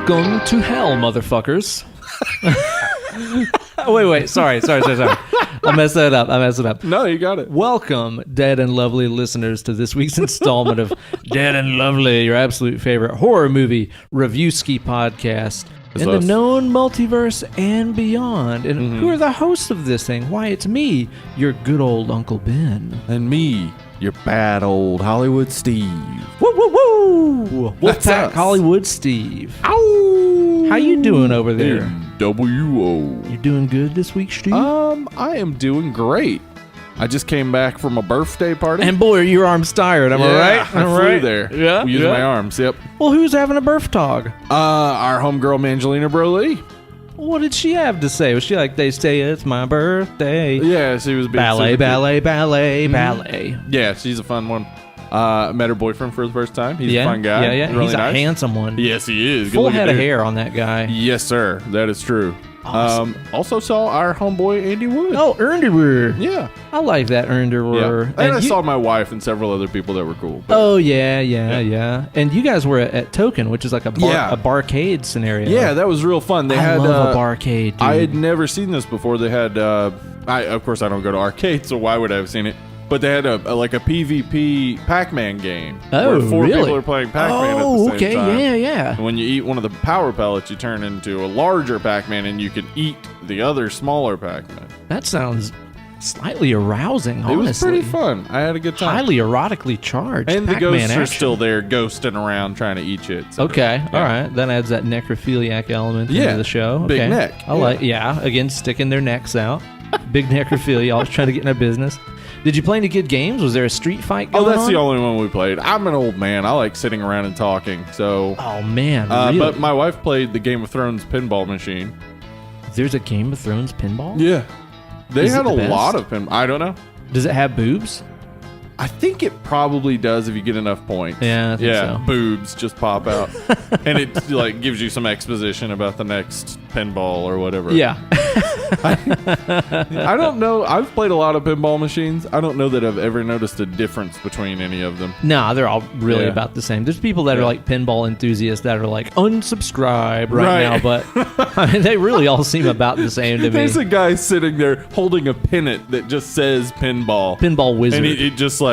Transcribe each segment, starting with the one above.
Welcome to hell, motherfuckers. Wait. Sorry. I messed that up. No, you got it. Welcome, dead and lovely listeners, to this week's installment of Dead and Lovely, your absolute favorite horror movie review ski podcast in the known multiverse and beyond. And who are the hosts of this thing? Why, it's me, your good old Uncle Ben. And me, your bad old Hollywood Steve. Woo, woo, woo! Wolfpack Hollywood Steve. Ow! How you doing over there? W-O. You doing good this week, Steve? I am doing great. I just came back from a birthday party. And boy, are your arms tired, am I right? I flew there. Yeah. Using my arms, yep. Well, who's having a birth dog? Our homegirl, Mangelina Broly. What did she have to say? Was she like, they say it's my birthday? Yeah, she was being ballet. Yeah, she's a fun one. Met her boyfriend for the first time. He's a fun guy. Yeah. Really He's a nice. handsome one. Yes, he is. Full head of hair on that guy. Yes, sir. That is true. Awesome. Also saw our homeboy Andy Wood. Oh, Underwear. Yeah. I like that Underwear. Yeah. And I saw my wife and several other people that were cool. Oh, yeah. And you guys were at Token, which is like a barcade scenario. Yeah, that was real fun. They had love a barcade, dude. I had never seen this before. They had, of course, I don't go to arcades, so why would I have seen it? But they had a PvP Pac-Man game. Oh, where four really? people are playing Pac-Man at the same time. Yeah. And when you eat one of the power pellets, you turn into a larger Pac-Man, and you can eat the other smaller Pac-Man. That sounds slightly arousing, honestly. It was pretty fun. I had a good time. Highly erotically charged. And Pac-Man the ghosts are action. still there, ghosting around, trying to eat shit. So, Okay, all right. That adds that necrophiliac element into the show. Okay. Big neck. Again, sticking their necks out. Big necrophilia, always trying to get in their business. Did you play any good games? Was there a street fight going on? Oh, that's the only one we played. I'm an old man. I like sitting around and talking. So. Oh, man. Really? But my wife played the Game of Thrones pinball machine. There's a Game of Thrones pinball? Yeah. They had a best? lot of pinball. I don't know. Does it have boobs? I think it probably does if you get enough points. Yeah, I think so. Boobs just pop out. And it like gives you some exposition about the next pinball or whatever. Yeah. I don't know. I've played a lot of pinball machines. I don't know that I've ever noticed a difference between any of them. Nah, they're all really about the same. There's people that are like pinball enthusiasts that are like, unsubscribe right now, but I mean, they really all seem about the same to me. There's a guy sitting there holding a pennant that just says pinball. Pinball wizard. And it just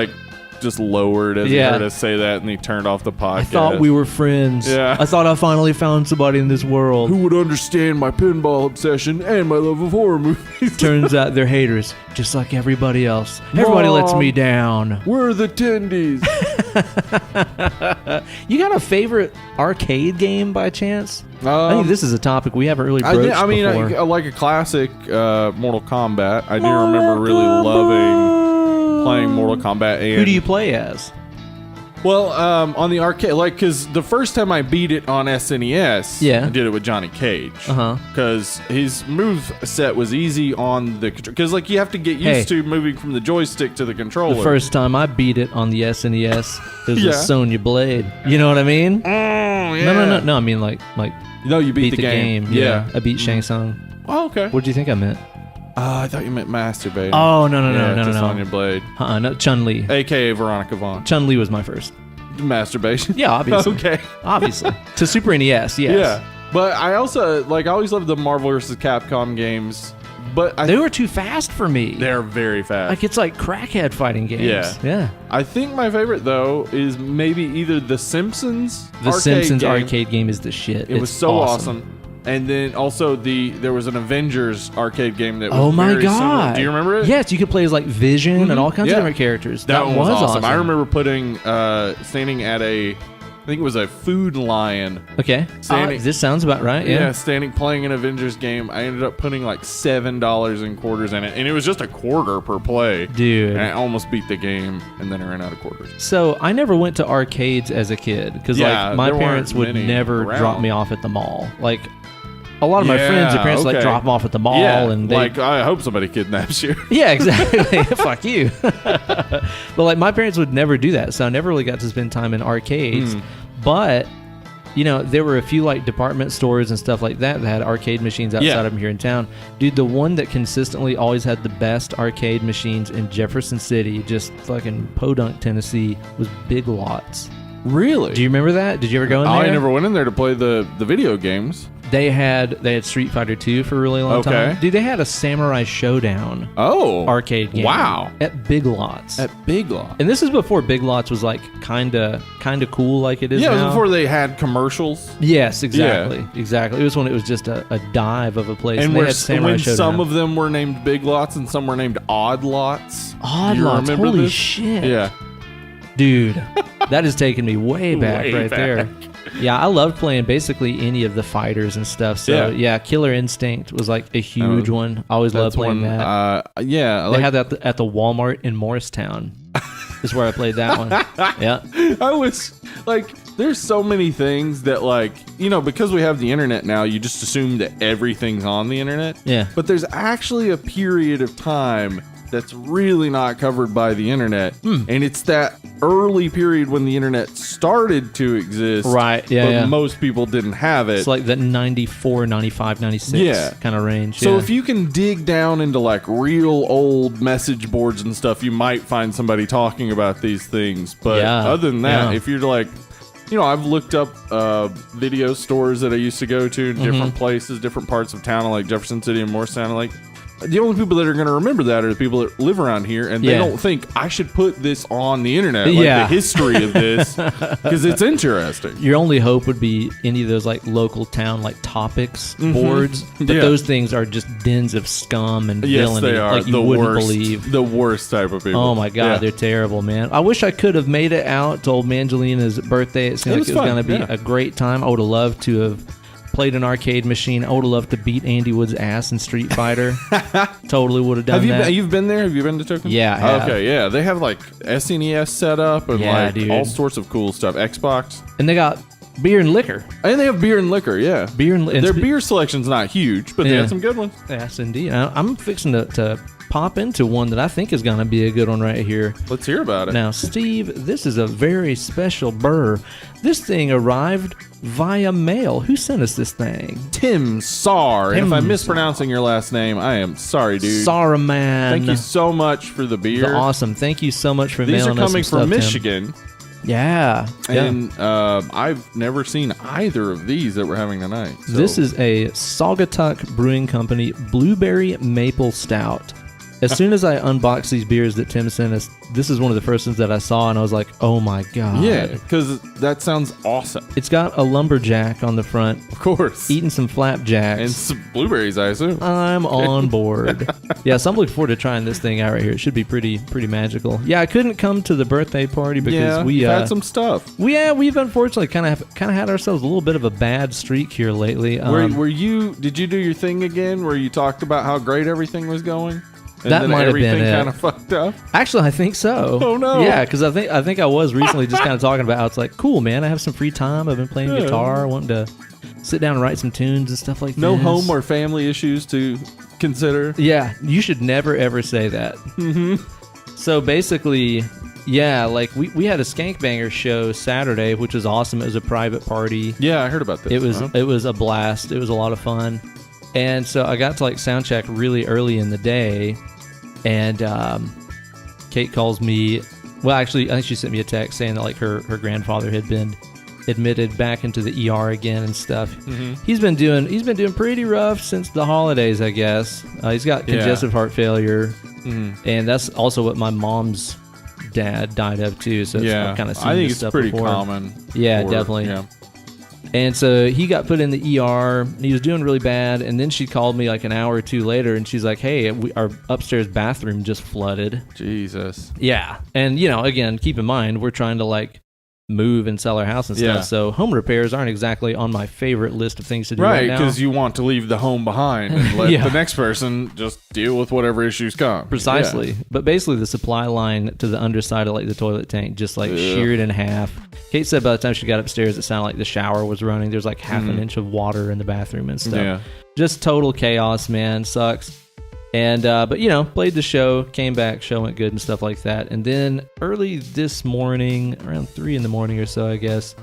lowered as he heard us say that, and he turned off the podcast. I thought we were friends. Yeah. I thought I finally found somebody in this world who would understand my pinball obsession and my love of horror movies. Turns out they're haters, just like everybody else. Everybody lets me down. We're the tendies. You got a favorite arcade game by chance? I think this is a topic we haven't really broached before. I like a classic Mortal Kombat. I do remember really loving playing Mortal Kombat. And who do you play as? Well, on the arcade, because the first time I beat it on SNES, I did it with Johnny Cage. Because his move set was easy on the control. Because you have to get used to moving from the joystick to the controller. The first time I beat it on the SNES, it was with Sonya Blade. You know what I mean? No. I mean like. No, you beat the game. Yeah, I beat Shang Tsung. Oh, okay. What did you think I meant? I thought you meant masturbating. Oh, no. Sonya Blade. No, Chun-Li. A.K.A. Veronica Vaughn. Chun-Li was my first. Masturbation? Yeah, obviously. Okay. Obviously. To Super NES, yes. Yeah. But I also, I always loved the Marvel vs. Capcom games. But they were too fast for me. They're very fast. It's like crackhead fighting games. Yeah. I think my favorite, though, is maybe either The Simpsons arcade game is the shit. It was so awesome. And then also there was an Avengers arcade game that was very similar. Do you remember it? Yes, you could play as Vision and all kinds of different characters. That one was awesome. I remember standing at I think it was a Food Lion. Okay. This sounds about right. Yeah. Playing an Avengers game. I ended up putting $7 in quarters in it, and it was just a quarter per play. Dude. And I almost beat the game, and then I ran out of quarters. So I never went to arcades as a kid because my parents would never drop me off at the mall. A lot of my friends, their parents drop them off at the mall, and they, I hope somebody kidnaps you. Yeah, exactly. Fuck you. But my parents would never do that, so I never really got to spend time in arcades. But there were a few department stores and stuff like that had arcade machines outside of them here in town. Dude, the one that consistently always had the best arcade machines in Jefferson City, just fucking Podunk, Tennessee, was Big Lots. Really? Do you remember that? Did you ever go in there? I never went in there to play the video games. They had Street Fighter 2 for a really long time. Dude, they had a Samurai Showdown arcade game. Wow. At Big Lots. At Big Lots. And this is before Big Lots was like kind of cool like it is now. Yeah, it was before they had commercials. Yes, exactly. Yeah. Exactly. It was when it was just a dive of a place. And when some of them were named Big Lots and some were named Odd Lots. Odd Lots. Holy shit. Yeah. Dude, that has taken me way back there. Yeah, I loved playing basically any of the fighters and stuff. So yeah, Killer Instinct was like a huge one. I always loved playing that. Yeah, they had that at the Walmart in Morristown. Is where I played that one. Yeah, I was like, there's so many things that, like, you know, because we have the internet now, you just assume that everything's on the internet. Yeah, but there's actually a period of time that's really not covered by the internet. And it's that early period when the internet started to exist. Right, yeah. But most people didn't have it. It's like the 94, 95, 96 kind of range. So if you can dig down into like real old message boards and stuff, you might find somebody talking about these things. But other than that, if you're like, you know, I've looked up video stores that I used to go to in different places, different parts of town, like Jefferson City and Morristown, like, the only people that are going to remember that are the people that live around here, and they don't think I should put this on the internet, like the history of this, because it's interesting. Your only hope would be any of those like local town like topics boards, but those things are just dens of scum and villainy. They are. Like you wouldn't believe. The worst type of people. Oh my god, they're terrible, man. I wish I could have made it out to old Mangelina's birthday. It seemed like it was going to be a great time. I would have loved to have played an arcade machine. I would have loved to beat Andy Wood's ass in Street Fighter. Totally would have done that. You've been there? Have you been to Tokyo? Yeah, I have. Okay, yeah. They have like SNES set up and all sorts of cool stuff. Xbox. And they got beer and liquor. And they have beer and liquor, yeah. Their beer selection's not huge, but they had some good ones. Yes, indeed. I'm fixing to pop into one that I think is going to be a good one right here. Let's hear about it. Now, Steve, this is a very special burr. This thing arrived via mail. Who sent us this thing? Tim Sar. And if I'm mispronouncing your last name, I am sorry, dude. Sarman. Thank you so much for the beer. Awesome. Thank you so much for mailing us These are coming from Michigan. Tim. Yeah. And I've never seen either of these that we're having tonight. So. This is a Saugatuck Brewing Company Blueberry Maple Stout. As soon as I unboxed these beers that Tim sent us, this is one of the first ones that I saw, and I was like, oh my God. Yeah, because that sounds awesome. It's got a lumberjack on the front. Of course. Eating some flapjacks. And some blueberries, I assume. I'm on board. Yeah, so I'm looking forward to trying this thing out right here. It should be pretty magical. Yeah, I couldn't come to the birthday party because we had some stuff. We've unfortunately kind of had ourselves a little bit of a bad streak here lately. Did you do your thing again where you talked about how great everything was going? And that might have been it. Everything kind of fucked up. Actually, I think so. Oh no! Yeah, because I think I was recently just kind of talking about how it's like, cool, man. I have some free time. I've been playing guitar, wanting to sit down and write some tunes and stuff like that. No home or family issues to consider. Yeah, you should never ever say that. So basically, yeah, like we had a Skank Banger show Saturday, which was awesome. It was a private party. Yeah, I heard about this. It was a blast. It was a lot of fun. And so I got to like sound check really early in the day. And Kate calls me. Well, actually, I think she sent me a text saying that like her grandfather had been admitted back into the ER again and stuff. He's been doing pretty rough since the holidays, I guess. He's got congestive heart failure, and that's also what my mom's dad died of too. So it's kind of seen I think this it's stuff pretty before. common. Yeah, definitely. Yeah. And so he got put in the ER. He was doing really bad. And then she called me like an hour or two later, and she's like, hey, our upstairs bathroom just flooded. Jesus. Yeah. And, again, keep in mind, we're trying to like move and sell our house and stuff. So home repairs aren't exactly on my favorite list of things to do right now. Right, because you want to leave the home behind and let the next person just deal with whatever issues come. Precisely. Yeah. But basically the supply line to the underside of like the toilet tank just like sheared in half. Kate said by the time she got upstairs, it sounded like the shower was running. There's like half an inch of water in the bathroom and stuff. Yeah. Just total chaos, man. Sucks. And, but, played the show, came back, show went good and stuff like that. And then early this morning, around 3 a.m. or so, I guess,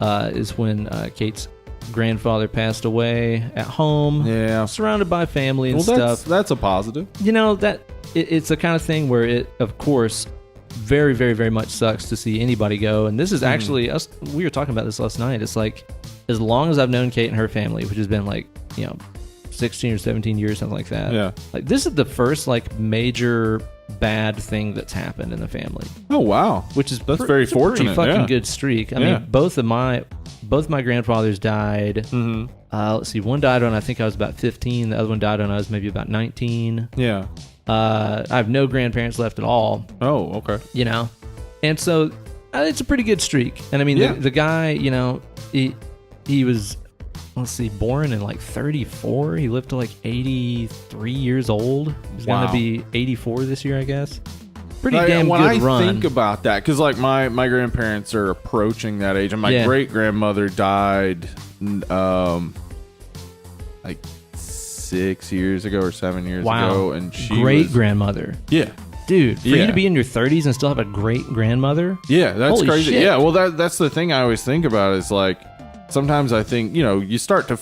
is when Kate's grandfather passed away at home. Yeah. Surrounded by family and stuff. That's a positive. That it's the kind of thing where it, of course, very, very, very much sucks to see anybody go. And this is actually us. We were talking about this last night. It's like, as long as I've known Kate and her family, which has been like, 16 or 17 years, something like that. Yeah. Like, this is the first like major bad thing that's happened in the family. Oh wow. Which is that's very fortunate. Pretty fucking good streak. I mean, both my grandfathers died. Let's see, one died when I think I was about 15. The other one died when I was maybe about 19. Yeah. I have no grandparents left at all. Oh, okay. And so it's a pretty good streak. And I mean, the guy, he was, let's see, born in like 34. He lived to like 83 years old. He's going to be 84 this year, I guess. Pretty damn good run. When I think about that, because like my grandparents are approaching that age, and my great grandmother died like 6 years ago or 7 years ago, and she great grandmother. Yeah. Dude, for you to be in your 30s and still have a great grandmother? Yeah, that's Holy crazy. Shit. Yeah, well, that's the thing I always think about is like, sometimes I think, you start to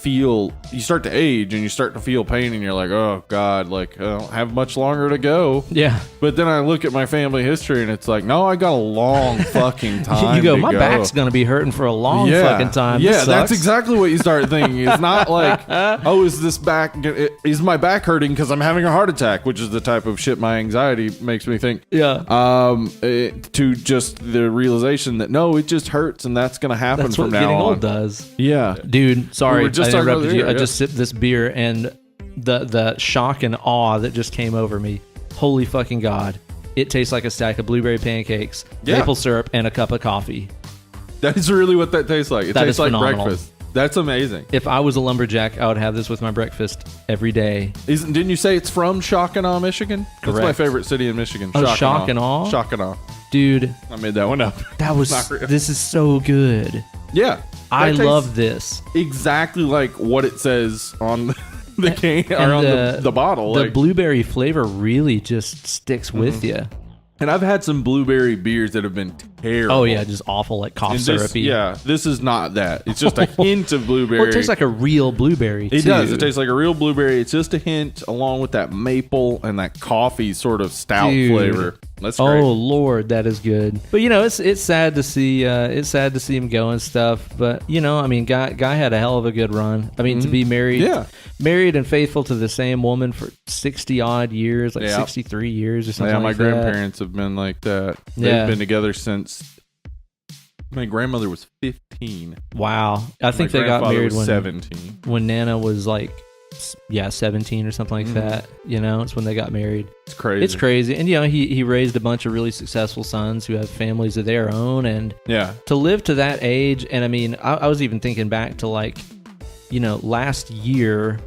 age and you start to feel pain and you're like, oh God, like I don't have much longer to go. Yeah. But then I look at my family history and it's like, no, I got a long fucking time. You go, my back's going to be hurting for a long fucking time. Yeah, that's exactly what you start thinking. It's not like, oh, is my back hurting because I'm having a heart attack, which is the type of shit my anxiety makes me think. Yeah. To just the realization that no, it just hurts and that's going to happen from now on. That's what getting old does. Yeah. Dude, sorry, I interrupted you. I just sipped this beer and the shock and awe that just came over me. Holy fucking God. It tastes like a stack of blueberry pancakes, maple syrup, and a cup of coffee. That is really what that tastes like. It tastes like phenomenal. breakfast. That's amazing. If I was a lumberjack, I would have this with my breakfast every day. Didn't you say it's from Shockanah, Michigan? Correct. That's my favorite city in Michigan. Oh, Shockanah? Shockanah. Dude. I made that one up. This is so good. Yeah. I love this. Exactly like what it says on the can or on the bottle. The blueberry flavor really just sticks with you. And I've had some blueberry beers that have been terrible. Oh yeah, just awful, like cough syrupy. This is not that. It's just a hint of blueberry. Well, it tastes like a real blueberry. It does. It tastes like a real blueberry. It's just a hint, along with that maple and that coffee sort of stout flavor. That's great. Oh Lord, that is good. But it's sad to see. It's sad to see him go and stuff. But I mean, guy had a hell of a good run. I mean, to be married and faithful to the same woman for 60 odd years, like 63 years or something. Yeah, my grandparents have been like that. They've been together since my grandmother was 15. Wow, I think they got married when 17. When Nana was like 17 or something like that. It's when they got married. It's crazy. And he raised a bunch of really successful sons who have families of their own, and to live to that age. And I mean, I was even thinking back to like, last year,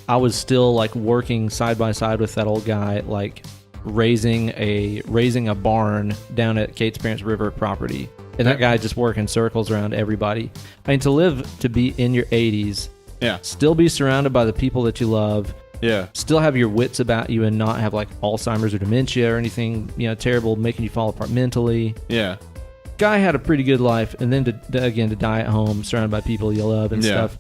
I was still like working side by side with that old guy, like raising a barn down at Kate's parents' river property. And that guy just working circles around everybody. I mean, to be in your 80s, still be surrounded by the people that you love, still have your wits about you and not have like Alzheimer's or dementia or anything, terrible making you fall apart mentally. Yeah. Guy had a pretty good life, and then to die at home surrounded by people you love and stuff.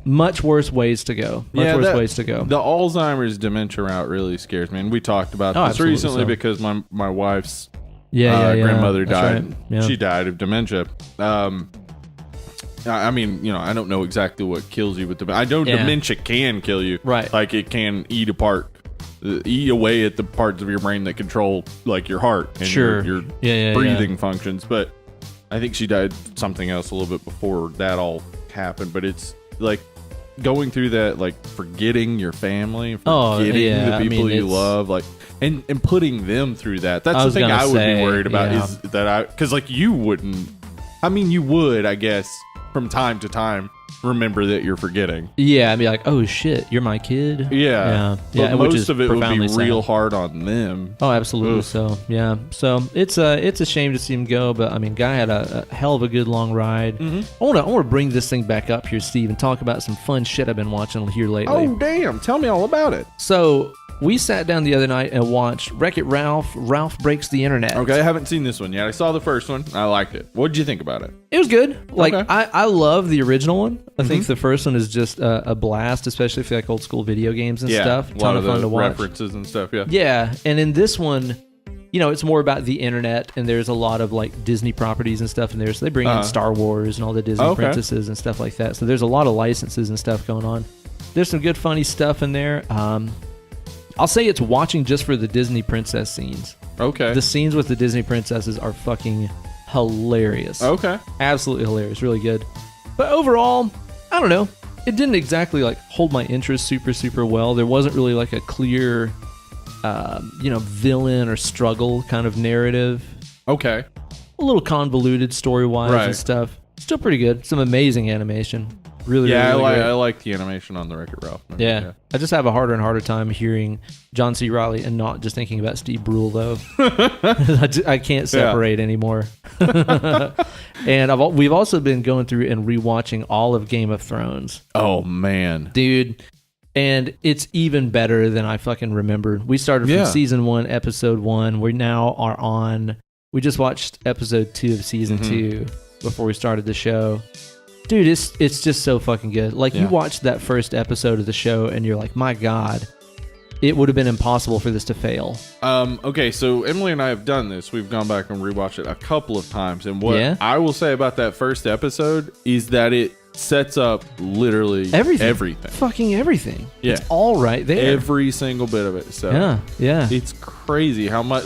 Much worse ways to go. The Alzheimer's dementia route really scares me. And we talked about this recently because my wife's grandmother died. Right. Yeah. She died of dementia. I mean, I don't know exactly what kills you with dementia. I know dementia can kill you. Right. Like it can eat away at the parts of your brain that control like your heart and your breathing functions. But I think she died something else a little bit before that all happened. But it's like going through that, like forgetting your family, forgetting the people you love, like and putting them through that. That's the thing I would be worried about is that because like you wouldn't. I mean, you would, I guess, from time to time remember that you're forgetting. Yeah, I'd be like, oh shit, you're my kid. Yeah. But most of it would be real hard on them. Oh, absolutely. Oof. So it's a shame to see him go, but I mean, guy had a hell of a good long ride. I want to bring this thing back up here, Steve, and talk about some fun shit I've been watching here lately. Oh damn, tell me all about it. So we sat down the other night and watched Wreck-It Ralph. Ralph Breaks the Internet. Okay, I haven't seen this one yet. I saw the first one. I liked it. What did you think about it? It was good. Like, I love the original one. I think the first one is just a blast, especially if you like old school video games and stuff. A lot of fun to watch. References and stuff, Yeah, and in this one, it's more about the internet, and there's a lot of like Disney properties and stuff in there. So they bring in Star Wars and all the Disney princesses and stuff like that. So there's a lot of licenses and stuff going on. There's some good funny stuff in there. I'll say it's watching just for the Disney princess scenes. Okay. The scenes with the Disney princesses are fucking hilarious. Okay. Absolutely hilarious. Really good. But overall, I don't know. It didn't exactly like hold my interest super, super well. There wasn't really like a clear, villain or struggle kind of narrative. Okay. A little convoluted story-wise and stuff. Still pretty good. Some amazing animation. Really I like the animation on the Wreck-It Ralph movie. Yeah. I just have a harder and harder time hearing John C. Reilly and not just thinking about Steve Brule, though. I can't separate anymore. And we've also been going through and rewatching all of Game of Thrones. Oh, man. Dude. And it's even better than I fucking remembered. We started from season 1, episode 1. We now are on... We just watched episode 2 of season 2 before we started the show. Dude, it's just so fucking good. Like, you watched that first episode of the show, and you're like, my God, it would have been impossible for this to fail. Okay, so Emily and I have done this. We've gone back and rewatched it a couple of times. And what I will say about that first episode is that it sets up literally everything. Fucking everything. Yeah. It's all right there. Every single bit of it. So yeah. It's crazy how much,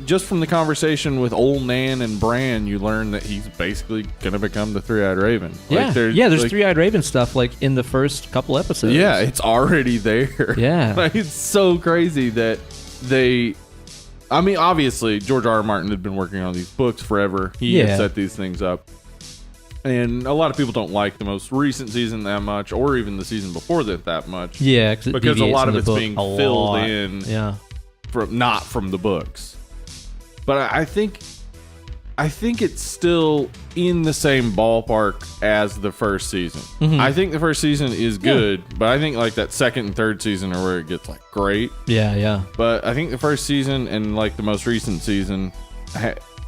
just from the conversation with old Nan and Bran, you learn that he's basically going to become the Three-Eyed Raven. Yeah, there's Three-Eyed Raven stuff like in the first couple episodes. Yeah, it's already there. Yeah. It's so crazy that obviously, George R. R. Martin had been working on these books forever. He had set these things up. And a lot of people don't like the most recent season that much, or even the season before that much. Yeah, because a lot of it's being filled in not from the books. But I think it's still in the same ballpark as the first season. Mm-hmm. I think the first season is good, but I think like that second and third season are where it gets like great. Yeah. But I think the first season and like the most recent season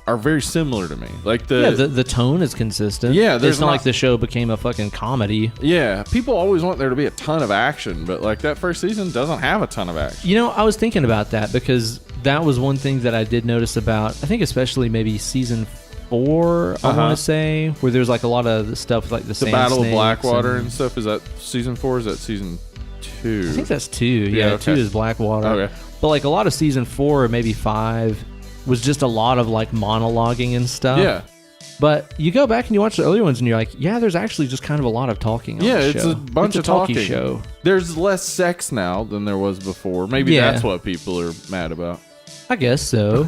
are very similar to me. Like the tone is consistent. Yeah, it's not like the show became a fucking comedy. Yeah, people always want there to be a ton of action, but like that first season doesn't have a ton of action. I was thinking about that because that was one thing that I did notice about, I think especially maybe season 4, I want to say, where there's like a lot of the stuff with like the sand Battle snakes of Blackwater and stuff. Is that season 4 or is that season 2? I think that's 2. Yeah, okay. 2 is Blackwater. Okay. But like a lot of season 4 or maybe 5 was just a lot of like monologuing and stuff. Yeah. But you go back and you watch the earlier ones and you're like, yeah, there's actually just kind of a lot of talking on the show. Yeah, it's a bunch of talking. Show. There's less sex now than there was before. Maybe that's what people are mad about. I guess so.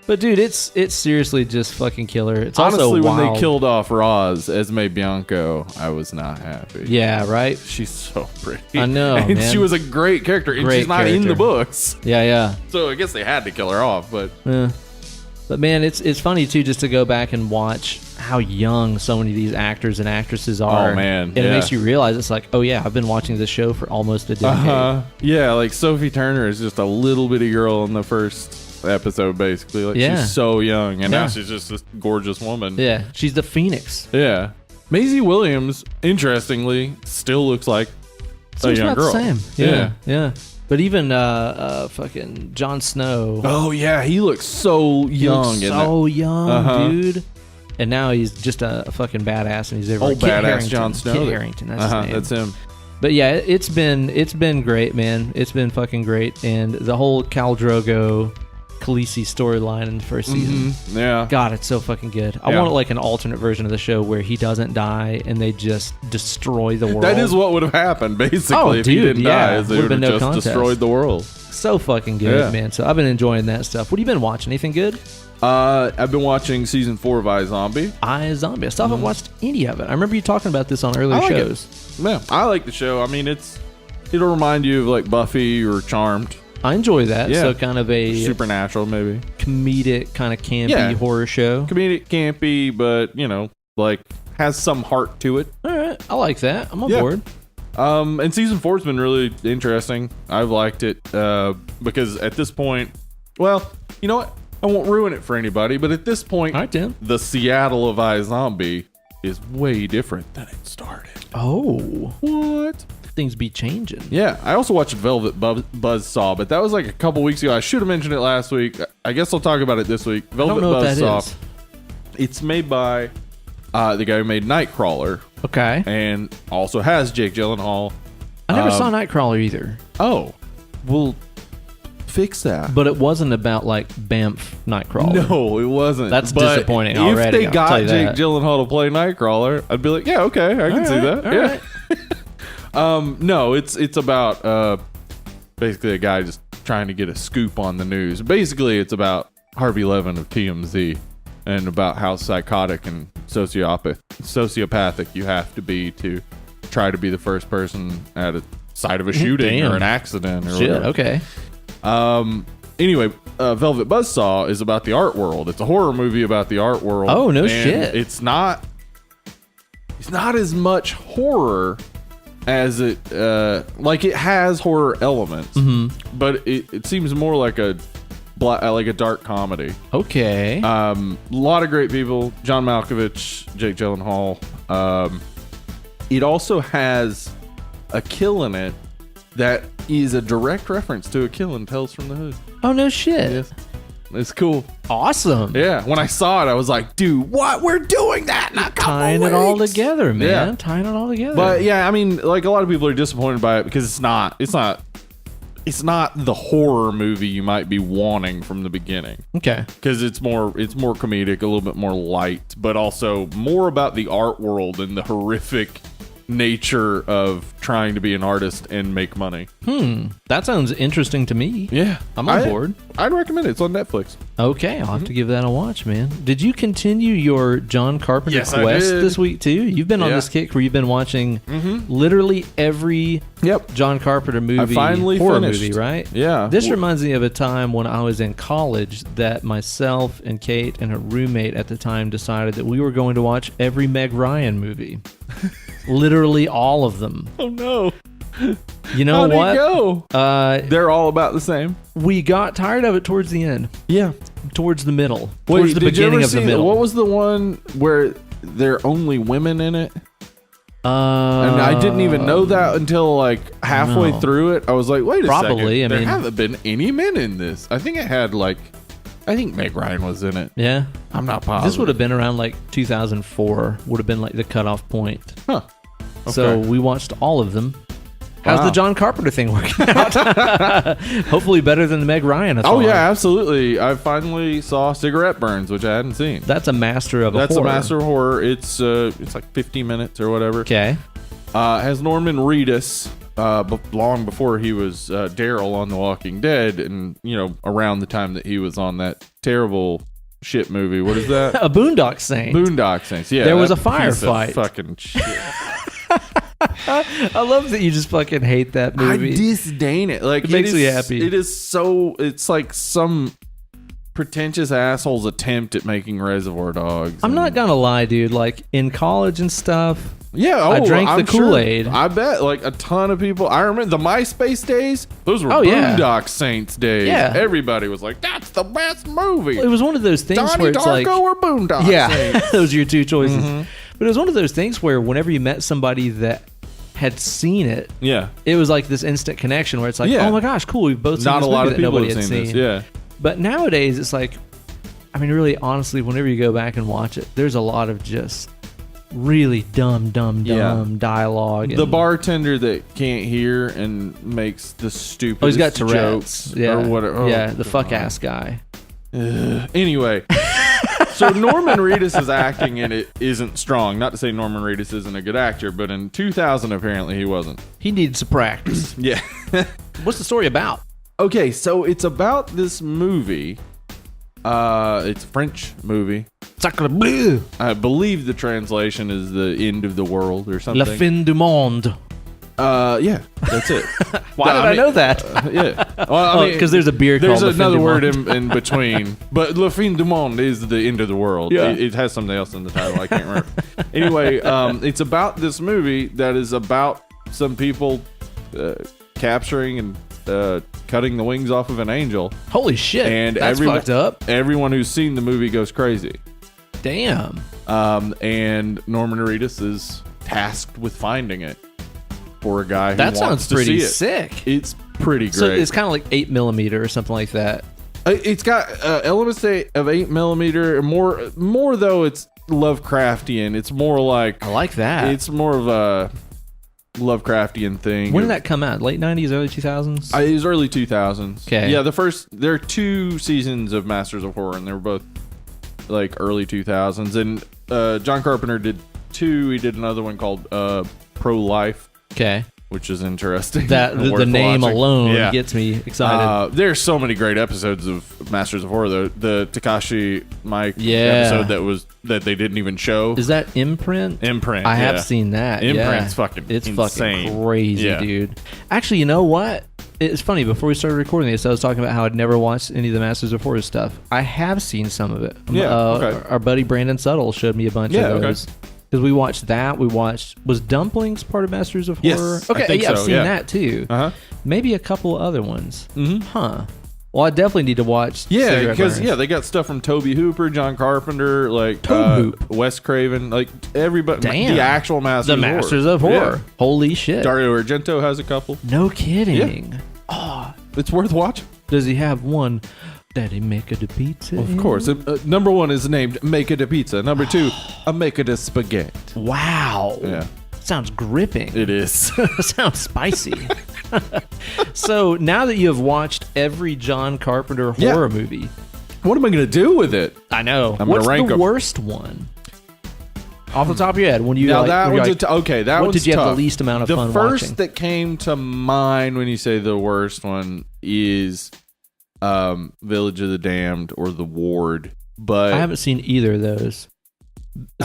But dude, it's seriously just fucking killer. It's honestly also when wild. They killed off Roz, Esme Bianco, I was not happy. Yeah, right. She's so pretty. I know, and man. She was a great character, and she's not in the books. Yeah. So I guess they had to kill her off, but. But man, it's funny too just to go back and watch how young so many of these actors and actresses are. Oh man, and it makes you realize it's like, oh yeah, I've been watching this show for almost a decade. Yeah, like Sophie Turner is just a little bitty girl in the first episode, basically. Like she's so young, and now she's just this gorgeous woman. Yeah, she's the Phoenix. Yeah, Maisie Williams, interestingly, still looks like a young girl. The same. Yeah. But even fucking Jon Snow. Oh yeah, he looks so young. Dude. And now he's just a fucking badass, and he's everywhere. Badass Jon Snow. Kit Harington, that's his name. That's him. But yeah, it's been great, man. It's been fucking great, and the whole Khal Drogo Khaleesi storyline in the first season. Yeah. God, it's so fucking good. I want like an alternate version of the show where he doesn't die and they just destroy the world. That is what would have happened, basically, if he didn't die. Is they would have just destroyed the world. So fucking good, man. So I've been enjoying that stuff. What have you been watching? Anything good? I've been watching season 4 of iZombie. I still haven't watched any of it. I remember you talking about this on earlier shows. Yeah, I like the show. I mean, it'll remind you of like Buffy or Charmed. I enjoy that. Yeah. So kind of a supernatural, maybe comedic, kind of campy horror show. Comedic, campy, but like has some heart to it. All right, I like that. I'm on board. And season 4's been really interesting. I've liked it because at this point, well, you know what? I won't ruin it for anybody, but at this point, all right, Tim. The Seattle of iZombie is way different than it started. Oh, what? things be changing. Yeah, I also watched Velvet Buzzsaw, but that was like a couple weeks ago. I should have mentioned it last week. I guess I'll talk about it this week. Velvet Buzzsaw. It's made by the guy who made Nightcrawler. Okay. And also has Jake Gyllenhaal. I never saw Nightcrawler either. Oh. Well, fix that. But it wasn't about like Banff Nightcrawler. No, it wasn't. That's disappointing already. If they got Jake Gyllenhaal to play Nightcrawler, I'd be like, yeah, okay, I can see that. Yeah. No, it's about basically a guy just trying to get a scoop on the news. Basically, it's about Harvey Levin of TMZ and about how psychotic and sociopathic you have to be to try to be the first person at a site of a shooting or an accident or whatever. Okay. Anyway, Velvet Buzzsaw is about the art world. It's a horror movie about the art world. Oh, no shit. It's not as much horror as it like it has horror elements, but it seems more like a dark comedy. Okay. A lot of great people: John Malkovich, Jake Gyllenhaal. It also has a kill in it that is a direct reference to a kill in Tales from the Hood. Oh, no shit. Yes. It's cool. Awesome. Yeah. When I saw it, I was like, dude, what? We're doing that in a couple Tying weeks. It all together, man. Yeah. Tying it all together. But yeah, I mean, like a lot of people are disappointed by it because it's not the horror movie you might be wanting from the beginning. Okay. Because it's more comedic, a little bit more light, but also more about the art world and the horrific nature of trying to be an artist and make money. That sounds interesting to me. Yeah. I'm on board. I'd recommend it. It's on Netflix. Okay, I'll have to give that a watch, man. Did you continue your John Carpenter quest this week too? You've been on this kick where you've been watching literally every John Carpenter movie, I finally horror finished. movie, right? Yeah. This reminds me of a time when I was in college that myself and Kate and her roommate at the time decided that we were going to watch every Meg Ryan movie. Literally all of them. Oh no. You know what? How'd it go? They're all about the same. We got tired of it towards the end. Yeah. Towards the middle. Towards the beginning of the middle. What was the one where there are only women in it? And I didn't even know that until like halfway through it. I was like, wait a second. There haven't been any men in this. I think Meg Ryan was in it. Yeah. I'm not positive. This would have been around like 2004. Would have been like the cutoff point. Huh. Okay. So we watched all of them. How's the John Carpenter thing working out? Hopefully better than the Meg Ryan. Oh yeah, absolutely. I finally saw Cigarette Burns, which I hadn't seen. That's a master of horror. That's a master of horror. It's like 50 minutes or whatever. Okay. Has Norman Reedus, long before he was Daryl on The Walking Dead, and around the time that he was on that terrible shit movie. What is that? A Boondock Saints. Boondock Saints. Yeah. There was a firefight. Fucking shit. I love that you just fucking hate that movie. I disdain it. Like, it makes me happy. It is so. It's like some pretentious asshole's attempt at making Reservoir Dogs. I'm not gonna lie, dude. Like in college and stuff. Yeah, I drank the Kool-Aid. Sure, I bet, like a ton of people. I remember the MySpace days. Those were Boondock Saints days. Yeah, everybody was like, "That's the best movie." It was one of those things Donnie where it's Darko or Boondock Saints. Those are your two choices. But it was one of those things where whenever you met somebody that had seen it, it was like this instant connection where it's like, oh my gosh, cool, we've both seen this movie that nobody had seen. Yeah. But nowadays, it's like, I mean, really, honestly, whenever you go back and watch it, there's a lot of just really dumb dialogue. The bartender that can't hear and makes the stupidest he's got Tourette's. Jokes or whatever. The fuck ass guy. Anyway. So Norman Reedus' acting in it isn't strong. Not to say Norman Reedus isn't a good actor, but in 2000 apparently he wasn't. He needed some practice. Yeah. What's the story about? Okay, so it's about this movie. It's a French movie. Sacre bleu. I believe the translation is the end of the world or something. La fin du monde. Yeah, that's it. Why did I know that? Yeah. Well, I mean, because there's a beer called There's Le another fin word du monde. in between. But Le Fin du Monde is the end of the world. Yeah. It has something else in the title. I can't remember. Anyway, it's about this movie that is about some people capturing and cutting the wings off of an angel. Holy shit. And that's fucked up. Everyone who's seen the movie goes crazy. Damn. And Norman Reedus is tasked with finding it. for a guy who that wants sounds to pretty see it. sick. It's pretty great. So it's kind of like 8mm or something like that. It's got elements of 8mm. More though. It's Lovecraftian. It's more like I like that. It's more of a Lovecraftian thing. When did that come out? Late 90s, early 2000s? It was early 2000s. Okay. Yeah, there are 2 seasons of Masters of Horror, and they were both like early 2000s. And John Carpenter did 2. He did another one called Pro-Life. Okay. Which is interesting. That the name alone gets me excited. There's so many great episodes of Masters of Horror. The Takashi Mike episode that they didn't even show. Is that Imprint? Imprint. I have seen that. Imprint's fucking insane. fucking crazy, dude. Actually, you know what? It's funny. Before we started recording this, I was talking about how I'd never watched any of the Masters of Horror stuff. I have seen some of it. Our buddy Brandon Suttle showed me a bunch of those. Because we watched that. Was Dumplings part of Masters of Horror? Yes. Okay, I've seen that too. Maybe a couple other ones. Huh. Well, I definitely need to watch. Yeah, because they got stuff from Tobe Hooper, John Carpenter, like Wes Craven, like everybody. Damn. The actual Masters of Horror. Yeah. Holy shit. Dario Argento has a couple. No kidding. Yeah. Oh, it's worth watching. Does he have one? Daddy make it a pizza. Of course. Number 1 is named Make It a Pizza. Number 2, a Make It a Spaghetti. Wow. Yeah. Sounds gripping. It is. Sounds spicy. So now that you have watched every John Carpenter horror movie, what am I going to do with it? I know. What's the worst one? Off the top of your head, when you now like, that one's like, okay. That what one's did you tough. have the least amount of fun watching? The first that came to mind when you say the worst one is Village of the Damned or The Ward, but I haven't seen either of those.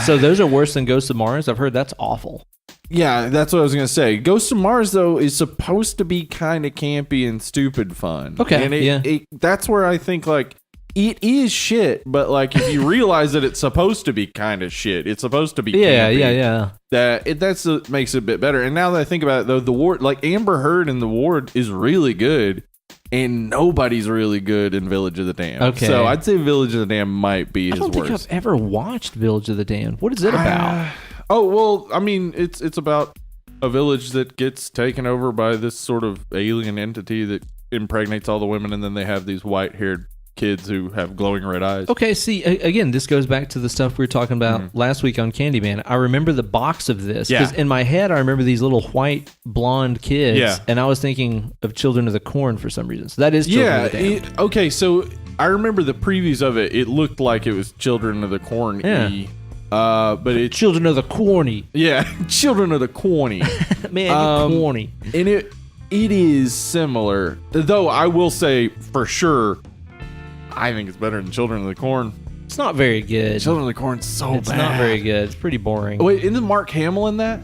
So those are worse than Ghosts of Mars. I've heard that's awful. Yeah, that's what I was gonna say. Ghosts of Mars though is supposed to be kind of campy and stupid fun. Okay, and that's where I think like it is shit, but like if you realize that it's supposed to be kind of shit, it's supposed to be campy, that's what makes it a bit better. And now that I think about it though, The Ward, like Amber Heard in The Ward is really good. And nobody's really good in Village of the Damned. Okay. So I'd say Village of the Damned might be his worst. I don't think I've ever watched Village of the Damned. What is it about? I mean, it's about a village that gets taken over by this sort of alien entity that impregnates all the women, and then they have these white-haired kids who have glowing red eyes. Okay, see, again, this goes back to the stuff we were talking about last week on Candyman. I remember the box of this. Because in my head, I remember these little white, blonde kids. And I was thinking of Children of the Corn for some reason. So that is Children of the Damned. Okay, so I remember the previews of it. It looked like it was Children of the Corn. But it's Children of the Corny. Yeah, Children of the Corny. Man, you're corny. And it is similar. Though I will say, for sure, I think it's better than Children of the Corn. It's not very good. Children of the Corn's so bad. It's not very good. It's pretty boring. Wait, isn't Mark Hamill in that?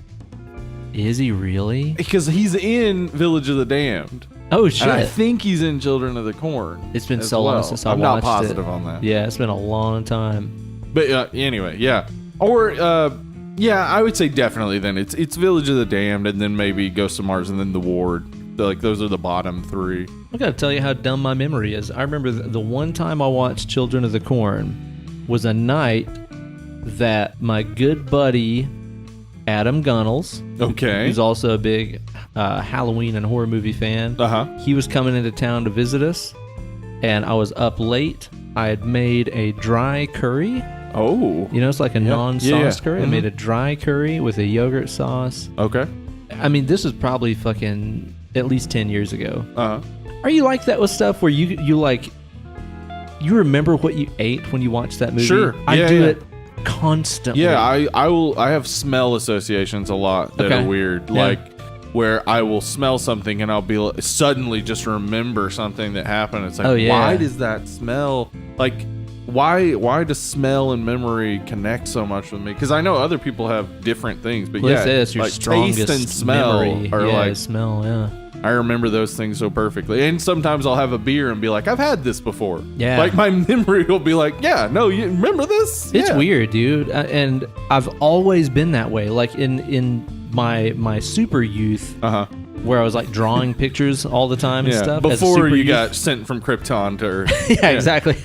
Is he really? Because he's in Village of the Damned. Oh, shit. And I think he's in Children of the Corn. It's been so long since I watched it. I'm not positive on that. Yeah, it's been a long time. But anyway, yeah. Or, I would say definitely then. It's Village of the Damned, and then maybe Ghosts of Mars, and then The Ward. Like, those are the bottom 3. I gotta tell you how dumb my memory is. I remember the one time I watched Children of the Corn was a night that my good buddy Adam Gunnels, who's also a big Halloween and horror movie fan, he was coming into town to visit us, and I was up late. I had made a dry curry. Oh. You know, it's like a non-sauce curry. I made a dry curry with a yogurt sauce. Okay. I mean, this was probably fucking at least 10 years ago. Are you like that with stuff where you like, you remember what you ate when you watched that movie? Sure. I do it constantly. Yeah, I have smell associations a lot that are weird. Yeah. Like where I will smell something and I'll be suddenly just remember something that happened. It's like, why does that smell? Like, why does smell and memory connect so much with me? Because I know other people have different things, but it's your like strongest taste and smell memory. are like smell. Yeah. I remember those things so perfectly. And sometimes I'll have a beer and be like, I've had this before. Yeah. Like my memory will be like, you remember this? It's weird, dude. And I've always been that way. Like in my super youth, where I was like drawing pictures all the time and stuff. Before you got sent from Krypton to Earth. Exactly.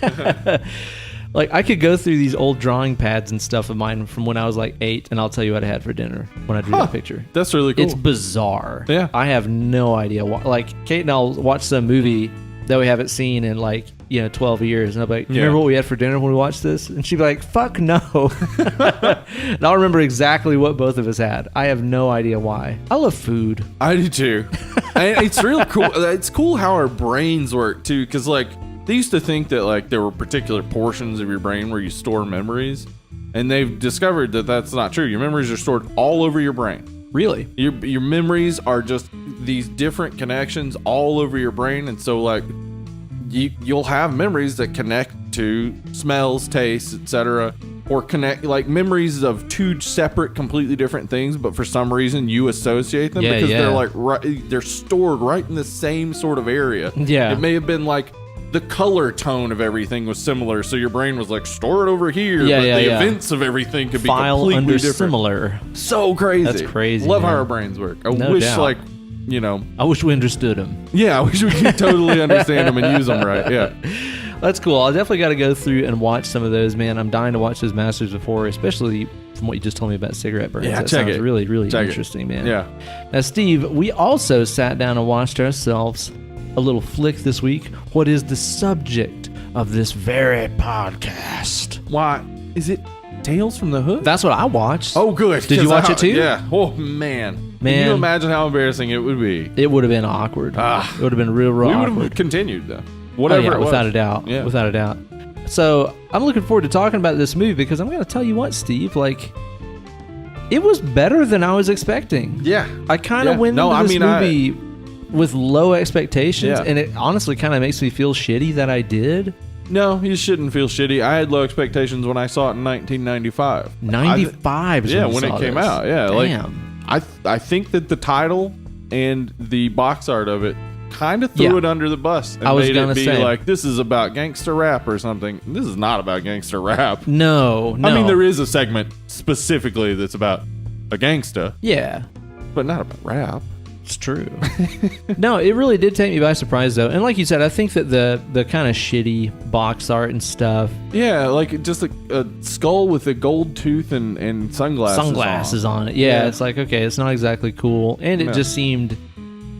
Like, I could go through these old drawing pads and stuff of mine from when I was like 8, and I'll tell you what I had for dinner when I drew that picture. That's really cool. It's bizarre. Yeah. I have no idea why. Like, Kate and I'll watch some movie that we haven't seen in, like, 12 years. And I'll be like, remember what we had for dinner when we watched this? And she'd be like, fuck no. And I'll remember exactly what both of us had. I have no idea why. I love food. I do too. And it's real cool. It's cool how our brains work too. Because, like, they used to think that, like, there were particular portions of your brain where you store memories. And they've discovered that that's not true. Your memories are stored all over your brain. Really? Your memories are just these different connections all over your brain. And so, like, you'll have memories that connect to smells, tastes, etc., or connect, like, memories of two separate, completely different things, but for some reason you associate them because they're like they're stored right in the same sort of area. Yeah, it may have been like the color tone of everything was similar, so your brain was like, store it over here. But the events of everything could be completely under different. Similar. So crazy. That's crazy. Love man. how our brains work. I No wish doubt. like. I wish we understood them. Yeah, I wish we could totally understand them and use them right. Yeah. That's cool. I definitely got to go through and watch some of those, man. I'm dying to watch those Masters before, especially from what you just told me about cigarette burns. Yeah, that check sounds it. really, really Check interesting, man. Yeah. Now, Steve, we also sat down and watched ourselves a little flick this week. What is the subject of this very podcast? Why? Is it Tales from the Hood? That's what I watched. Oh, good. Did you watch it too? Yeah. Oh, man. Can you imagine how embarrassing it would be? It would have been awkward. It would have been real we awkward. We would have continued, though. Whatever it was. Without a doubt. Yeah. Without a doubt. So, I'm looking forward to talking about this movie because I'm going to tell you what, Steve, like, it was better than I was expecting. Yeah. I kind of went into this movie with low expectations, Yeah. and it honestly kind of makes me feel shitty that I did. No, you shouldn't feel shitty. I had low expectations when I saw it in 1995. 95 is when it came out. Yeah. Damn. Like, I think that the title and the box art of it kind of threw it under the bus and made it be like, this is about gangster rap or something. This is not about gangster rap. No. I mean, there is a segment specifically that's about a gangsta. Yeah. But not about rap. It's true. No, it really did take me by surprise, though. And like you said, I think that the kind of shitty box art and stuff. Yeah, like just a skull with a gold tooth and sunglasses on it. Yeah, it's like, okay, it's not exactly cool. And it just seemed,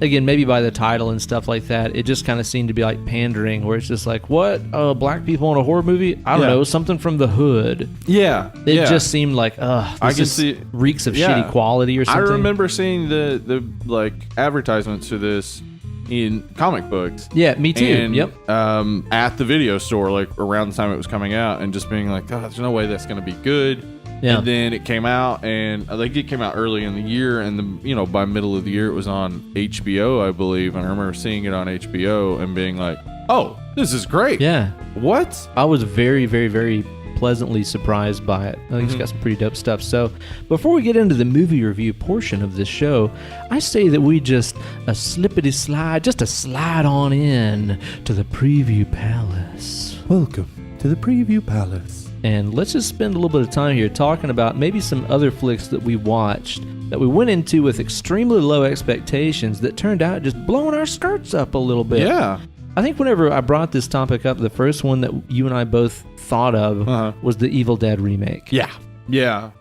again, maybe by the title and stuff like that, it just kind of seemed to be like pandering, where it's just like, what? Black people in a horror movie? I don't know, something from the hood. Yeah. It just seemed like, I can see reeks of shitty quality or something. I remember seeing the like advertisements for this in comic books. Yeah, me too. And, yep. At the video store, like around the time it was coming out, and just being like, God, there's no way that's going to be good. Yeah. And then it came out, and I think it came out early in the year, and by middle of the year it was on HBO, I believe. And I remember seeing it on HBO and being like, "Oh, this is great." Yeah. What? I was very, very, very pleasantly surprised by it. I think it's got some pretty dope stuff. So, before we get into the movie review portion of this show, I say that we just a slide on in to the Preview Palace. Welcome to the Preview Palace. And let's just spend a little bit of time here talking about maybe some other flicks that we watched that we went into with extremely low expectations that turned out just blowing our skirts up a little bit. Yeah. I think whenever I brought this topic up, the first one that you and I both thought of was the Evil Dead remake. Yeah. Yeah.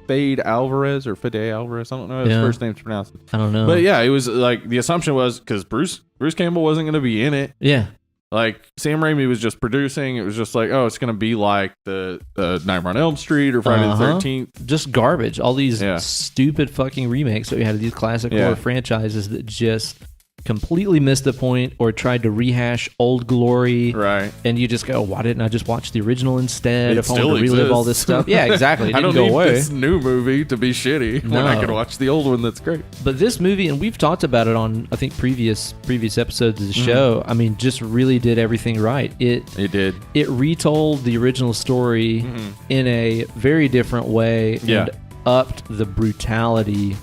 Fade Alvarez. I don't know how his first name's pronounced. I don't know. But yeah, it was like the assumption was because Bruce Campbell wasn't going to be in it. Yeah. Like, Sam Raimi was just producing. It was just like, oh, it's going to be like the Nightmare on Elm Street or Friday the 13th. Just garbage. All these stupid fucking remakes that we had of these classic horror franchises that just completely missed the point or tried to rehash old glory. Right. And you just go, why didn't I just watch the original instead if I wanted to relive all this stuff? Yeah, exactly. It didn't go away. I don't need this new movie to be shitty when I can watch the old one that's great. But this movie, and we've talked about it on, I think, previous episodes of the show, I mean, just really did everything right. It did. It retold the original story in a very different way. And upped the brutality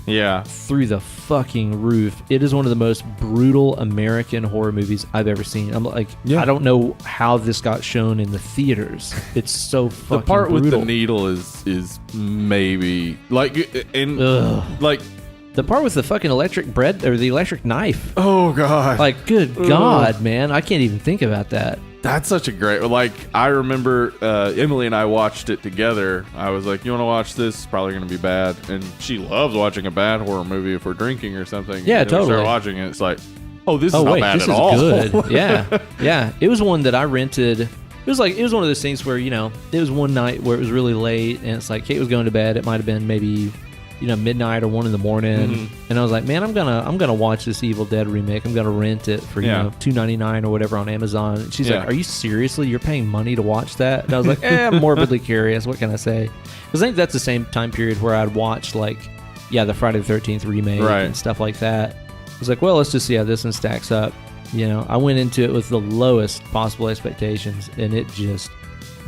through the fucking roof. It is one of the most brutal American horror movies I've ever seen. I'm like, I don't know how this got shown in the theaters. It's so fucking the part brutal. With the needle is maybe like like the part with the fucking electric bread or the electric knife. Oh god. Like, good god, man. I can't even think about that. That's such a great, like, I remember Emily and I watched it together. I was like, you want to watch this? It's probably going to be bad. And she loves watching a bad horror movie if we're drinking or something. Yeah, and totally. We start watching it. It's like, oh, this is not bad at all. Good. Yeah. Yeah. It was one that I rented. It was one of those things where, it was one night where it was really late and it's like Kate was going to bed. It might have been maybe, midnight or 1 a.m. And I was like, man, I'm gonna watch this Evil Dead remake. I'm gonna rent it for $2.99 or whatever on Amazon. And she's like, are you seriously? You're paying money to watch that? And I was like, I'm morbidly curious. What can I say? Because I think that's the same time period where I'd watched the Friday the 13th remake and stuff like that. I was like, well, let's just see how this one stacks up. I went into it with the lowest possible expectations, and it just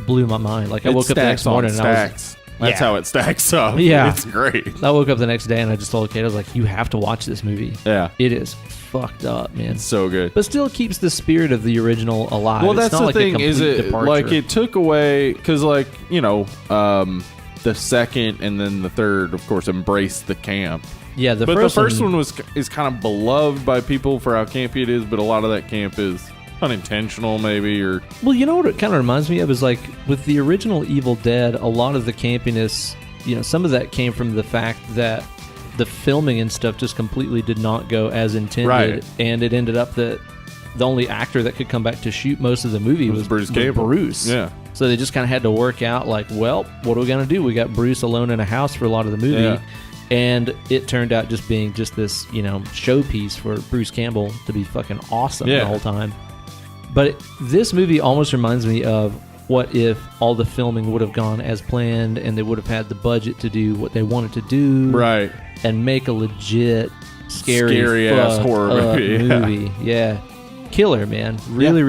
blew my mind. Like I woke up the next morning and I was. That's how it stacks up. Yeah. It's great. I woke up the next day and I just told Kate, I was like, you have to watch this movie. Yeah. It is fucked up, man. It's so good. But still keeps the spirit of the original alive. Well, that's it's not the thing, is it departure. like it took away, because the second and then the third, of course, embraced the camp. Yeah, the first one is kind of beloved by people for how campy it is, but a lot of that camp is unintentional, maybe, or well, you know what it kind of reminds me of is like with the original Evil Dead, a lot of the campiness, some of that came from the fact that the filming and stuff just completely did not go as intended, and it ended up that the only actor that could come back to shoot most of the movie was Bruce Campbell. Bruce. Yeah. So they just kind of had to work out like, well, what are we gonna do? We got Bruce alone in a house for a lot of the movie. Yeah. And it turned out just being just this, showpiece for Bruce Campbell to be fucking awesome the whole time. But this movie almost reminds me of what if all the filming would have gone as planned and they would have had the budget to do what they wanted to do. Right. And make a legit scary ass horror movie. Yeah. Killer, man. Really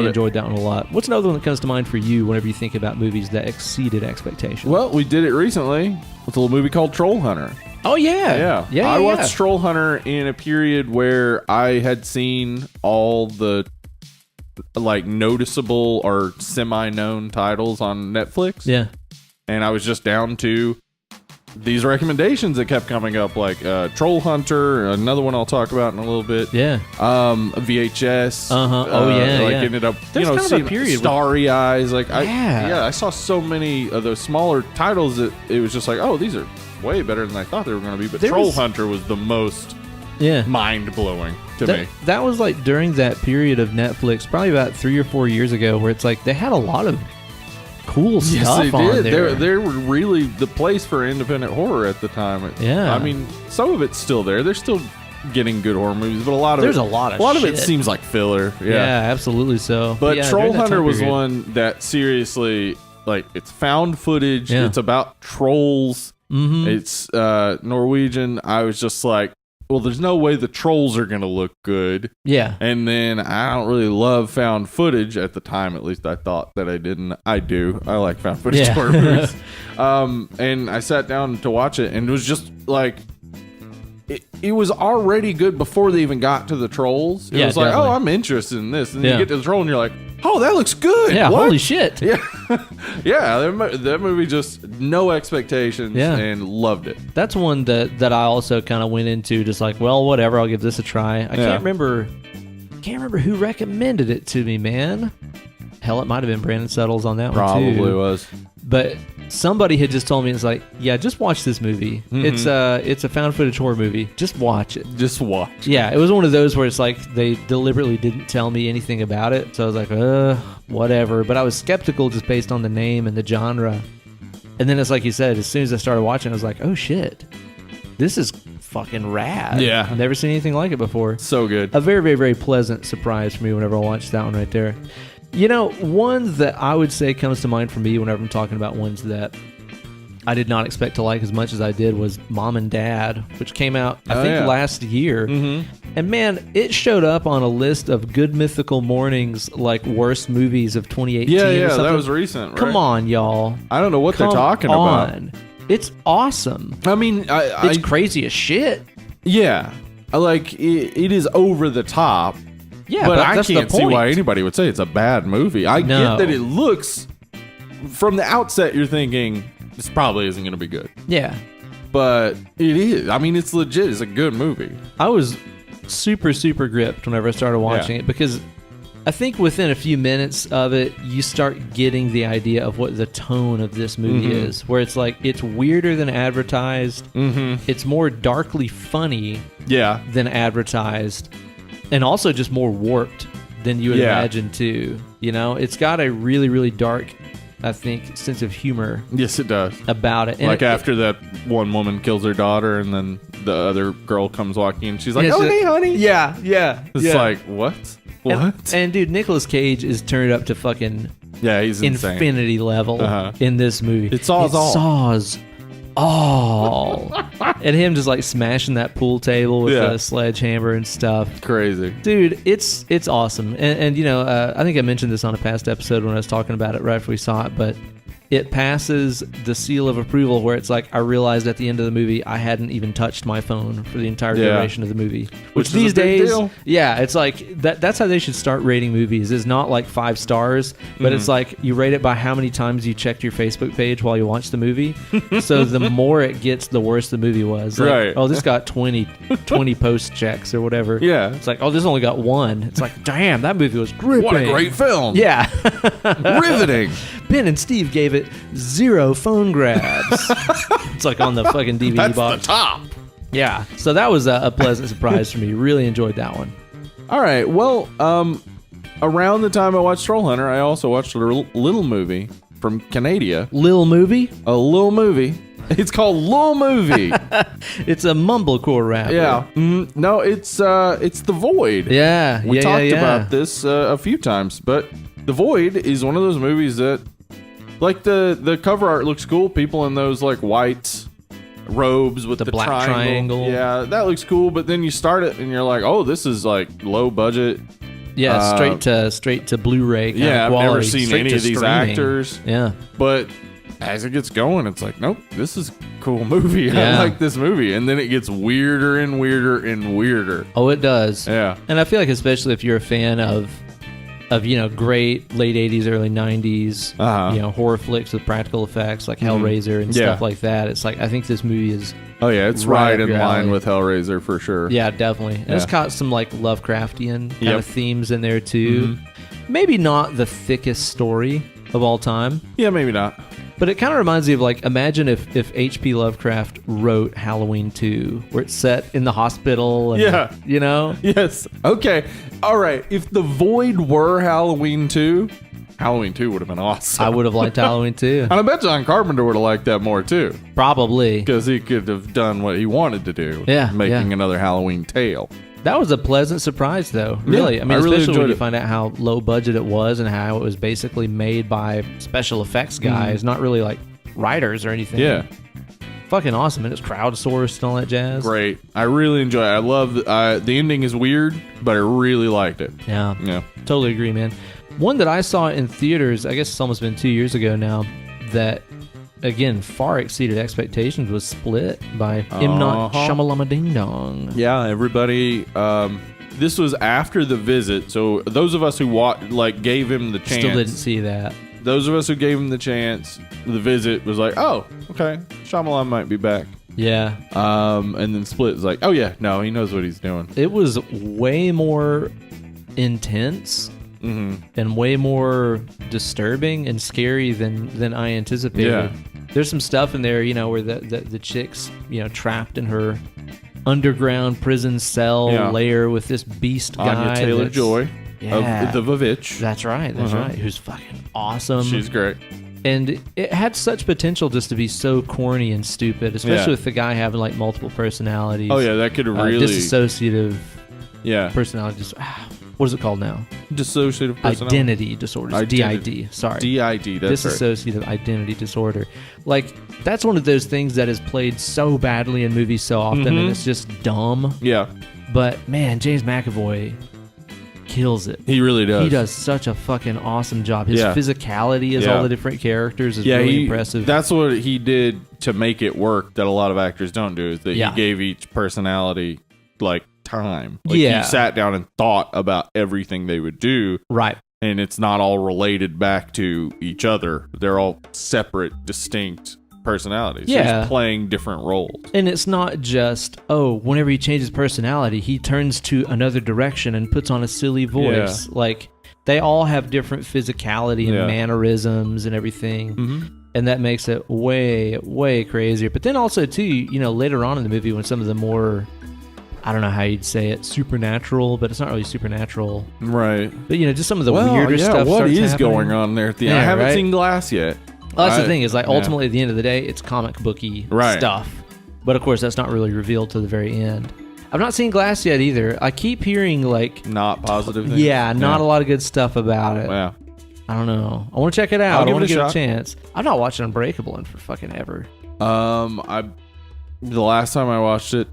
enjoyed that one a lot. What's another one that comes to mind for you whenever you think about movies that exceeded expectations? Well, we did it recently with a little movie called Troll Hunter. Oh, yeah. I watched Troll Hunter in a period where I had seen all the noticeable or semi-known titles on Netflix. Yeah. And I was just down to these recommendations that kept coming up, like Troll Hunter, another one I'll talk about in a little bit. Yeah. VHS. Ended up, seeing a period Starry Eyes. I saw so many of those smaller titles that it was just like, oh, these are way better than I thought they were going to be. But Troll Hunter was the most mind-blowing to me. That was like during that period of Netflix, probably about 3 or 4 years ago, where it's like they had a lot of cool stuff on there. They were really the place for independent horror at the time. Yeah. I mean, some of it's still there. They're still getting good horror movies, but a lot of it seems like filler. Yeah, absolutely so. But Troll Hunter was one that seriously, it's found footage. Yeah. It's about trolls. Mm-hmm. It's Norwegian. I was just like, well, there's no way the trolls are going to look good. Yeah. And then I don't really love found footage at the time. At least I thought that I didn't. I do. I like found footage horror movies. And I sat down to watch it, and it was just like, it was already good before they even got to the trolls. It was like, oh, I'm interested in this. And then you get to the troll, and you're like, oh, that looks good. Yeah, what? Holy shit. Yeah. That movie just no expectations and loved it. That's one that I also kind of went into just like, well, whatever, I'll give this a try. I can't remember who recommended it to me, man. Hell, it might have been Brandon Settles on that one too. Probably was. But somebody had just told me, it's like, yeah, just watch this movie. Mm-hmm. It's a found footage horror movie. Just watch it. Just watch. Yeah, it was one of those where it's like they deliberately didn't tell me anything about it. So I was like, whatever. But I was skeptical just based on the name and the genre. And then it's like you said, as soon as I started watching, I was like, oh shit, this is fucking rad. Yeah. I've never seen anything like it before. So good. A very, very, very pleasant surprise for me whenever I watched that one right there. One that I would say comes to mind for me whenever I'm talking about ones that I did not expect to like as much as I did was Mom and Dad, which came out, I think, last year. Mm-hmm. And man, it showed up on a list of Good Mythical Morning's worst movies of 2018. Yeah, that was recent, right? Come on, y'all. I don't know what they're talking about. It's awesome. I mean, it's crazy as shit. Yeah. It is over the top. Yeah, but I can't see why anybody would say it's a bad movie. I get that it looks, from the outset, you're thinking, this probably isn't going to be good. Yeah. But it is. I mean, it's legit. It's a good movie. I was super, super gripped whenever I started watching it because, I think within a few minutes of it, you start getting the idea of what the tone of this movie is, where it's like, it's weirder than advertised. It's more darkly funny than advertised, and also just more warped than you would imagine too. You know, it's got a really, really dark, I think, sense of humor. Yes, it does. About it. And like after that one woman kills her daughter and then the other girl comes walking in, she's like, "Oh, hey, honey." Yeah. It's like, what? And dude, Nicolas Cage is turned up to fucking he's infinity level in this movie. It saws all. Saws all. And him just like smashing that pool table with a sledgehammer and stuff. Crazy. Dude, it's awesome. And you know, I think I mentioned this on a past episode when I was talking about it right after we saw it, but it passes the seal of approval where it's like, I realized at the end of the movie I hadn't even touched my phone for the entire duration of the movie. Which these days, it's like that's how they should start rating movies. Is not like 5 stars, but it's like you rate it by how many times you checked your Facebook page while you watched the movie. So the more it gets, the worse the movie was. Like, right. Oh, this got 20 post checks or whatever. Yeah. It's like, oh, this only got 1. It's like, damn, that movie was gripping. What a great film. Yeah. Riveting. Ben and Steve gave it 0 phone grabs. It's like on the fucking DVD That's box. the top. Yeah. So that was a pleasant surprise for me. Really enjoyed that one. All right. Well, around the time I watched Troll Hunter, I also watched a little movie from Canada. Lil movie? A little movie. It's called Lil Movie. It's a mumblecore rapper. Yeah. No, it's The Void. Yeah. We talked about this a few times, but The Void is one of those movies that, like, the cover art looks cool. People in those like white robes with the black triangle. Yeah, that looks cool. But then you start it and you're like, oh, this is like low budget. Yeah, straight to Blu-ray. Yeah, I've never seen straight any of these streaming. actors. Yeah, but as it gets going, it's like, nope, this is a cool movie. Yeah. I like this movie. And then it gets weirder and weirder and weirder. Oh, it does. Yeah. And I feel like, especially if you're a fan of you know, great late 80s, early 90s, you know, horror flicks with practical effects like Hellraiser and stuff like that. It's like, I think this movie is... Oh, yeah, it's right in line with Hellraiser for sure. Yeah, definitely. And it's got some like Lovecraftian kind of themes in there too. Maybe not the thickest story of all time. Yeah, maybe not. But it kind of reminds me of, like, imagine if H.P. Lovecraft wrote Halloween 2, where it's set in the hospital. And, you know? Yes. Okay. All right. If The Void were Halloween 2, Halloween 2 would have been awesome. I would have liked Halloween 2. And I bet John Carpenter would have liked that more, too. Probably. Because he could have done what he wanted to do. Yeah. Making another Halloween tale. That was a pleasant surprise, though. Really. Yeah, I mean, really especially when you it. find out how low budget it was and how it was basically made by special effects guys, not really like writers or anything. Yeah. Fucking awesome. And it's crowdsourced and all that jazz. Great. I really enjoy it. I love the ending is weird, but I really liked it. Yeah. Yeah. Totally agree, man. One that I saw in theaters, I guess it's almost been 2 years ago now, that, again, far exceeded expectations, was Split by M. Night Shyamalama Ding Dong. Yeah, everybody. This was after The Visit, so those of us who gave him the chance. Still didn't see that. Those of us who gave him the chance, The Visit was like, oh, okay, Shyamalan might be back. Yeah. And then Split is like, oh yeah, no, he knows what he's doing. It was way more intense and way more disturbing and scary than I anticipated. Yeah. There's some stuff in there, you know, where the chick's, you know, trapped in her underground prison cell lair with this beast guy. Anya Taylor-Joy of The Vavitch. That's right. That's right. Who's fucking awesome. She's great. And it had such potential just to be so corny and stupid, especially with the guy having like multiple personalities. Oh yeah, that could really dissociative personality. What is it called now? Dissociative personality. Identity disorders. DID. Sorry. DID. That's Dissociative identity disorder. Like, that's one of those things that is played so badly in movies so often, and it's just dumb. Yeah. But man, James McAvoy kills it. He really does. He does such a fucking awesome job. His physicality as all the different characters is really impressive. That's what he did to make it work that a lot of actors don't do, is that he gave each personality like time. Like he sat down and thought about everything they would do. Right. And it's not all related back to each other. They're all separate, distinct personalities. Yeah. So he's playing different roles. And it's not just, whenever he changes personality, he turns to another direction and puts on a silly voice. Yeah. Like, they all have different physicality and mannerisms and everything. Mm-hmm. And that makes it way, way crazier. But then also, too, you know, later on in the movie when some of the more, I don't know how you'd say it, supernatural, but it's not really supernatural. Right. But, you know, just some of the weirder stuff what starts is happening. Going on there at the end? I haven't seen Glass yet. Well, that's the thing, is like ultimately at the end of the day, it's comic booky stuff. But of course, that's not really revealed to the very end. I've not seen Glass yet either. I keep hearing like... Not positive things? Yeah, not a lot of good stuff about it. Yeah. I don't know. I want to check it out. I want to give it a chance. I'm not watching Unbreakable in for fucking ever. The last time I watched it,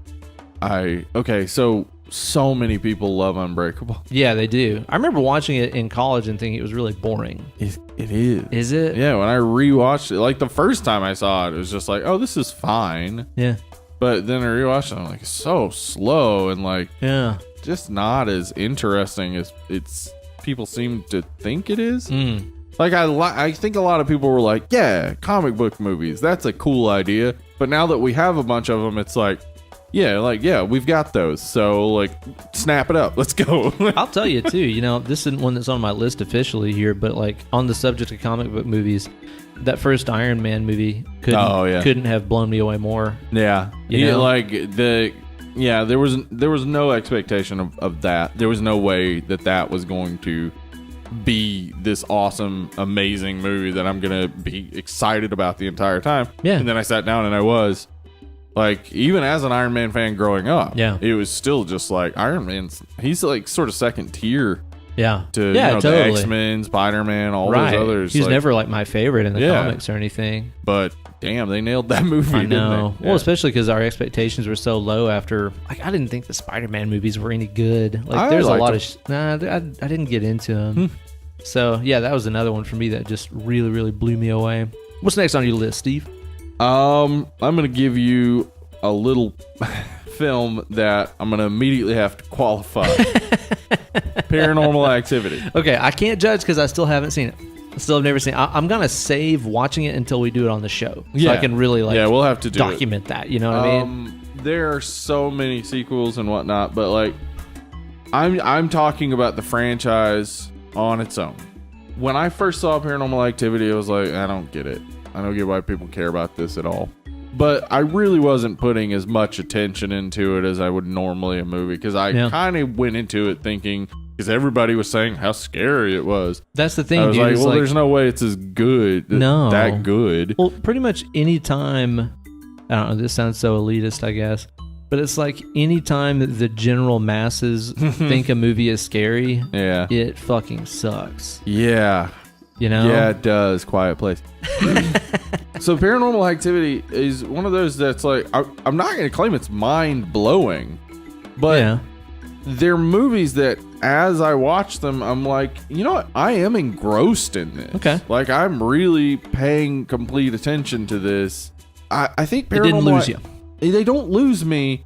so many people love Unbreakable. Yeah, they do. I remember watching it in college and thinking it was really boring. It is. Is it? Yeah, when I rewatched it, like the first time I saw it, it was just like, oh, this is fine. Yeah. But then I rewatched it, I'm like, it's so slow and like, just not as interesting as it's people seem to think it is. Like I think a lot of people were like, yeah, comic book movies, that's a cool idea. But now that we have a bunch of them, it's like, we've got those. So like, snap it up. Let's go. I'll tell you too, you know, this isn't one that's on my list officially here, but like on the subject of comic book movies, that first Iron Man movie couldn't have blown me away more. Yeah. You know? Like there was no expectation of that. There was no way that was going to be this awesome, amazing movie that I'm going to be excited about the entire time. Yeah. And then I sat down and I was like, even as an Iron Man fan growing up, it was still just like Iron Man's, he's like sort of second tier. Yeah. To totally. The X-Men, Spider-Man, all those others. He's never like my favorite in the comics or anything. But damn, they nailed that movie. I know. Didn't they? Well, especially because our expectations were so low after. Like, I didn't think the Spider-Man movies were any good. Like, there's a lot of. I didn't get into them. So yeah, that was another one for me that just really, really blew me away. What's next on your list, Steve? I'm gonna give you a little film that I'm gonna immediately have to qualify. Paranormal Activity. Okay, I can't judge because I still haven't seen it. I still have never seen it. I'm gonna save watching it until we do it on the show, so I can really we'll have to document that. You know what I mean? There are so many sequels and whatnot, but like, I'm talking about the franchise on its own. When I first saw Paranormal Activity, I was like, I don't get it. I don't get why people care about this at all. But I really wasn't putting as much attention into it as I would normally a movie, because I kind of went into it thinking, because everybody was saying how scary it was. That's the thing, I was like, well, there's no way it's as good. No. That good. Well, pretty much any time, I don't know, this sounds so elitist, I guess, but it's like any time that the general masses think a movie is scary, it fucking sucks. Yeah. You know? Yeah, it does. Quiet Place. So Paranormal Activity is one of those that's like, I'm not going to claim it's mind-blowing, but they're movies that as I watch them, I'm like, you know what? I am engrossed in this. Okay. Like, I'm really paying complete attention to this. I think Paranormal... It didn't lose you. They don't lose me,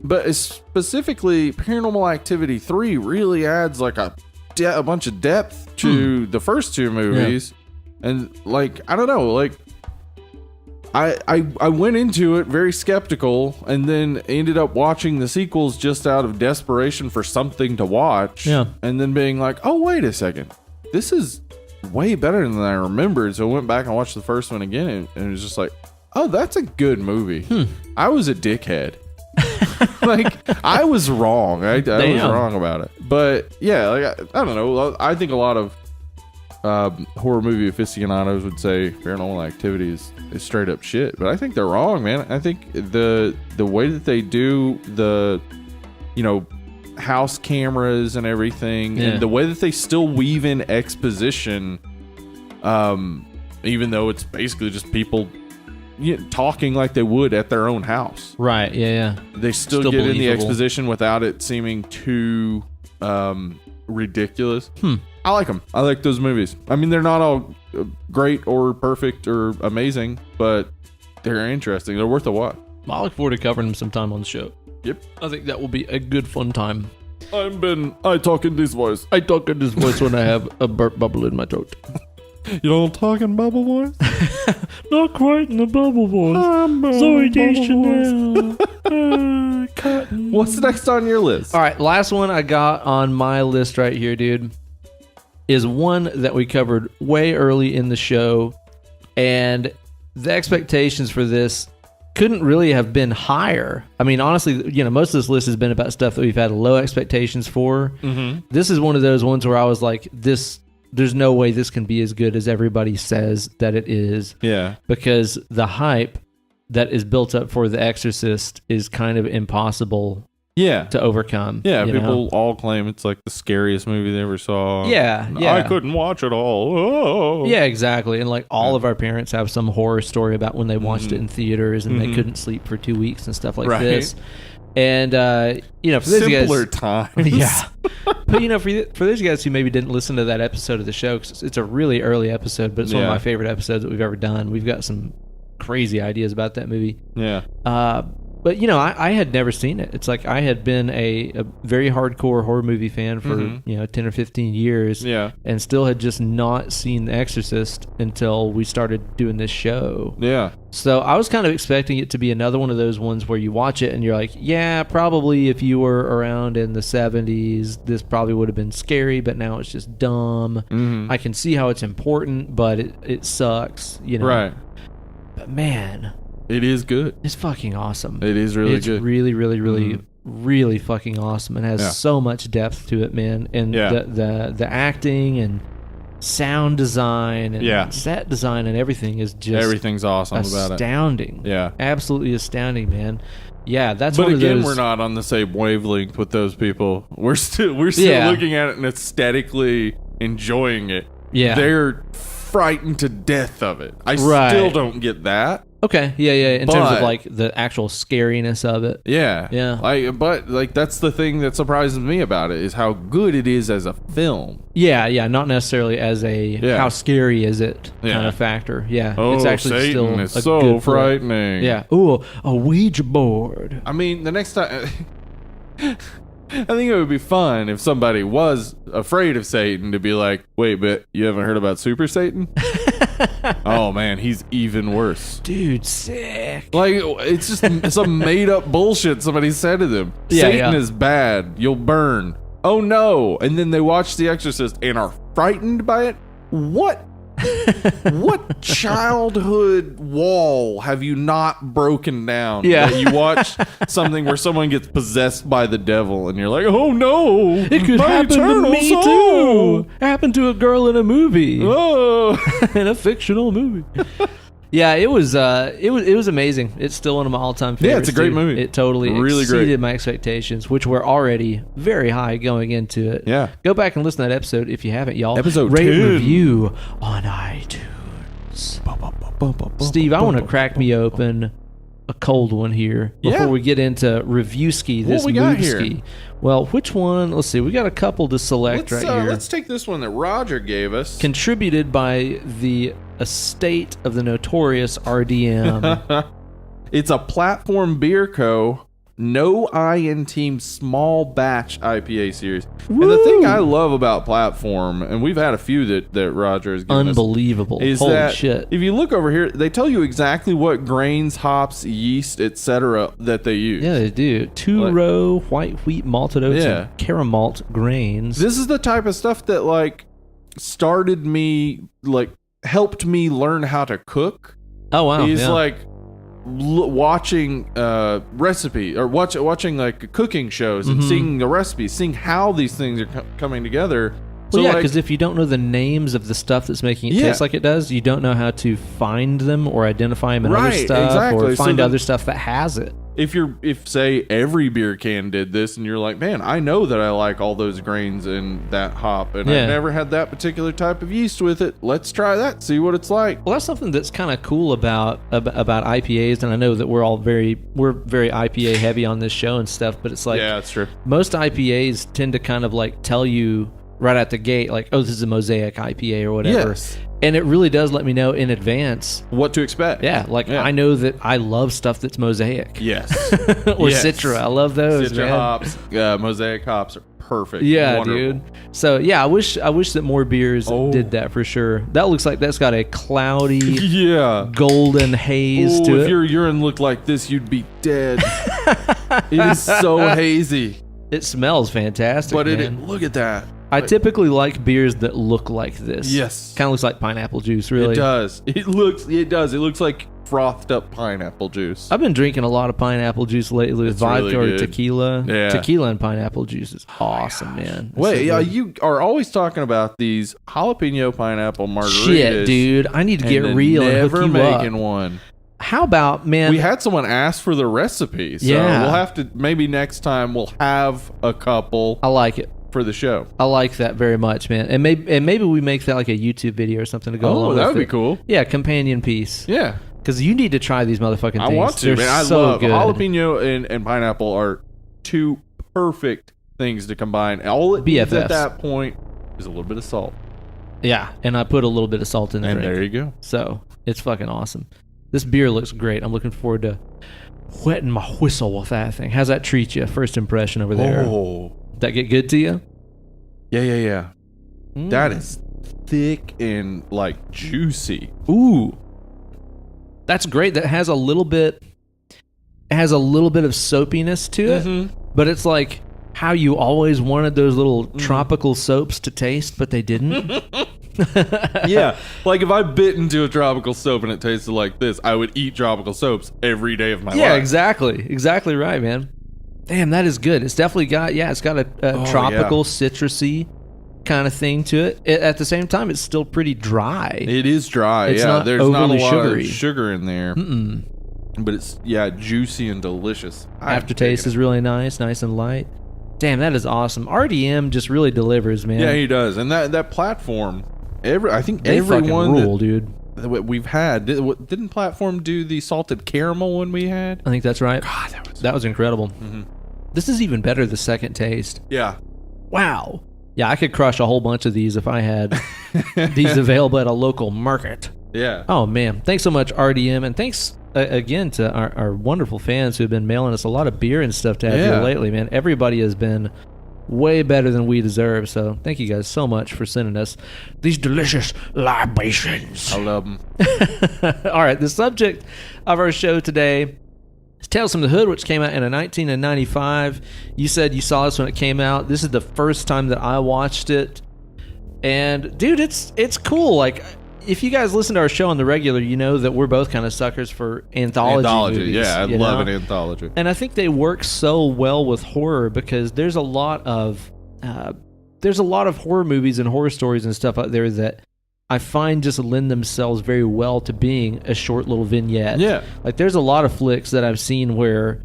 but specifically Paranormal Activity 3 really adds like a bunch of depth to the first two movies. And like, I don't know, like I went into it very skeptical and then ended up watching the sequels just out of desperation for something to watch. Yeah. And then being like, oh, wait a second. This is way better than I remembered. So I went back and watched the first one again and it was just like, oh, that's a good movie. I was a dickhead. Like, I was wrong. I was wrong about it. But yeah, like, I don't know. I think a lot of horror movie aficionados would say Paranormal Activity is straight up shit, but I think they're wrong, man. I think the way that they do the, you know, house cameras and everything, and the way that they still weave in exposition, even though it's basically just people talking like they would at their own house. Right. Yeah. They still get believable in the exposition without it seeming too ridiculous. I like them. I like those movies. I mean, they're not all great or perfect or amazing, but they're interesting. They're worth a watch. I look forward to covering them sometime on the show. Yep. I think that will be a good fun time. I talk in this voice. I talk in this voice when I have a burp bubble in my throat. You don't talk in bubble voice? Not quite in the bubble voice. Zoe Deschanel. What's next on your list? All right, last one I got on my list right here, dude. is one that we covered way early in the show, and the expectations for this couldn't really have been higher. I mean, honestly, most of this list has been about stuff that we've had low expectations for. Mm-hmm. This is one of those ones where I was like, there's no way this can be as good as everybody says that it is. Yeah. Because the hype that is built up for The Exorcist is kind of impossible to overcome. Yeah, people all claim it's like the scariest movie they ever saw. Yeah. I couldn't watch it all. Oh. Yeah, exactly. And like all of our parents have some horror story about when they watched it in theaters and they couldn't sleep for 2 weeks and stuff like this. And, for those simpler guys, times. Yeah. But, for those guys who maybe didn't listen to that episode of the show, 'cause it's a really early episode, but it's one of my favorite episodes that we've ever done. We've got some crazy ideas about that movie. Yeah. But, I had never seen it. It's like I had been a very hardcore horror movie fan for, 10 or 15 years. Yeah. And still had just not seen The Exorcist until we started doing this show. Yeah. So I was kind of expecting it to be another one of those ones where you watch it and you're like, yeah, probably if you were around in the 70s, this probably would have been scary, but now it's just dumb. Mm-hmm. I can see how it's important, but it sucks, Right. But man... It is good. It's fucking awesome. It is really it's good. It's really, really, really, really fucking awesome, and has so much depth to it, man. And the acting and sound design and set design and everything is just everything's awesome about it. Astounding. Yeah, absolutely astounding, man. Yeah, that's. But one again, of those... we're not on the same wavelength with those people. We're still looking at it and aesthetically enjoying it. Yeah, they're frightened to death of it. I still don't get that. Okay, yeah. In terms of like the actual scariness of it. Yeah. But that's the thing that surprises me about it is how good it is as a film. Yeah. Not necessarily as a how scary is it kind of factor. Yeah. Oh, it's actually Satan still is so frightening. Yeah. Ooh, a Ouija board. I mean, the next time. I think it would be fun if somebody was afraid of Satan to be like, wait, but you haven't heard about Super Satan? Oh man, he's even worse. Dude, sick. Like, it's just some made up bullshit somebody said to them. Satan is bad. You'll burn. Oh no. And then they watch The Exorcist and are frightened by it? What childhood wall have you not broken down? That you watch something where someone gets possessed by the devil and you're like, oh no, it could happen to me too. Happened to a girl in a movie. Oh, in a fictional movie. Yeah, it was amazing. It's still one of my all-time favorites. Yeah, it's a great movie. It totally exceeded my expectations, which were already very high going into it. Yeah. Go back and listen to that episode if you haven't, y'all. Episode Rate 10. and review on iTunes. Steve, I want to crack me open a cold one here before we get into review ski. This mood ski. Well, which one? Let's see. We got a couple to select here. Let's take this one that Roger gave us. Contributed by the estate of the notorious RDM. It's a Platform Beer Co. No Iron Team small batch IPA series. Woo! And the thing I love about Platform, and we've had a few that Roger has given Unbelievable. us, is Holy that shit. If you look over here, they tell you exactly what grains, hops, yeast, etc. that they use. Yeah, they do. Two-row white wheat malted oats and caramalt grains. This is the type of stuff that started me, helped me learn how to cook. Oh wow! Is watching recipe or watching cooking shows and seeing the recipes, seeing how these things are coming together. Well, because if you don't know the names of the stuff that's making it taste like it does, you don't know how to find them or identify them in other stuff or find other stuff that has it. If say every beer can did this and you're like, man, I know that I like all those grains and that hop and I've never had that particular type of yeast with it. Let's try that, see what it's like. Well, that's something that's kind of cool about IPAs, and I know that we're very IPA heavy on this show and stuff, but it's like, yeah, that's true. Most IPAs tend to kind of tell you right out the gate, oh, this is a Mosaic IPA or whatever. Yes. And it really does let me know in advance what to expect. Yeah, I know that I love stuff that's Mosaic. Yes. Or Citra. I love those, Citra hops, Mosaic hops are perfect. Yeah, wonderful. Dude. So, yeah, I wish that more beers did that for sure. That looks like that's got a cloudy, golden haze to it. If your urine looked like this, you'd be dead. It is so hazy. It smells fantastic, but man. look at that. I typically like beers that look like this. Yes. Kind of looks like pineapple juice, really. It does. It looks like frothed up pineapple juice. I've been drinking a lot of pineapple juice lately with vodka or tequila. Yeah. Tequila and pineapple juice is awesome, man. Wait, you are always talking about these jalapeno pineapple margaritas. Shit, dude. I need to get real and hook you making up. one. How about, man? We had someone ask for the recipe, so we'll have to, maybe next time we'll have a couple. I like it. For the show. I like that very much, man. And maybe we make that like a YouTube video or something to go along with it. Oh, that would be cool. Yeah, companion piece. Yeah. Because you need to try these motherfucking things. I want to, They're man. I so love good. jalapeno and pineapple are two perfect things to combine. All it needs at that point is a little bit of salt. Yeah, and I put a little bit of salt in there. And there you go. So it's fucking awesome. This beer looks great. I'm looking forward to wetting my whistle with that thing. How's that treat you? First impression over there. Oh. Did that get good to you? Yeah. That is thick and like juicy. Ooh. That's great. That has a little bit of soapiness to it, but it's like how you always wanted those little tropical soaps to taste, but they didn't. Yeah. Like if I bit into a tropical soap and it tasted like this, I would eat tropical soaps every day of my life. Yeah, exactly. Exactly right, man. Damn, that is good. It's definitely got a tropical, citrusy kind of thing to it. At the same time, it's still pretty dry. It is dry. It's not there's overly not a lot sugary. of sugar in there. But it's juicy and delicious. Aftertaste is really nice and light. Damn, that is awesome. RDM just really delivers, man. Yeah, he does. And that platform, I think they everyone rule, dude. That we've had, didn't Platform do the salted caramel one we had? I think that's right. God, that was incredible. This is even better the second taste. Yeah. Wow. Yeah, I could crush a whole bunch of these if I had these available at a local market. Yeah. Oh, man. Thanks so much, RDM. And thanks again to our wonderful fans who have been mailing us a lot of beer and stuff to have here lately, man. Everybody has been way better than we deserve. So thank you guys so much for sending us these delicious libations. I love them. All right. The subject of our show today is Tales from the Hood, which came out in 1995. You said you saw this when it came out. This is the first time that I watched it. And dude, it's cool. Like, if you guys listen to our show on the regular, you know that we're both kind of suckers for anthology movies. Yeah, I love an anthology. And I think they work so well with horror because there's a lot of horror movies and horror stories and stuff out there that I find just lend themselves very well to being a short little vignette. Yeah. Like, there's a lot of flicks that I've seen where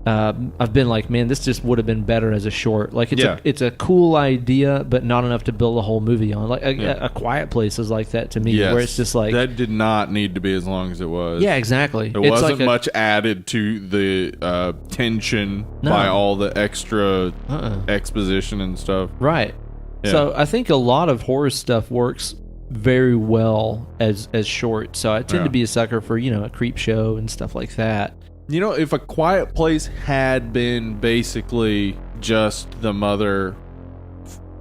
I've been like, man, this just would have been better as a short. Like, it's a cool idea, but not enough to build a whole movie on. Like, a Quiet Place is like that to me, where it's just like... That did not need to be as long as it was. Yeah, exactly. It wasn't much added to the tension by all the extra exposition and stuff. Right. Yeah. So I think a lot of horror stuff works very well as short. So I tend to be a sucker for, a creep show and stuff like that. If a Quiet Place had been basically just the mother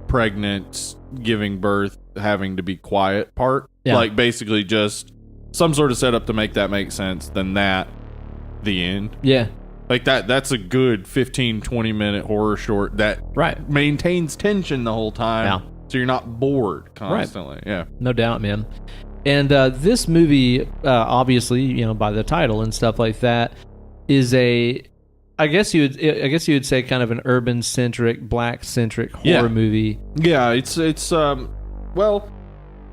pregnant, giving birth, having to be quiet part, like basically just some sort of setup to make that make sense, then the end. Yeah. Like that's a good 15, 20-minute horror short that maintains tension the whole time. Yeah. So you're not bored constantly. Right. Yeah. No doubt, man. And this movie, obviously, by the title and stuff like that, is I guess you would say kind of an urban centric, black centric horror movie. Yeah, it's well,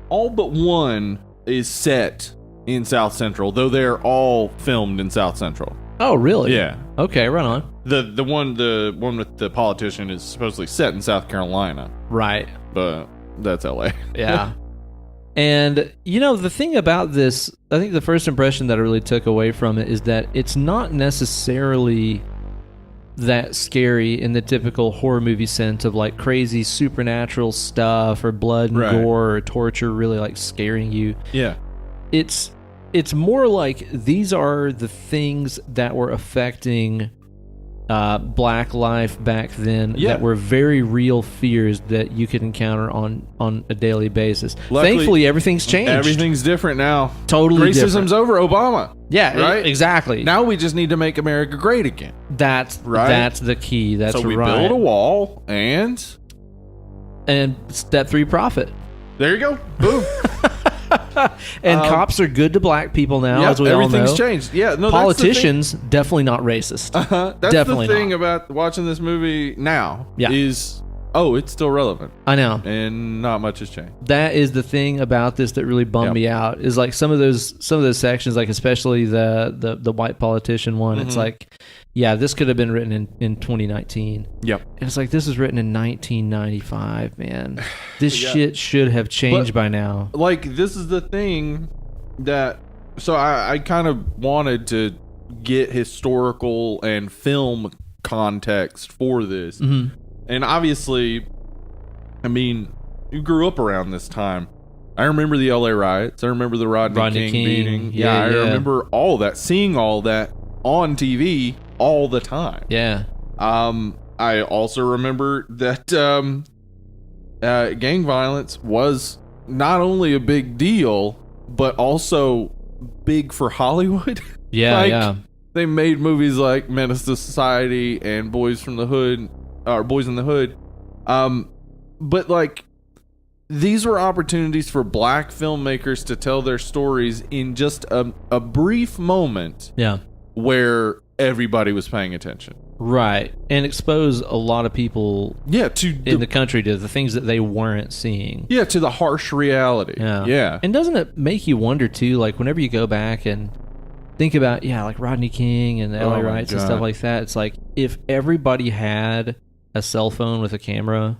all but one is set in South Central, though they're all filmed in South Central. Oh, really? Yeah. Okay, right on. The one with the politician is supposedly set in South Carolina. Right. But that's LA. Yeah. And, the thing about this, I think the first impression that I really took away from it is that it's not necessarily that scary in the typical horror movie sense of like crazy supernatural stuff or blood and gore or torture really like scaring you. Yeah. It's more like these are the things that were affecting black life back then that were very real fears that you could encounter on a daily basis. Luckily, thankfully, everything's changed. Everything's different now. Totally Racism's over. Obama. Yeah, right? Exactly. Now we just need to make America great again. That's the key. That's so we build a wall and And step 3 profit. There you go. Boom. And cops are good to black people now, as we all know. Everything's changed. Yeah, no, politicians, definitely not racist. That's definitely the thing not. about watching this movie now Yeah. is, it's still relevant. I know. And not much has changed. That is the thing about this that really bummed me out, is like some of those sections, like especially the white politician one. It's like, yeah, this could have been written in 2019. Yep. And it's like, this was written in 1995, man. This shit should have changed by now. Like, this is the thing that, so I kind of wanted to get historical and film context for this. And obviously, I mean, you grew up around this time. I remember the LA riots. I remember the Rodney King beating. Yeah, I remember all that, seeing all that on TV all the time. Yeah. I also remember that gang violence was not only a big deal, but also big for Hollywood. Yeah, yeah. They made movies like Menace to Society and Boys in the Hood. But like, these were opportunities for black filmmakers to tell their stories in just a brief moment. Yeah. Where everybody was paying attention. Right. And expose a lot of people in the country to the things that they weren't seeing. Yeah, to the harsh reality. Yeah. And doesn't it make you wonder too, like whenever you go back and think about, like Rodney King and the LA riots and stuff like that, it's like if everybody had a cell phone with a camera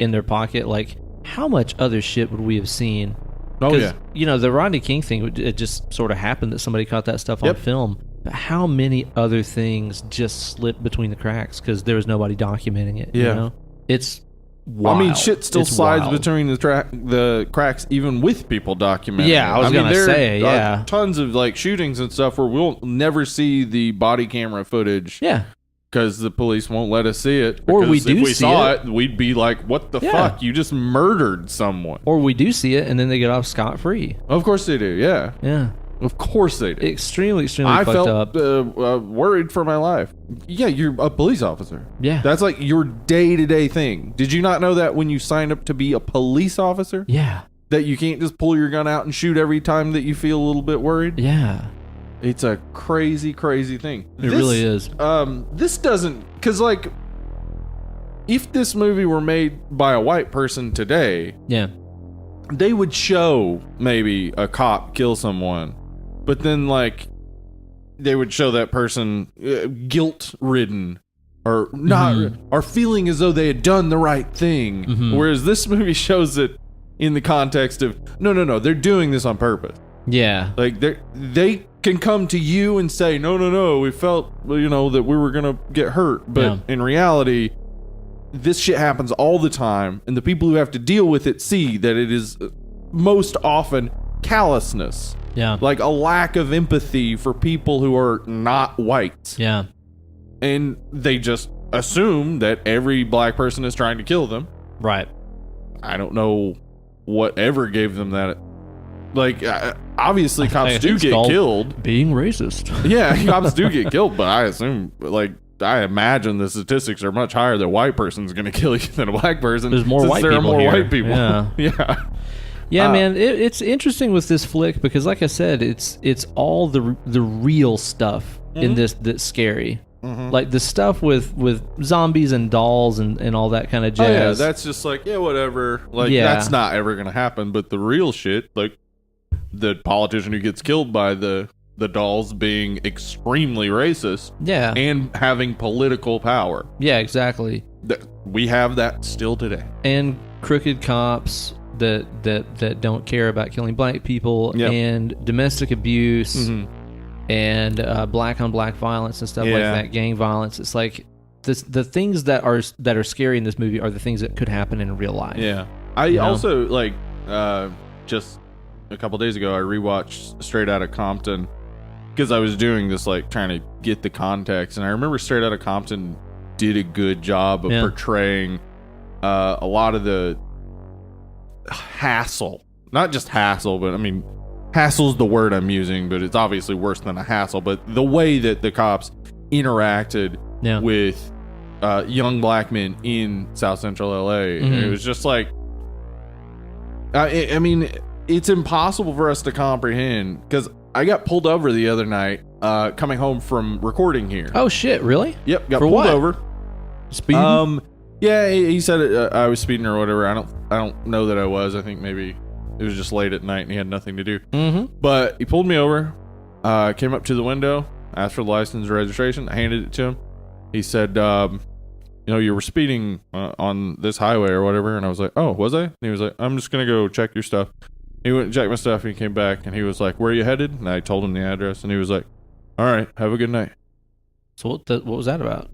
in their pocket, like how much other shit would we have seen? Oh yeah. The Rodney King thing, it just sort of happened that somebody caught that stuff on film. But how many other things just slipped between the cracks because there was nobody documenting it? Yeah. You know? It's wild. I mean, shit still slides between the cracks even with people documenting. Yeah, I was going to say, there are tons of like shootings and stuff where we'll never see the body camera footage. Yeah. Because the police won't let us see it. Or we do if we see saw it, we'd be like, what the fuck? You just murdered someone. Or we do see it and then they get off scot-free. Of course they do, yeah. Yeah. Of course they do. Extremely fucked up. I felt worried for my life. Yeah, you're a police officer. Yeah. That's like your day-to-day thing. Did you not know that when you signed up to be a police officer? Yeah. That you can't just pull your gun out and shoot every time that you feel a little bit worried? Yeah. It's a crazy, crazy thing. It really is. This doesn't... Because, like, if this movie were made by a white person today... Yeah. They would show maybe a cop kill someone. But then, like, they would show that person guilt-ridden or not, or feeling as though they had done the right thing. Whereas this movie shows it in the context of, no, they're doing this on purpose. Yeah. Like, they can come to you and say, no, we felt, that we were going to get hurt. But in reality, this shit happens all the time. And the people who have to deal with it see that it is most often callousness. Yeah. Like a lack of empathy for people who are not white. Yeah. And they just assume that every black person is trying to kill them. Right. I don't know whatever gave them that. Like, obviously cops do get killed. Being racist. Yeah, cops do get killed, but I assume, like, I imagine the statistics are much higher that a white person's going to kill you than a black person. There's more white people here. White people. Yeah. Yeah. Yeah, man, it's interesting with this flick because, like I said, it's all the real stuff in this that's scary. Like the stuff with zombies and dolls and all that kind of jazz. Oh, yeah, that's just like, whatever. Like, that's not ever going to happen. But the real shit, like the politician who gets killed by the dolls being extremely racist. Yeah. And having political power. Yeah, exactly. We have that still today. And crooked cops that don't care about killing black people, and domestic abuse, and black on black violence and stuff like that, gang violence. It's like the things that are scary in this movie are the things that could happen in real life. Yeah. I also like just a couple days ago I rewatched Straight Outta Compton because I was doing this, like trying to get the context, and I remember Straight Outta Compton did a good job of portraying a lot of the hassle, not just hassle, but I mean, hassle's the word I'm using, but it's obviously worse than a hassle, but the way that the cops interacted with young black men in South Central LA. And it was just like, I mean, it's impossible for us to comprehend, because I got pulled over the other night coming home from recording here. Oh shit, really? Yep, got pulled over. Speeding? Yeah, he said I was speeding or whatever. I don't know that I was. I think maybe it was just late at night and he had nothing to do. But he pulled me over, came up to the window, asked for the license and registration. I handed it to him. He said, you were speeding on this highway or whatever. And I was like, oh, was I? And he was like, I'm just going to go check your stuff. He went and checked my stuff and he came back and he was like, where are you headed? And I told him the address and he was like, all right, have a good night. So what was that about?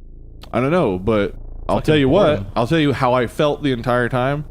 I don't know, but I'll tell you what. I'll tell you how I felt the entire time.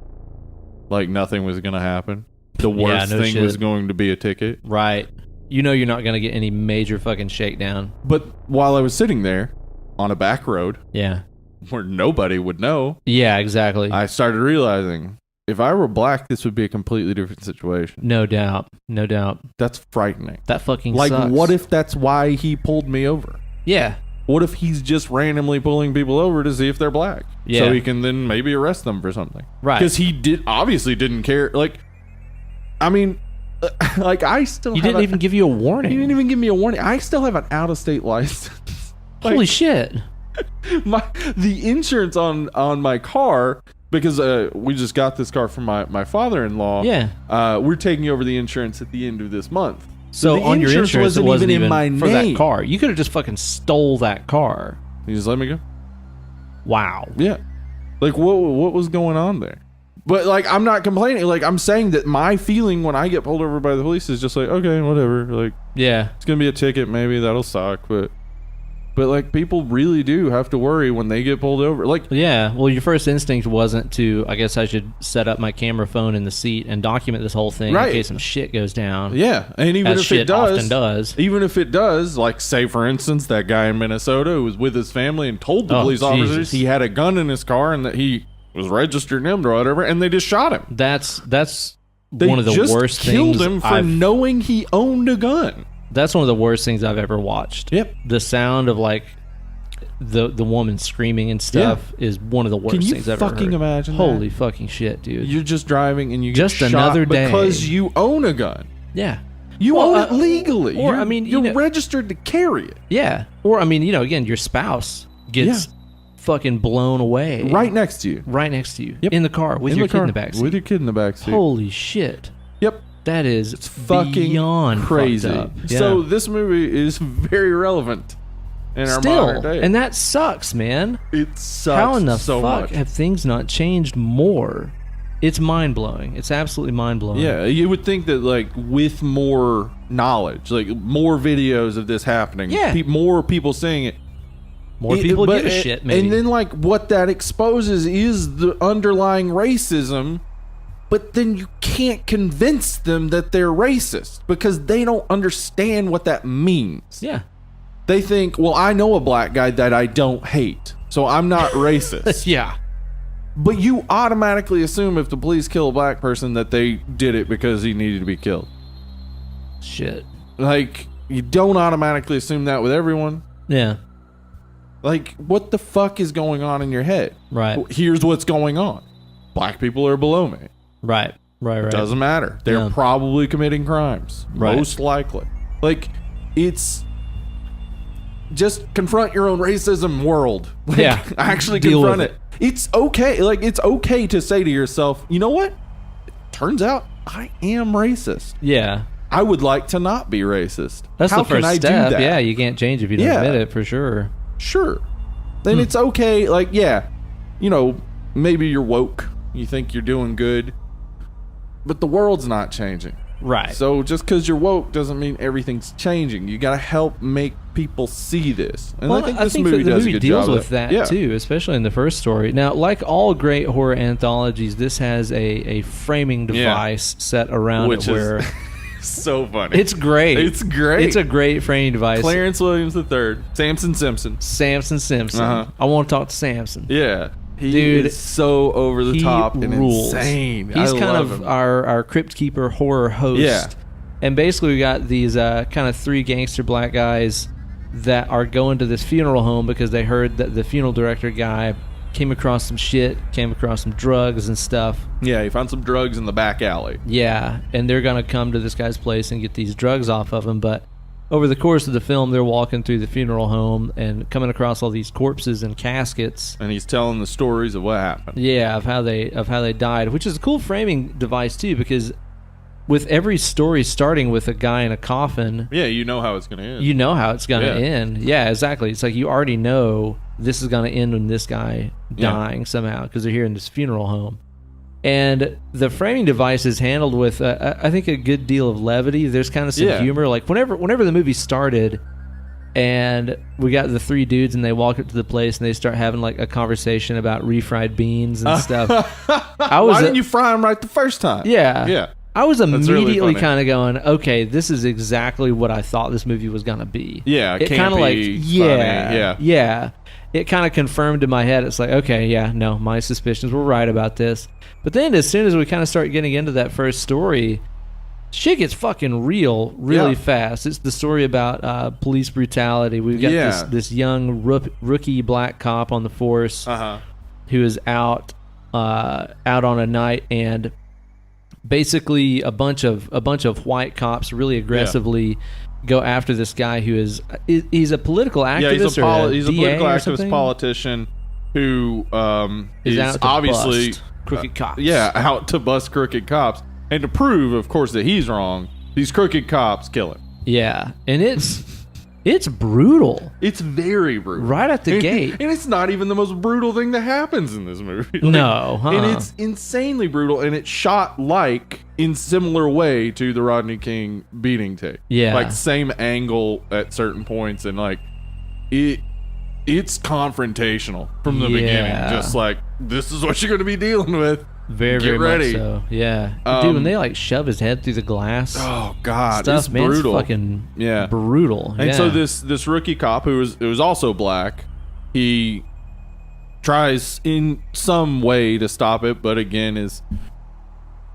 Like nothing was going to happen. The worst thing was going to be a ticket. Right. You know you're not going to get any major fucking shakedown. But while I was sitting there on a back road. Yeah. Where nobody would know. Yeah, exactly. I started realizing if I were black, this would be a completely different situation. No doubt. No doubt. That's frightening. That fucking sucks. What if that's why he pulled me over? Yeah. What if he's just randomly pulling people over to see if they're black? Yeah. So he can then maybe arrest them for something. Right. Because he obviously didn't care. Like, I mean, I still He didn't even give you a warning. He didn't even give me a warning. I still have an out-of-state license. Holy shit. The insurance on my car, because we just got this car from my father-in-law. Yeah. We're taking over the insurance at the end of this month. So on your insurance, it wasn't even in my name for that car. You could have just fucking stole that car. You just let me go. Wow. Yeah. Like what was going on there? But like, I'm not complaining. Like, I'm saying that my feeling when I get pulled over by the police is just like, okay, whatever. Like, yeah, it's gonna be a ticket. Maybe that'll suck, but like, people really do have to worry when they get pulled over. Like, yeah. Well, your first instinct wasn't to, I guess I should set up my camera phone in the seat and document this whole thing in case some shit goes down. Yeah, and even if it often does, even if it does, like, say for instance, that guy in Minnesota who was with his family and told the police officers he had a gun in his car and that he was registered named or whatever, and they just shot him. That's one of the worst things. They killed him for knowing he owned a gun. That's one of the worst things I've ever watched. Yep. The sound of like the woman screaming and stuff is one of the worst things I've ever heard. Can you fucking imagine that? Holy fucking shit, dude. You're just driving and you get just shot another day because you own a gun. Yeah. You own it legally. Or you're registered to carry it. Yeah. Or again, your spouse gets fucking blown away. Right next to you. Right next to you. Yep. In the car with your kid in the backseat. With your kid in the backseat. Holy shit. Yep. That is fucking beyond crazy. Yeah. So this movie is very relevant in our modern day. And that sucks, man. It sucks. How in the so fuck much. have things not changed more? It's mind-blowing. It's absolutely mind-blowing. Yeah, you would think that, like, with more knowledge, like more videos of this happening, more people seeing it, more people give a shit, maybe. And then, like, what that exposes is the underlying racism, but then you can't convince them that they're racist because they don't understand what that means. Yeah. They think, well, I know a black guy that I don't hate, so I'm not racist. Yeah. But you automatically assume if the police kill a black person that they did it because he needed to be killed. Shit. Like, you don't automatically assume that with everyone. Yeah. Like, what the fuck is going on in your head? Right. Here's what's going on. Black people are below me. Right. It doesn't matter. They're probably committing crimes. Right. Most likely. Like, it's... Just confront your own racism world. Like, actually confront it. It's okay. Like, it's okay to say to yourself, you know what? It turns out I am racist. Yeah. I would like to not be racist. That's How the first can I step. do that? Yeah, you can't change if you don't admit it, for sure. Sure. Then it's okay. Like, maybe you're woke. You think you're doing good. But the world's not changing. Right. So just because you're woke doesn't mean everything's changing. You got to help make people see this. And I think this movie does a good deals job with that too, especially in the first story. Now, like all great horror anthologies, this has a framing device set around it where... so funny. It's great. It's great. It's a great framing device. Clarence Williams III. Samson Simpson. I want to talk to Samson. Yeah. He is so over the top and insane. He's kind of our Crypt Keeper horror host. Yeah. And basically we got these kind of three gangster black guys that are going to this funeral home because they heard that the funeral director guy came across some drugs and stuff. Yeah, he found some drugs in the back alley. Yeah, and they're going to come to this guy's place and get these drugs off of him. But over the course of the film, they're walking through the funeral home and coming across all these corpses and caskets. And he's telling the stories of what happened. Yeah, of how they died, which is a cool framing device too, because with every story starting with a guy in a coffin, yeah, you know how it's going to end. You know how it's going to end. Yeah, exactly. It's like you already know this is going to end with this guy dying somehow because they're here in this funeral home. And the framing device is handled with, I think, a good deal of levity. There's kind of some humor. Like whenever the movie started, and we got the three dudes, and they walk up to the place, and they start having like a conversation about refried beans and stuff. Why didn't you fry them right the first time? Yeah. I was immediately really kind of going, okay, this is exactly what I thought this movie was going to be. Yeah, it kind of like, yeah. It kind of confirmed in my head. It's like, okay, yeah, no, my suspicions were right about this. But then as soon as we kind of start getting into that first story, shit gets fucking real really fast. It's the story about police brutality. We've got this young rookie black cop on the force who is out on a night, and basically a bunch of white cops really aggressively go after this guy who he's a political activist. Yeah, he's a political activist politician who is obviously crooked cops. Out to bust crooked cops, and to prove, of course, that he's wrong. These crooked cops kill him. Yeah, and it's brutal. It's very brutal. Right at the gate. And it's not even the most brutal thing that happens in this movie. No. And it's insanely brutal, and it's shot in similar way to the Rodney King beating tape. Yeah. Like same angle at certain points, and like it's confrontational from the beginning. Just like, this is what you're going to be dealing with. Very ready. Much so. Yeah. Dude, when they like shove his head through the glass. Oh God, stuff, it's man, brutal. It's fucking brutal. And so this rookie cop who was also black, he tries in some way to stop it, but again is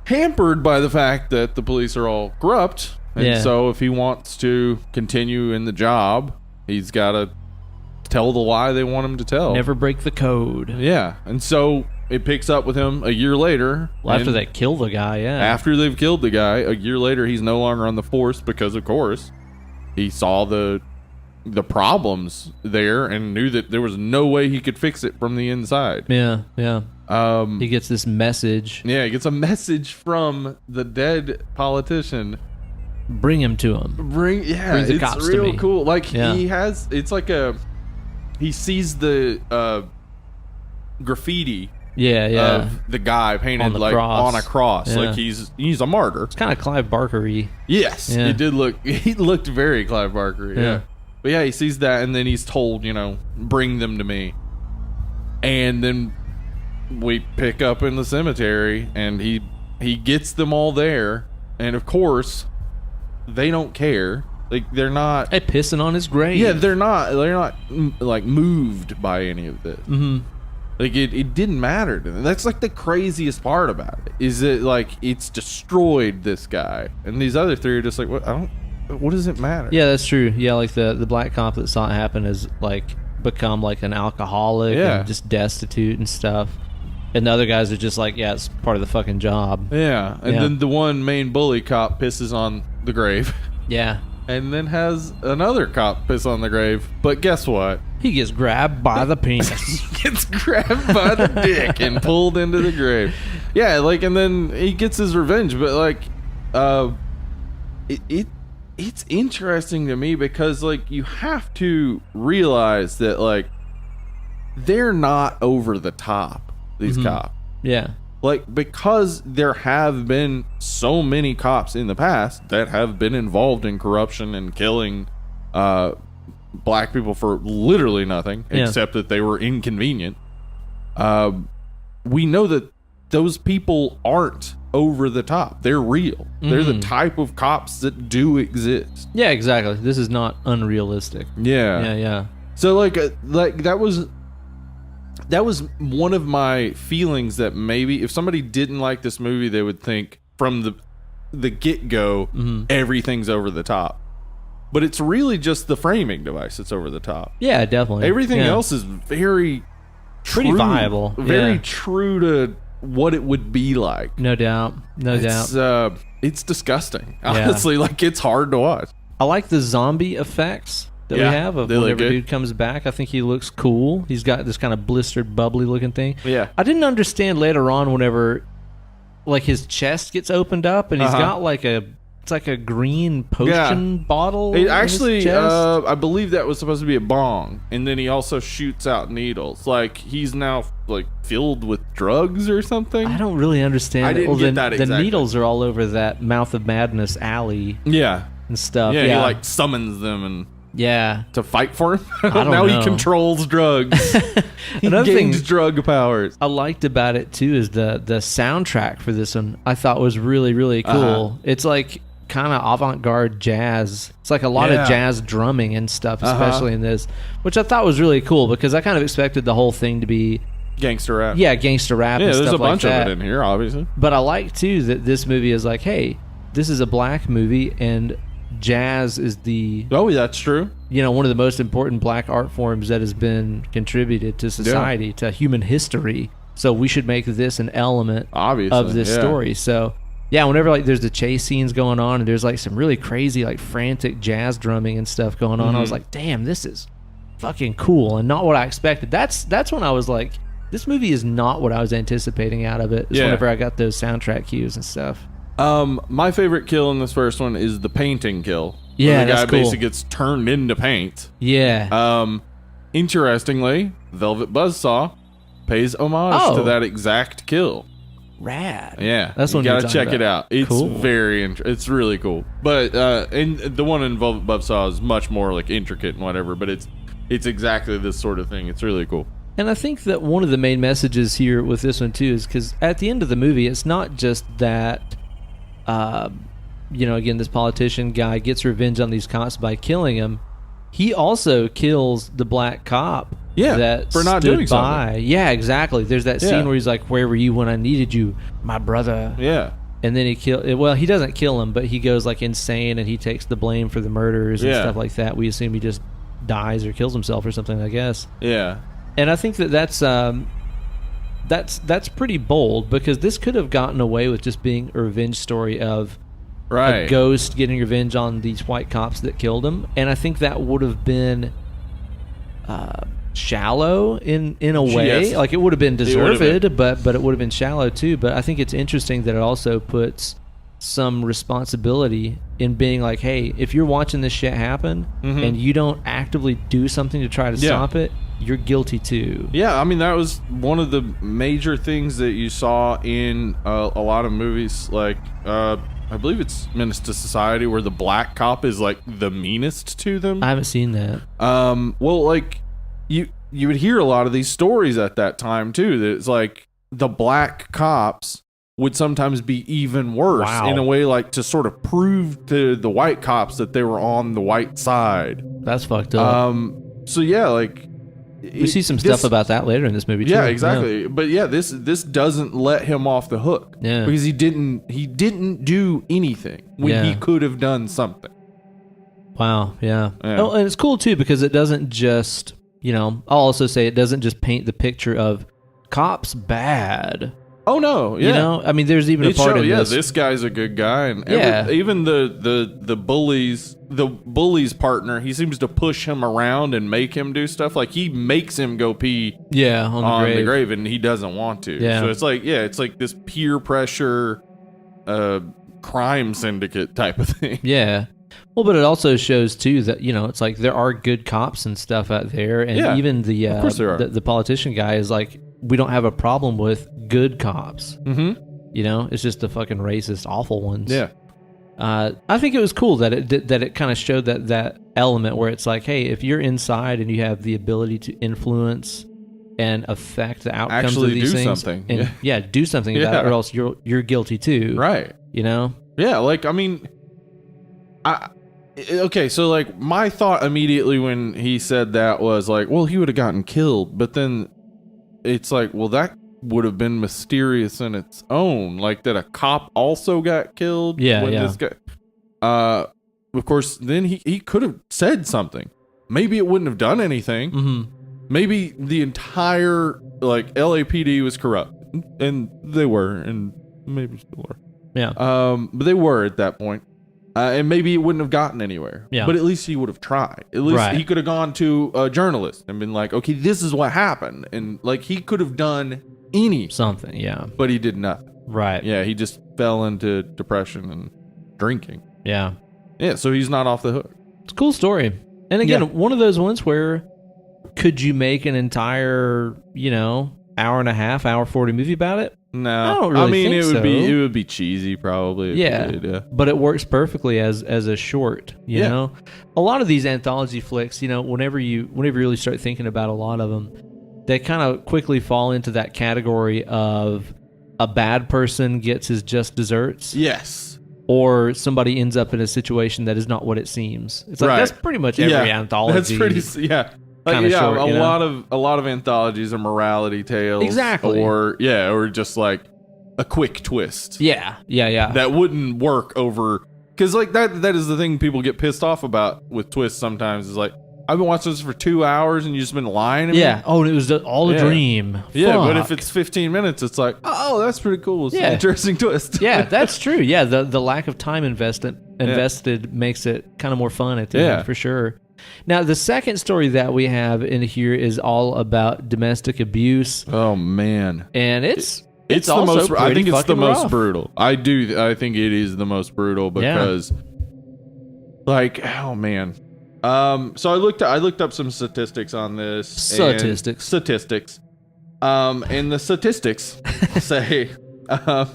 hampered by the fact that the police are all corrupt. And so if he wants to continue in the job, he's got to tell the lie they want him to tell. Never break the code. Yeah. And so it picks up with him a year later. Well, after they kill the guy, After they've killed the guy, a year later, he's no longer on the force because, of course, he saw the problems there and knew that there was no way he could fix it from the inside. Yeah. He gets this message. Yeah, he gets a message from the dead politician. Bring him to him. Brings the cops to me. It's real cool. Like, he sees the graffiti. Of the guy painted on a cross. Yeah. Like he's a martyr. It's kind of Clive Barker-y. Yes. It did look. He looked very Clive Barker-y. Yeah. But he sees that, and then he's told, bring them to me. And then we pick up in the cemetery, and he gets them all there, and of course they don't care. Like, they're not pissing on his grave. Yeah, they're not like moved by any of this. Mm-hmm. Like, it didn't matter to them. That's like the craziest part about it, is it like it's destroyed this guy, and these other three are just like, what does it matter? Yeah, that's true. Yeah, like the black cop that saw it happen has like become like an alcoholic and just destitute and stuff, and the other guys are just like, yeah, it's part of the fucking job. Yeah, and then the one main bully cop pisses on the grave. Yeah. And then has another cop piss on the grave. But guess what? He gets grabbed by the penis. He gets grabbed by the dick and pulled into the grave. Yeah, like, and then he gets his revenge. But like, it's interesting to me because like you have to realize that like they're not over the top. These cops. Yeah. Like, because there have been so many cops in the past that have been involved in corruption and killing black people for literally nothing, except that they were inconvenient. We know that those people aren't over the top. They're real. They're the type of cops that do exist. Yeah, exactly. This is not unrealistic. Yeah. So like that was one of my feelings, that maybe if somebody didn't like this movie, they would think from the get-go everything's over the top. but it's really just the framing device that's over the top. Yeah, definitely. Everything else is pretty viable. Very true to what it would be like. No doubt. It's disgusting. Honestly, like it's hard to watch. I like the zombie effects that we have of whenever dude comes back. I think he looks cool. He's got this kind of blistered, bubbly looking thing. Yeah. I didn't understand later on whenever like his chest gets opened up and he's got like it's like a green potion bottle. It actually, I believe that was supposed to be a bong, and then he also shoots out needles. Like he's now like filled with drugs or something. I don't really understand. I didn't get that exactly. The needles are all over that Mouth of Madness alley. Yeah. And stuff. Yeah, he like summons them and to fight for him. I don't now know. He controls drugs. He gains drug powers. I liked about it too is the soundtrack for this one. I thought was really, really cool. It's like kind of avant-garde jazz. It's like a lot of jazz drumming and stuff, especially in this, which I thought was really cool because I kind of expected the whole thing to be gangster rap. Yeah, gangster rap. Yeah, and there's stuff a bunch like that. of it in here, obviously. But I like too that this movie is like, hey, this is a black movie and jazz is that's true. One of the most important black art forms that has been contributed to society, to human history. So we should make this an element of this story. So whenever like there's the chase scenes going on and there's like some really crazy like frantic jazz drumming and stuff going on, I was like, damn, this is fucking cool and not what I expected. That's when I was like, this movie is not what I was anticipating out of it. It's whenever I got those soundtrack cues and stuff. My favorite kill in this first one is the painting kill. Yeah, the guy that's cool. basically gets turned into paint. Yeah. Interestingly, Velvet Buzzsaw pays homage to that exact kill. Rad. Yeah, that's one you gotta check it out. It's cool. It's really cool. But and the one in Velvet Buzzsaw is much more like intricate and whatever. But it's exactly this sort of thing. It's really cool. And I think that one of the main messages here with this one too is because at the end of the movie, it's not just that. Again, this politician guy gets revenge on these cops by killing him. He also kills the black cop for not doing something. Yeah, exactly. There's that scene where he's like, where were you when I needed you, my brother? Yeah. And then he doesn't kill him, but he goes like insane and he takes the blame for the murders and stuff like that. We assume he just dies or kills himself or something, I guess. Yeah. And I think that's pretty bold because this could have gotten away with just being a revenge story of a ghost getting revenge on these white cops that killed him, and I think that would have been shallow in a way. Like it would have been deserved, but it would have been shallow too. But I think it's interesting that it also puts some responsibility in being like, hey, if you're watching this shit happen and you don't actively do something to try to stop it, you're guilty too. Yeah, I mean, that was one of the major things that you saw in a lot of movies. Like, I believe it's Menace to Society, where the black cop is like the meanest to them. I haven't seen that. Well, like you would hear a lot of these stories at that time too. That it's like the black cops would sometimes be even worse in a way, like to sort of prove to the white cops that they were on the white side. That's fucked up. So yeah, like. We see some stuff about that later in this movie too. Yeah, exactly. Yeah. But yeah, this doesn't let him off the hook. Yeah. Because he didn't do anything when he could have done something. Wow, yeah. Oh, and it's cool too because it doesn't just, I'll also say it doesn't just paint the picture of cops bad. Oh no, yeah. I mean, there's even a part of this. This guy's a good guy, and even the bully's partner, he seems to push him around and make him do stuff. Like he makes him go pee, on the grave, and he doesn't want to. Yeah. So it's like this peer pressure, crime syndicate type of thing. Yeah. Well, but it also shows too that it's like there are good cops and stuff out there, and even of course there are. The politician guy is like, we don't have a problem with good cops. Mm-hmm. It's just the fucking racist, awful ones. Yeah. I think it was cool that it kind of showed that element where it's like, hey, if you're inside and you have the ability to influence and affect the outcomes of these things, something. And do something about it, or else you're guilty too. Right. Yeah. Like, I mean, okay, so like my thought immediately when he said that was like, well, he would have gotten killed, but then it's like, well, that would have been mysterious in its own, like that a cop also got killed. Yeah. This guy, of course, then he could have said something. Maybe it wouldn't have done anything. Mm-hmm. Maybe the entire LAPD was corrupt, and they were, and maybe still are. Yeah. But they were at that point. And maybe it wouldn't have gotten anywhere. Yeah. But at least he would have tried. At least he could have gone to a journalist and been like, okay, this is what happened. And he could have done something, yeah. But he did nothing. Right. Yeah, he just fell into depression and drinking. Yeah. Yeah, so he's not off the hook. It's a cool story. And again, one of those ones where could you make an entire, hour and a half, hour 40 movie about it? No, I don't really think it would be cheesy probably. Yeah, but it works perfectly as a short. You know, a lot of these anthology flicks, whenever you really start thinking about a lot of them, they kind of quickly fall into that category of a bad person gets his just desserts. Yes. Or somebody ends up in a situation that is not what it seems. It's like that's pretty much every anthology. That's pretty short, a lot of anthologies are morality tales. Exactly. Or just like a quick twist. Yeah. That wouldn't work over, because that is the thing people get pissed off about with twists sometimes, is like, I've been watching this for 2 hours and you just been lying to me. Yeah. Oh, and it was all a dream. Yeah, Fuck. but if it's 15 minutes, it's like, oh, that's pretty cool. It's an interesting twist. Yeah, that's true. Yeah, the lack of time invested makes it kind of more fun at the end, for sure. Now, the second story that we have in here is all about domestic abuse. Oh, man. And it's the also most, I think it's the most rough. brutal. I think it is the most brutal because, oh, man. So I looked up some statistics on this. Statistics. And the statistics say, the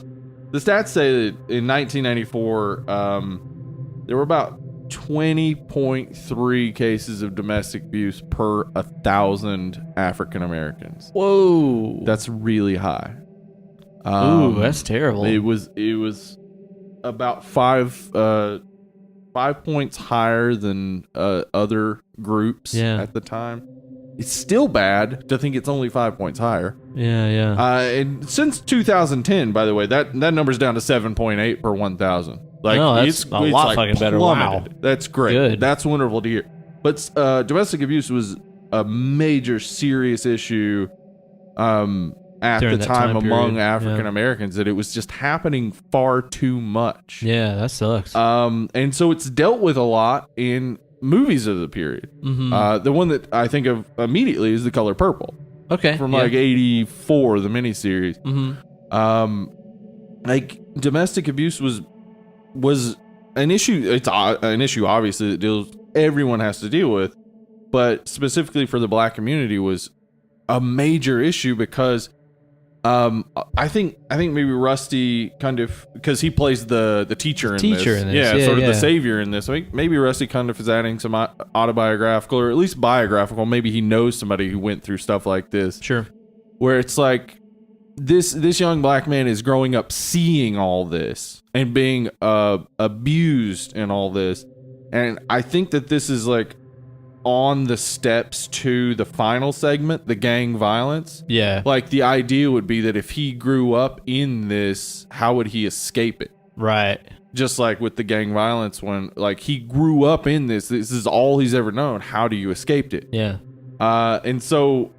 stats say that in 1994, there were about 20.3 cases of domestic abuse per 1,000 African Americans. Whoa, that's really high. Ooh, that's terrible. It was about 5 points higher than other groups at the time. It's still bad to think it's only 5 points higher. Yeah. And since 2010, by the way, that number's down to 7.8 per 1,000. That's a lot fucking better. Wow, that's great. Good. That's wonderful to hear. But domestic abuse was a major, serious issue at the time among African Americans, that it was just happening far too much. Yeah, that sucks. And so it's dealt with a lot in movies of the period. Mm-hmm. The one that I think of immediately is The Color Purple. Okay. From 84, the miniseries. Mm-hmm. Domestic abuse was an issue. It's an issue, obviously, that everyone has to deal with, but specifically for the black community was a major issue because I think maybe Rusty kind of, because he plays the teacher in this. Yeah, sort of the savior in this. I think maybe Rusty kind of is adding some autobiographical, or at least biographical. Maybe he knows somebody who went through stuff like this. Sure. Like this young black man is growing up seeing all this and being abused and all this. And I think that this is on the steps to the final segment, the gang violence. Yeah. The idea would be that if he grew up in this, how would he escape it? Right. Just like with the gang violence, when he grew up in this is all he's ever known. How do you escape it? Yeah. And so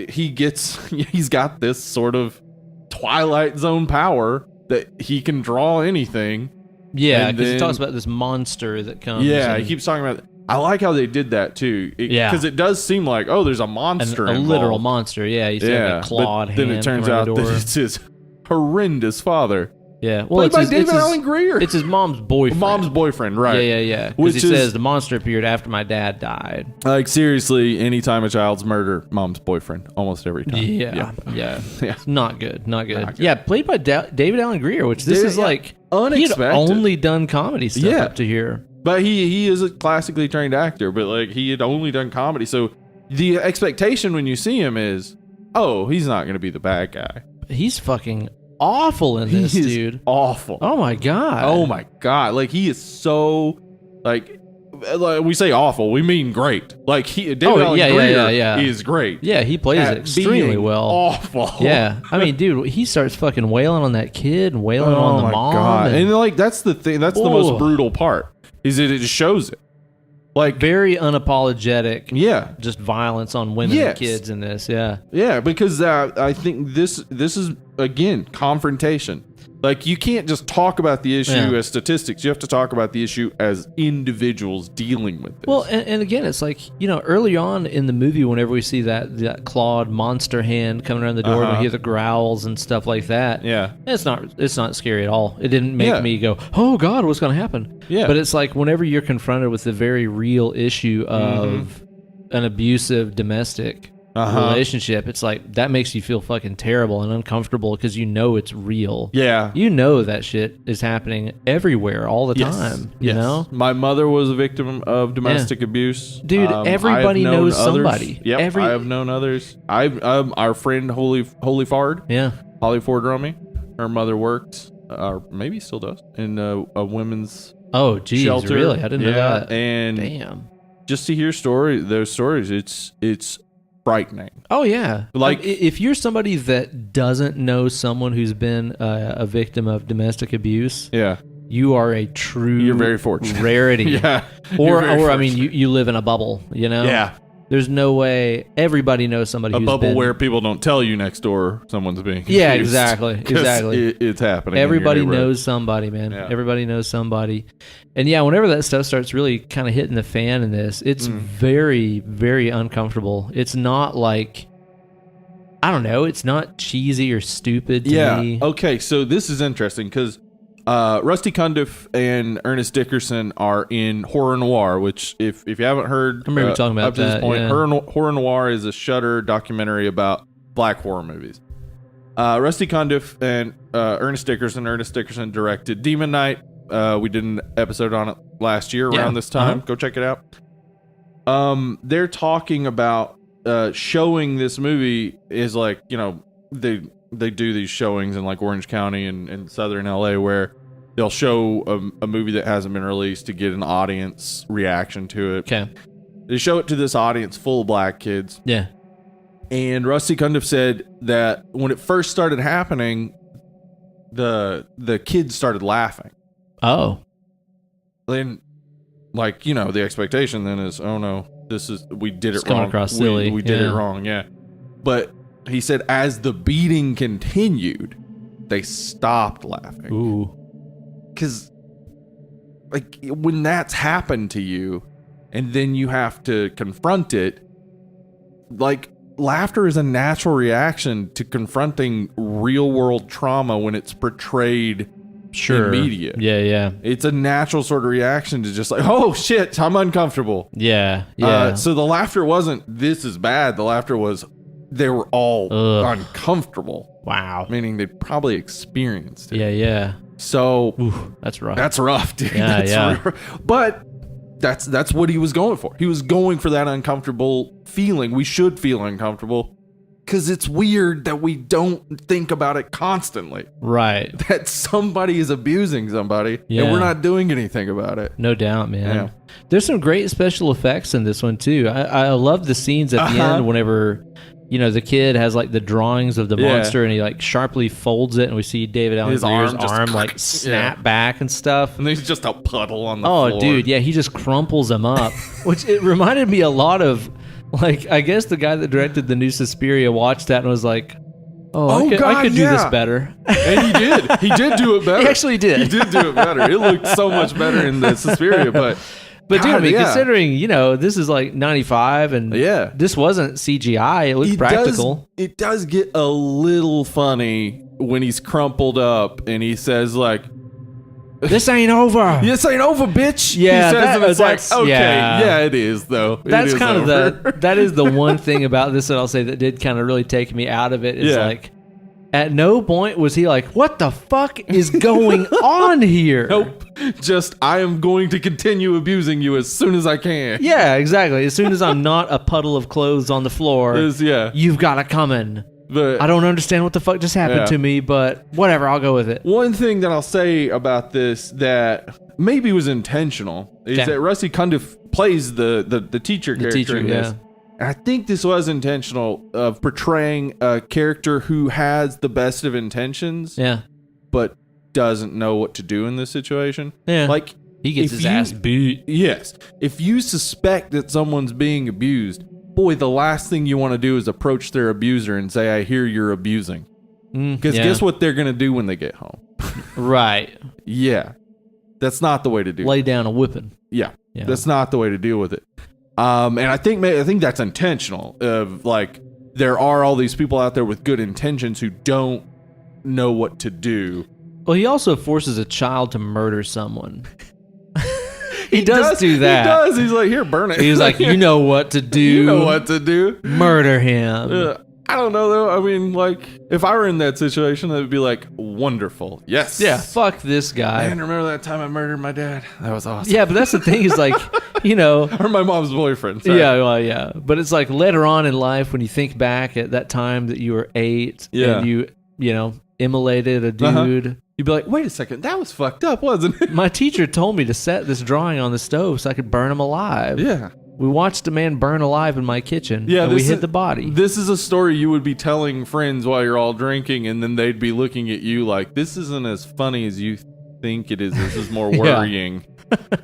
he's got this sort of Twilight Zone power that he can draw anything. Yeah, because he talks about this monster that comes. Yeah, he keeps talking about. I like how they did that too. Because it does seem like, there's a monster involved. A literal monster. Yeah, he's got a clawed hand. Then it turns out that it's his horrendous father. Yeah, well, played by David Allen Greer. It's his mom's boyfriend. Mom's boyfriend, right? Yeah. Because he says the monster appeared after my dad died. Seriously, anytime a child's murdered, mom's boyfriend, almost every time. Yeah. It's not good. Yeah, played by David Allen Greer, which this is unexpected. He had only done comedy stuff up to here. But he is a classically trained actor, but he had only done comedy. So the expectation when you see him is, he's not going to be the bad guy. He's fucking awful in this, dude. Awful. Oh my god. He is so we say awful, we mean great. David Allen Greer is great. Yeah, he plays it extremely well. Awful. Yeah. I mean, dude, he starts fucking wailing on that kid and wailing on the mom. God. And that's the thing. That's the most brutal part. is that it just shows it. Like, very unapologetic. Yeah. Just violence on women and kids in this. Yeah. Yeah, because I think this is, again, confrontation. Like, you can't just talk about the issue as statistics. You have to talk about the issue as individuals dealing with this. Well, and again, it's like, early on in the movie, whenever we see that clawed monster hand coming around the door, and we hear the growls and stuff like that. Yeah. It's not scary at all. It didn't make me go, oh, God, what's going to happen? Yeah. But it's like whenever you're confronted with the very real issue of an abusive domestic relationship, it's like that makes you feel fucking terrible and uncomfortable because it's real. Yeah. That shit is happening everywhere all the time. You know? My mother was a victim of domestic abuse. Dude, everybody knows somebody. Yep, I have known others. Our friend Holly Fard. Yeah. Holly Ford Rummy. Her mother worked, or maybe still does, in a women's shelter. Really? I didn't know that. And damn. Just to hear those stories, it's frightening. Oh yeah, like if you're somebody that doesn't know someone who's been a victim of domestic abuse, you are you're very fortunate, rarity. Or I mean, you live in a bubble, Yeah. There's no way everybody knows somebody who's bubble where people don't tell you next door someone's being abused. Yeah, exactly. It's happening. Everybody knows somebody, man. Yeah. Everybody knows somebody. And whenever that stuff starts really kind of hitting the fan in this, it's very, very uncomfortable. It's not like, I don't know, it's not cheesy or stupid to me. Okay, so this is interesting because Rusty Cundiff and Ernest Dickerson are in Horror Noir, which if you haven't heard, I remember talking about up to this point, Horror Noir is a Shudder documentary about black horror movies. Rusty Cundiff and Ernest Dickerson directed Demon Knight. We did an episode on it last year around this time. Go check it out. They're talking about showing this movie is like, they do these showings in like Orange County and southern LA where they'll show a movie that hasn't been released to get an audience reaction to it. Okay. They show it to this audience full of black kids. Yeah. And Rusty Cundiff said that when it first started happening, the kids started laughing. Oh. Then, like, the expectation then is, oh no, we did it wrong. Coming across silly. We did it wrong, But he said as the beating continued, they stopped laughing. Ooh. Because, like, when that's happened to you, and then you have to confront it, like, laughter is a natural reaction to confronting real-world trauma when it's portrayed in media. Yeah. It's a natural sort of reaction to just like, oh, shit, I'm uncomfortable. Yeah. So the laughter wasn't, this is bad. The laughter was, they were all uncomfortable. Wow. Meaning they probably experienced it. Yeah. So that's rough. That's rough, dude. Yeah. But that's what he was going for. He was going for that uncomfortable feeling. We should feel uncomfortable because it's weird that we don't think about it constantly. Right. That somebody is abusing somebody and we're not doing anything about it. No doubt, man. Yeah. There's some great special effects in this one too. I love the scenes at the end whenever the kid has like the drawings of the monster and he like sharply folds it and we see David Allen Greer's arm like snap back and stuff. And there's just a puddle on the floor. Oh, dude, he just crumples him up. Which it reminded me a lot of, like, I guess the guy that directed the new Suspiria watched that and was like, I could do this better. And he did. He did do it better. He actually did. He did do it better. It looked so much better in the Suspiria, but dude, I mean, considering, this is like 95 and this wasn't CGI, it was practical. It does get a little funny when he's crumpled up and he says like, this ain't over. This ain't over, bitch. Yeah, he says, and it's like, okay, it is though. That's kind of that is the one thing about this that I'll say that did kind of really take me out of it is like, at no point was he like, what the fuck is going on here? Nope. Just, I am going to continue abusing you as soon as I can. Yeah, exactly. As soon as I'm not a puddle of clothes on the floor, you've got to come in. But I don't understand what the fuck just happened to me, but whatever, I'll go with it. One thing that I'll say about this that maybe was intentional is that Rusty Cundiff plays the teacher character in this. I think this was intentional of portraying a character who has the best of intentions, but doesn't know what to do in this situation. Yeah. Like, He gets his ass beat. Yes. If you suspect that someone's being abused, boy, the last thing you want to do is approach their abuser and say, I hear you're abusing. Because guess what they're going to do when they get home? Right. Yeah. That's not the way to do it. Lay down a whipping. Yeah. That's not the way to deal with it. And I think that's intentional. Of like, there are all these people out there with good intentions who don't know what to do. Well, he also forces a child to murder someone. He does do that. He does. He's like, here, burn it. He's like, you know what to do. You know what to do. Murder him. I don't know, though. I mean, like, if I were in that situation, it would be like, wonderful. Yes. Yeah, fuck this guy. Man, remember that time I murdered my dad? That was awesome. Yeah, but that's the thing is like, you know. Or my mom's boyfriend. Sorry. Yeah, well, yeah. But it's like later on in life when you think back at that time that you were 8 and you know, immolated a dude. You'd be like, wait a second, that was fucked up, wasn't it? My teacher told me to set this drawing on the stove so I could burn him alive. Yeah. We watched a man burn alive in my kitchen, and we hid the body. This is a story you would be telling friends while you're all drinking, and then they'd be looking at you like, this isn't as funny as you think it is. This is more worrying.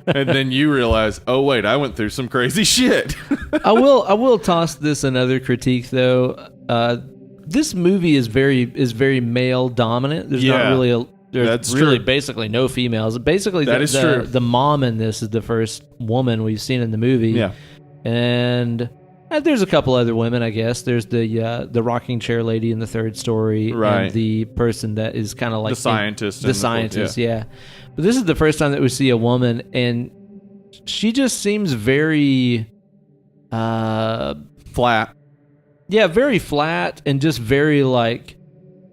And then you realize, oh, wait, I went through some crazy shit. I will toss this another critique, though. This movie is very male dominant. There's not really There's really basically no females. Basically, the mom in this is the first woman we've seen in the movie. Yeah. And there's a couple other women, I guess. There's the rocking chair lady in the third story. Right. And the person that is kind of like... The scientist. The scientist, yeah. But this is the first time that we see a woman, and she just seems very... flat. Yeah, very flat and just very like...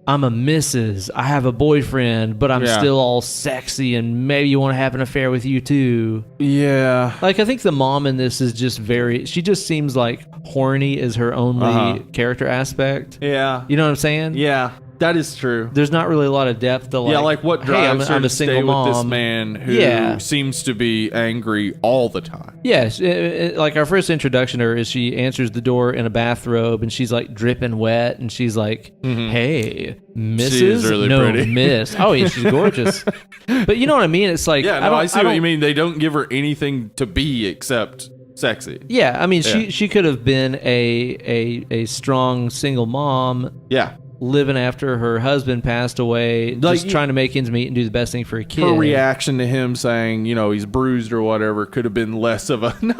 I'm a missus. I have a boyfriend, but I'm still all sexy and maybe you want to have an affair with you too. Yeah. Like, I think the mom in this is just she just seems like horny is her only character aspect. Yeah. You know what I'm saying? Yeah. That is true. There's not really a lot of depth to like what drives her I'm a to single stay mom. with this man who seems to be angry all the time. Yes, like our first introduction to her is she answers the door in a bathrobe and she's like dripping wet and she's like, "Hey, Mrs. She is really pretty. Miss. Oh, yeah, she's gorgeous." But you know what I mean? It's like I see what you mean. They don't give her anything to be except sexy. Yeah, I mean she could have been a strong single mom. Yeah. Living after her husband passed away, just trying to make ends meet and do the best thing for a kid. Her reaction to him saying, you know, he's bruised or whatever could have been less of a no.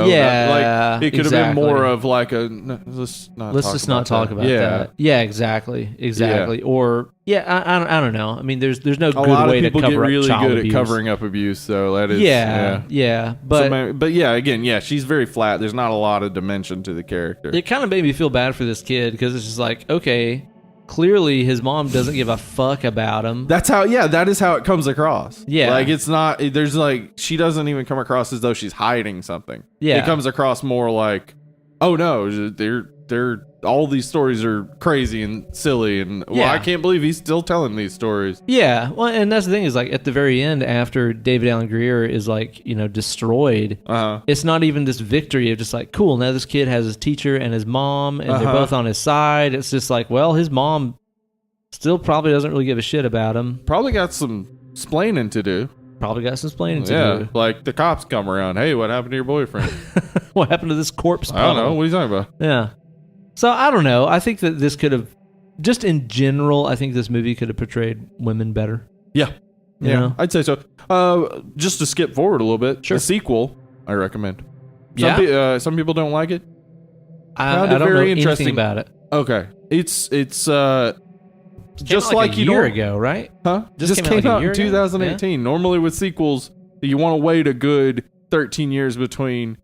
Yeah, like it could have been more of like a let's just not talk about that. Yeah, exactly. Yeah. Or I don't know. I mean, there's no good way to cover up child abuse. A lot of people get really good at covering up abuse, though. That is but again, she's very flat. There's not a lot of dimension to the character. It kind of made me feel bad for this kid because it's just like, okay, clearly his mom doesn't give a fuck about him. That is how it comes across. Yeah. Like, it's not, there's like, she doesn't even come across as though she's hiding something. Yeah. It comes across more like, oh no, they're all these stories are crazy and silly, and I can't believe he's still telling these stories. Yeah, well, and that's the thing is like at the very end, after David Alan Grier is like destroyed, it's not even this victory of just like, cool, now this kid has his teacher and his mom, and they're both on his side. It's just like, well, his mom still probably doesn't really give a shit about him. Probably got some splaining to do. Yeah, like the cops come around. Hey, what happened to your boyfriend? What happened to this corpse? I don't know. What are you talking about? Yeah. So I don't know. I think that this could have, just in general, I think this movie could have portrayed women better. Yeah. You know? I'd say so. Just to skip forward a little bit, the sequel, I recommend. Some people don't like it. I don't know anything about it. Okay. It's just like a year ago, right? Huh? Just came out in 2018. Yeah. Normally with sequels, you want to wait a good 13 years between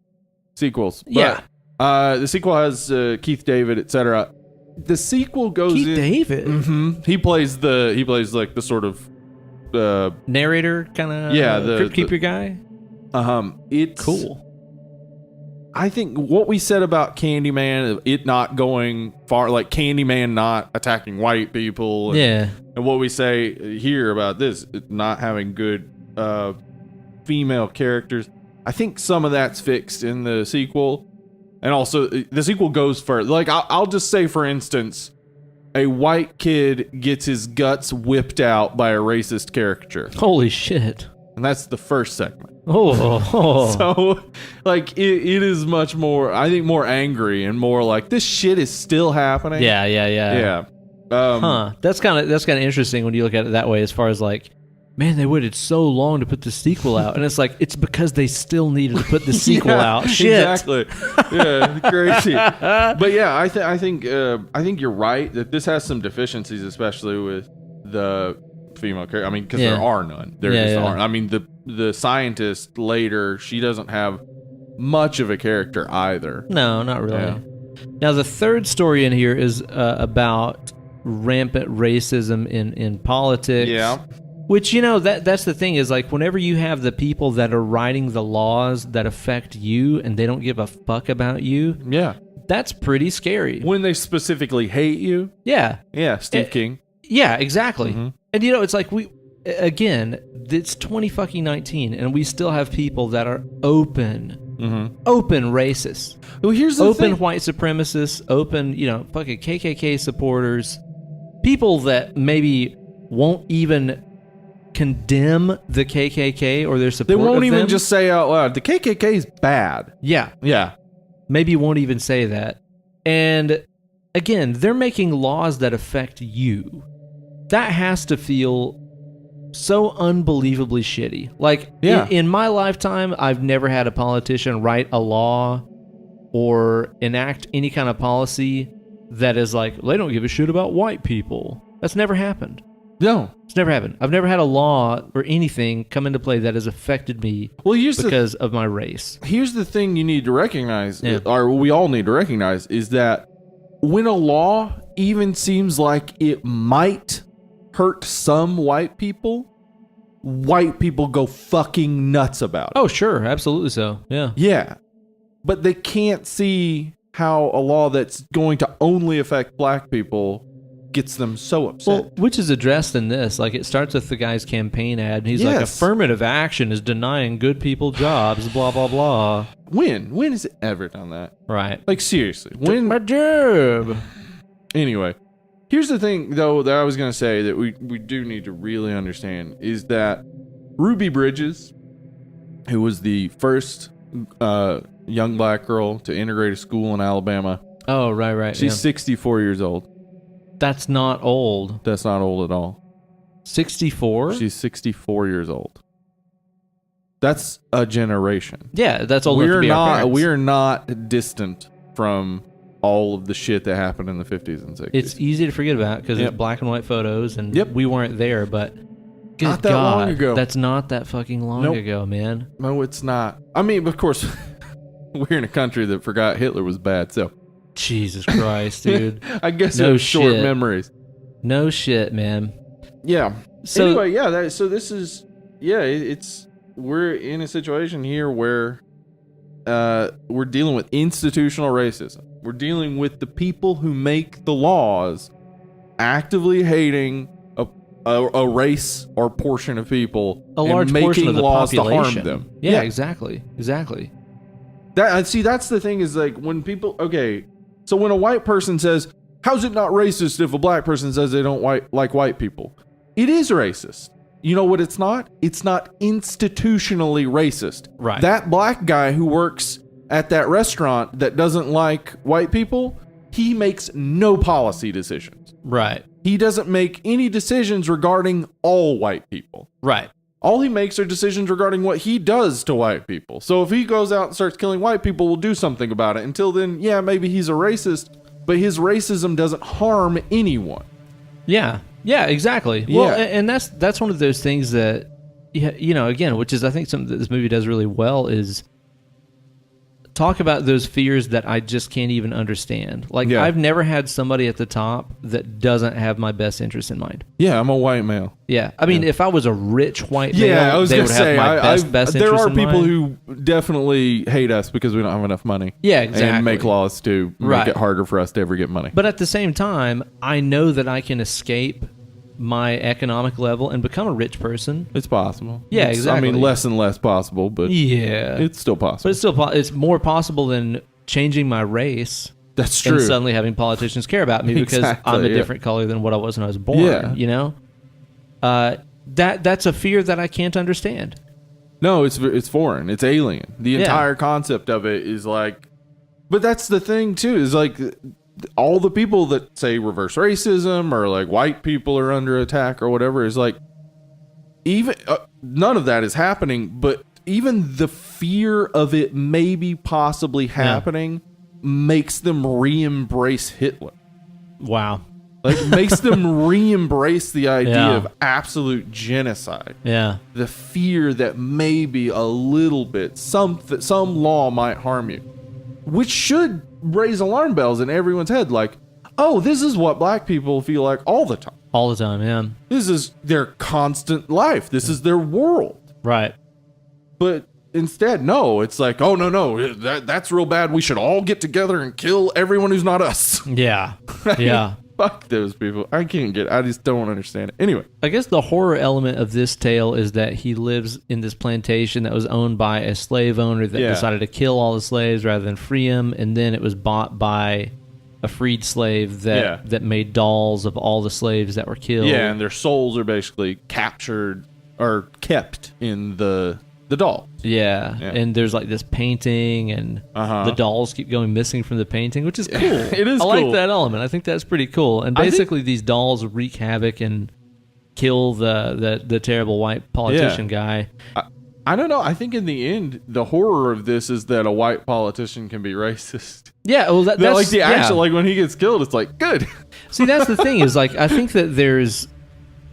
sequels. But, the sequel has Keith David, etc. The sequel goes Keith David? Mm-hmm. He plays like the sort of narrator kind of Crypt Keeper guy. It's cool. I think what we said about Candyman, it not going far, like Candyman not attacking white people. And what we say here about this, not having good female characters. I think some of that's fixed in the sequel. And also, the sequel goes further. Like, I'll just say, for instance, a white kid gets his guts whipped out by a racist caricature. Holy shit. And that's the first segment. Oh. So, like, it is much more, I think, more angry and more like, this shit is still happening. Yeah. That's kind of interesting when you look at it that way, as far as like, man, they waited so long to put the sequel out, and it's like, it's because they still needed to put the sequel out. Shit. Exactly. Yeah, crazy. But yeah, I think you're right that this has some deficiencies, especially with the female character. I mean, because there are none. There just aren't. I mean, the scientist later, she doesn't have much of a character either. No, not really. Yeah. Now, the third story in here is about rampant racism in politics. Yeah. Which, that's the thing, is like, whenever you have the people that are writing the laws that affect you and they don't give a fuck about you. Yeah. That's pretty scary. When they specifically hate you. Yeah. Yeah, Steve King. Yeah, exactly. Mm-hmm. And it's like, it's 2019 and we still have people that are open racist. Well, here's the open thing. White supremacists, open, fucking KKK supporters, people that maybe won't even condemn the KKK or their support. They won't of even them. just say out loud, the KKK is bad. Yeah. Maybe won't even say that. And again, they're making laws that affect you. That has to feel so unbelievably shitty. Like, in my lifetime, I've never had a politician write a law or enact any kind of policy that is like, they don't give a shit about white people. That's never happened. No. It's never happened. I've never had a law or anything come into play that has affected me because of my race. Here's the thing you need to recognize, or we all need to recognize, is that when a law even seems like it might hurt some white people go fucking nuts about it. Oh, sure. Absolutely so. Yeah. Yeah. But they can't see how a law that's going to only affect black people gets them so upset. Well, which is addressed in this. Like, it starts with the guy's campaign ad, and he's like, affirmative action is denying good people jobs, blah, blah, blah. When has it ever done that? Right. Like, seriously. When my job. Anyway, here's the thing, though, that I was going to say that we do need to really understand is that Ruby Bridges, who was the first young black girl to integrate a school in Alabama. Oh, right. She's 64 years old. That's not old. That's not old at all. 64? She's 64 years old. That's a generation. Yeah, that's old enough to be our parents. We're not distant from all of the shit that happened in the 50s and 60s. It's easy to forget about because it's black and white photos, and we weren't there, but good not that God, long ago. That's not that fucking long ago, man. No, it's not. I mean, of course, we're in a country that forgot Hitler was bad, so... Jesus Christ, dude. I guess no short memories. No shit, man. Yeah. So anyway, so this is we're in a situation here where we're dealing with institutional racism. We're dealing with the people who make the laws actively hating a race or portion of people, a large and portion of the laws population. To harm them. Yeah, exactly. That's the thing is like when people so when a white person says, how's it not racist if a black person says they don't like white people? It is racist. You know what it's not? It's not institutionally racist. Right. That black guy who works at that restaurant that doesn't like white people, he makes no policy decisions. Right. He doesn't make any decisions regarding all white people. Right. All he makes are decisions regarding what he does to white people. So if he goes out and starts killing white people, we'll do something about it. Until then, maybe he's a racist, but his racism doesn't harm anyone. Yeah, exactly. Yeah. Well, and that's one of those things that, again, which is I think something that this movie does really well is talk about those fears that I just can't even understand. Like, I've never had somebody at the top that doesn't have my best interest in mind. Yeah, I'm a white male. Yeah. I mean, if I was a rich white male, they would have my best interest in mind. There are people who definitely hate us because we don't have enough money. Yeah, exactly. And make laws to make it harder for us to ever get money. But at the same time, I know that I can escape my economic level and become a rich person. It's possible. Yeah, exactly. I mean, less and less possible, but it's still possible. But it's more possible than changing my race. That's true. And suddenly having politicians care about me because I'm a different color than what I was when I was born. Yeah. that's a fear that I can't understand. No, it's foreign. It's alien. The entire concept of it is like, but that's the thing too, is like all the people that say reverse racism or like white people are under attack or whatever is like, even none of that is happening, but even the fear of it maybe possibly happening makes them re-embrace Hitler. Wow. Like, makes them re-embrace the idea of absolute genocide. Yeah. The fear that maybe a little bit, some law might harm you. Which should raise alarm bells in everyone's head. Like, oh, this is what black people feel like all the time. All the time, yeah. This is their constant life. This is their world. Right. But instead, no. It's like, oh, no. That's real bad. We should all get together and kill everyone who's not us. Yeah. Yeah. Fuck those people. I just don't understand it. Anyway. I guess the horror element of this tale is that he lives in this plantation that was owned by a slave owner that decided to kill all the slaves rather than free them. And then it was bought by a freed slave that made dolls of all the slaves that were killed. Yeah, and their souls are basically captured or kept in the doll. Yeah, and there's like this painting, and the dolls keep going missing from the painting, which is cool. It is cool. I like that element. I think that's pretty cool. And basically, these dolls wreak havoc and kill the terrible white politician guy. I don't know. I think in the end, the horror of this is that a white politician can be racist. Yeah, well, that's like the actual, like when he gets killed, it's like, good. See, that's the thing is like, I think that there's,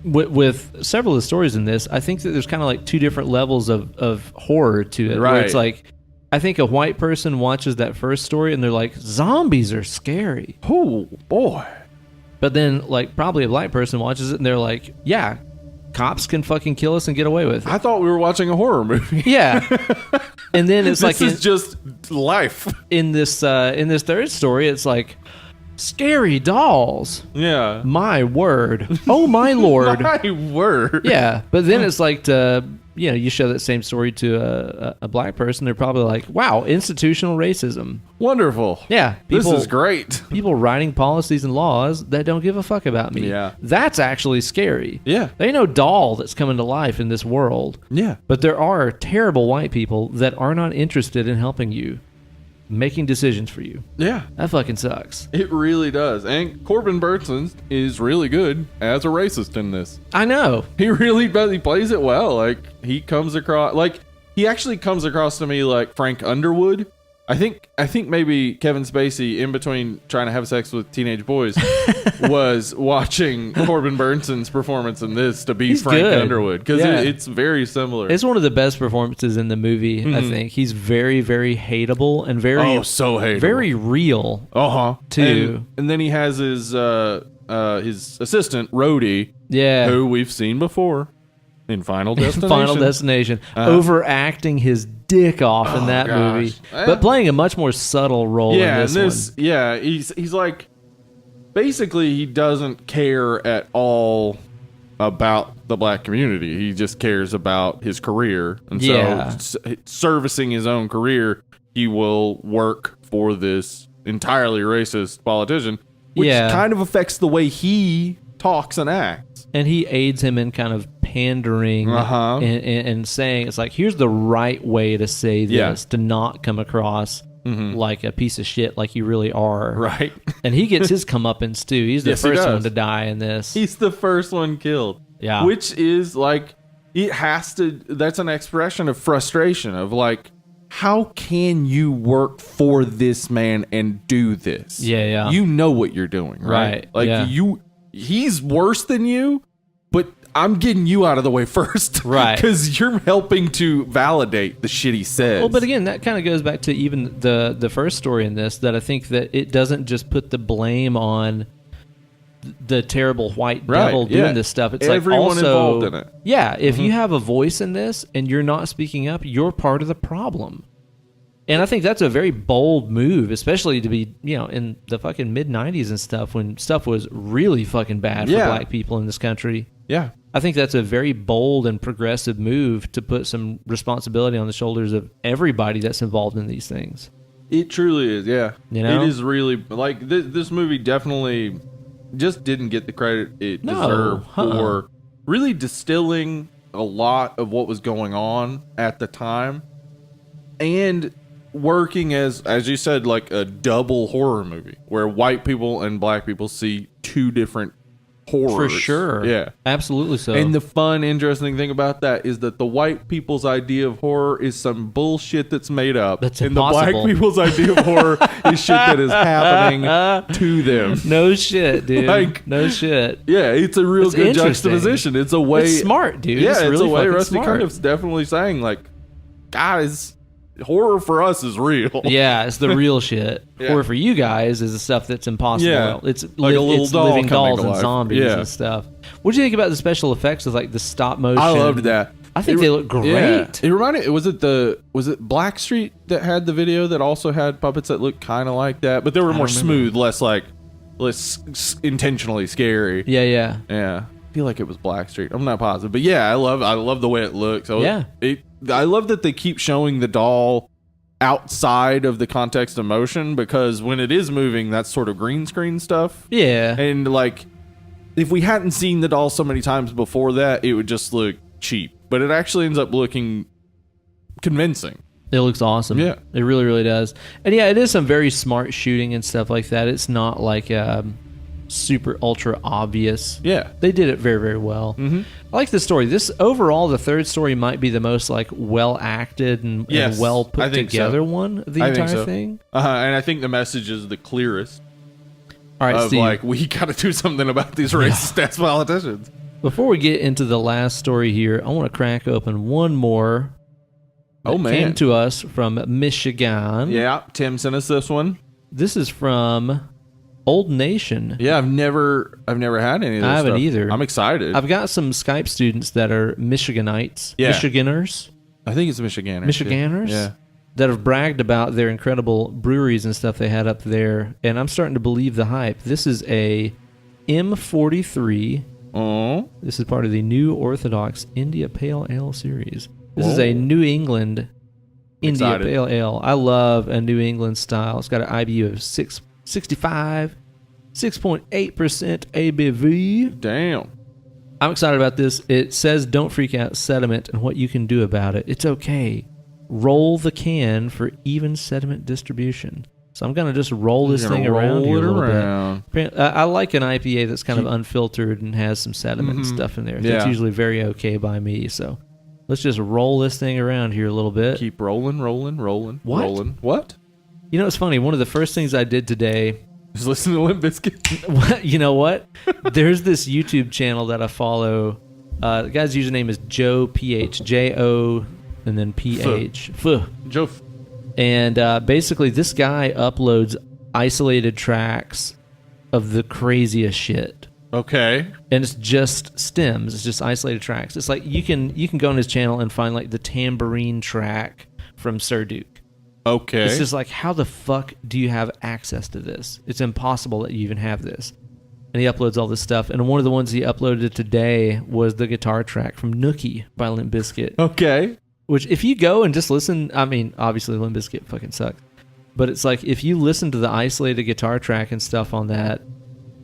with several of the stories in this, I think that there's kind of like two different levels of horror to it. Right. Where it's like, I think a white person watches that first story and they're like, zombies are scary. Oh, boy. But then, like, probably a black person watches it and they're like, yeah, cops can fucking kill us and get away with it. I thought we were watching a horror movie. Yeah. And then it's like... This is just life. In this third story, it's like, scary dolls. Yeah. My word. Oh, my Lord. My word. Yeah. But then it's like, you show that same story to a black person, they're probably like, wow, institutional racism. Wonderful. Yeah. This is great. People writing policies and laws that don't give a fuck about me. Yeah. That's actually scary. Yeah. There ain't no doll that's coming to life in this world. Yeah. But there are terrible white people that are not interested in helping you, making decisions for you. Yeah. That fucking sucks. It really does. And Corbin Burnson is really good as a racist in this. I know. He plays it well. Like, he comes across, like, he actually comes across to me like Frank Underwood. I think maybe Kevin Spacey, in between trying to have sex with teenage boys, was watching Corbin Burnson's performance in this to be Frank Underwood, because it's very similar. It's one of the best performances in the movie. I think he's very, very hateable and very so hateable, very real. Too. And then he has his assistant Rhodey, who we've seen before in Final Destination. Final Destination, overacting his dick off in that movie, but playing a much more subtle role in this one. Yeah, he's like, basically he doesn't care at all about the black community. He just cares about his career, and so servicing his own career, he will work for this entirely racist politician, which kind of affects the way he talks and acts. And he aids him in kind of pandering and saying, it's like, here's the right way to say this, to not come across like a piece of shit like you really are. Right. And he gets his comeuppance too. He's the first one to die in this. He's the first one killed. Yeah. Which is like, that's an expression of frustration of like, how can you work for this man and do this? Yeah. You know what you're doing, right? Like he's worse than you, but I'm getting you out of the way first. Right. Because you're helping to validate the shit he says. Well, but again, that kind of goes back to even the first story in this, that I think that it doesn't just put the blame on the terrible white devil doing this stuff. It's everyone like also, involved in it. Yeah, if you have a voice in this and you're not speaking up, you're part of the problem. And I think that's a very bold move, especially to be, in the fucking mid-90s and stuff, when stuff was really fucking bad for black people in this country. Yeah. I think that's a very bold and progressive move to put some responsibility on the shoulders of everybody that's involved in these things. It truly is, yeah. You know? It is really, like, this movie definitely just didn't get the credit it deserved for really distilling a lot of what was going on at the time, and working as you said, like a double horror movie where white people and black people see two different horrors. For sure. Yeah. Absolutely so. And the fun, interesting thing about that is that the white people's idea of horror is some bullshit that's made up. That's and impossible. The black people's idea of horror is shit that is happening to them. No shit, dude. Like, no shit. Yeah, it's a real good juxtaposition. It's a way... It's smart, dude. Yeah, it's really a way Rusty smart. Cundiff's definitely saying, like, guys... horror for us is real. Yeah, it's the real shit. Yeah. Horror for you guys is the stuff that's impossible. Yeah. It's like a little doll living dolls and life. zombies and stuff. What do you think about the special effects of like the stop motion? I loved that. I think they look great. Yeah. It reminded. Was it Blackstreet that had the video that also had puppets that looked kind of like that, but they were more smooth, less intentionally scary. Yeah. I feel like it was Blackstreet. I'm not positive, but yeah, I love the way it looks. So yeah. I love that they keep showing the doll outside of the context of motion, because when it is moving, that's sort of green screen stuff. Yeah. And like, if we hadn't seen the doll so many times before that, it would just look cheap. But it actually ends up looking convincing. It looks awesome. Yeah. It really, really does. And yeah, it is some very smart shooting and stuff like that. It's not like super ultra obvious. Yeah. They did it very, very well. Mm-hmm. I like the story. This overall, the third story might be the most like well acted and well put together one of the entire thing. And I think the message is the clearest. All right, of Steve, like, we got to do something about these racist ass politicians. Before we get into the last story here, I want to crack open one more. Came to us from Michigan. Yeah, Tim sent us this one. This is from Old Nation. Yeah, I've never had any of this I haven't stuff. either. I'm excited. I've got some Skype students that are Michiganites. Yeah. Michiganders. I think it's Michiganders. Michiganders? Yeah. That have bragged about their incredible breweries and stuff they had up there. And I'm starting to believe the hype. This is a M43. Oh. This is part of the New Orthodox India Pale Ale series. This is a New England India Pale Ale. I love a New England style. It's got an IBU of 665, 6.8% ABV. Damn. I'm excited about this. It says don't freak out sediment and what you can do about it. It's okay. Roll the can for even sediment distribution. So I'm going to just roll this thing around here a little bit. I like an IPA that's kind of unfiltered and has some sediment and stuff in there. Yeah. That's usually very okay by me. So let's just roll this thing around here a little bit. Keep rolling. What? You know, it's funny. One of the first things I did today is listen to Limp Bizkit. You know what? There's this YouTube channel that I follow. The guy's username is Joe PH. J-O and then PH. Joe. And basically, this guy uploads isolated tracks of the craziest shit. Okay. And it's just stems. It's just isolated tracks. It's like you can go on his channel and find like the tambourine track from Sir Duke. Okay. It's just like, how the fuck do you have access to this? It's impossible that you even have this. And he uploads all this stuff. And one of the ones he uploaded today was the guitar track from Nookie by Limp Bizkit. Okay. Which, if you go and just listen, I mean, obviously Limp Bizkit fucking sucks. But it's like, if you listen to the isolated guitar track and stuff on that,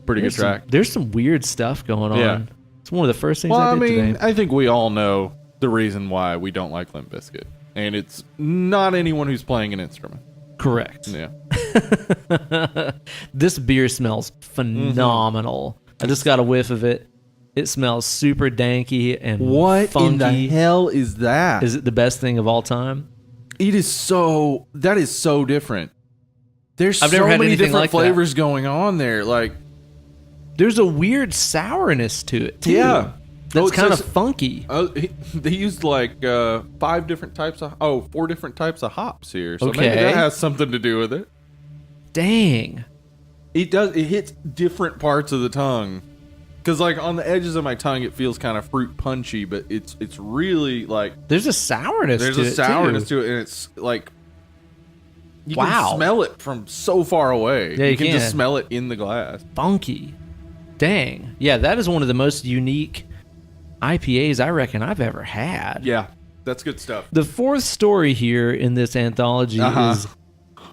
pretty good track. There's some weird stuff going on. It's one of the first things I did today. I think we all know the reason why we don't like Limp Bizkit. And it's not anyone who's playing an instrument. Correct. Yeah. This beer smells phenomenal. I just got a whiff of it. It smells super danky and what funky. In the hell is that? Is it the best thing of all time? It is so... That is so different. There's I've so never had many anything different like flavors going on there. Like, there's a weird sourness to it, too. Yeah. That's kind of funky. They used like 4 different types of hops here. So okay. Maybe that has something to do with it. Dang. It does. It hits different parts of the tongue. Because like on the edges of my tongue, it feels kind of fruit punchy, but it's really like there's a sourness. To it, and it's like you wow. can smell it from so far away. Yeah, you can just smell it in the glass. Funky. Dang. Yeah, that is one of the most unique IPAs I reckon I've ever had. Yeah, that's good stuff. The fourth story here in this anthology is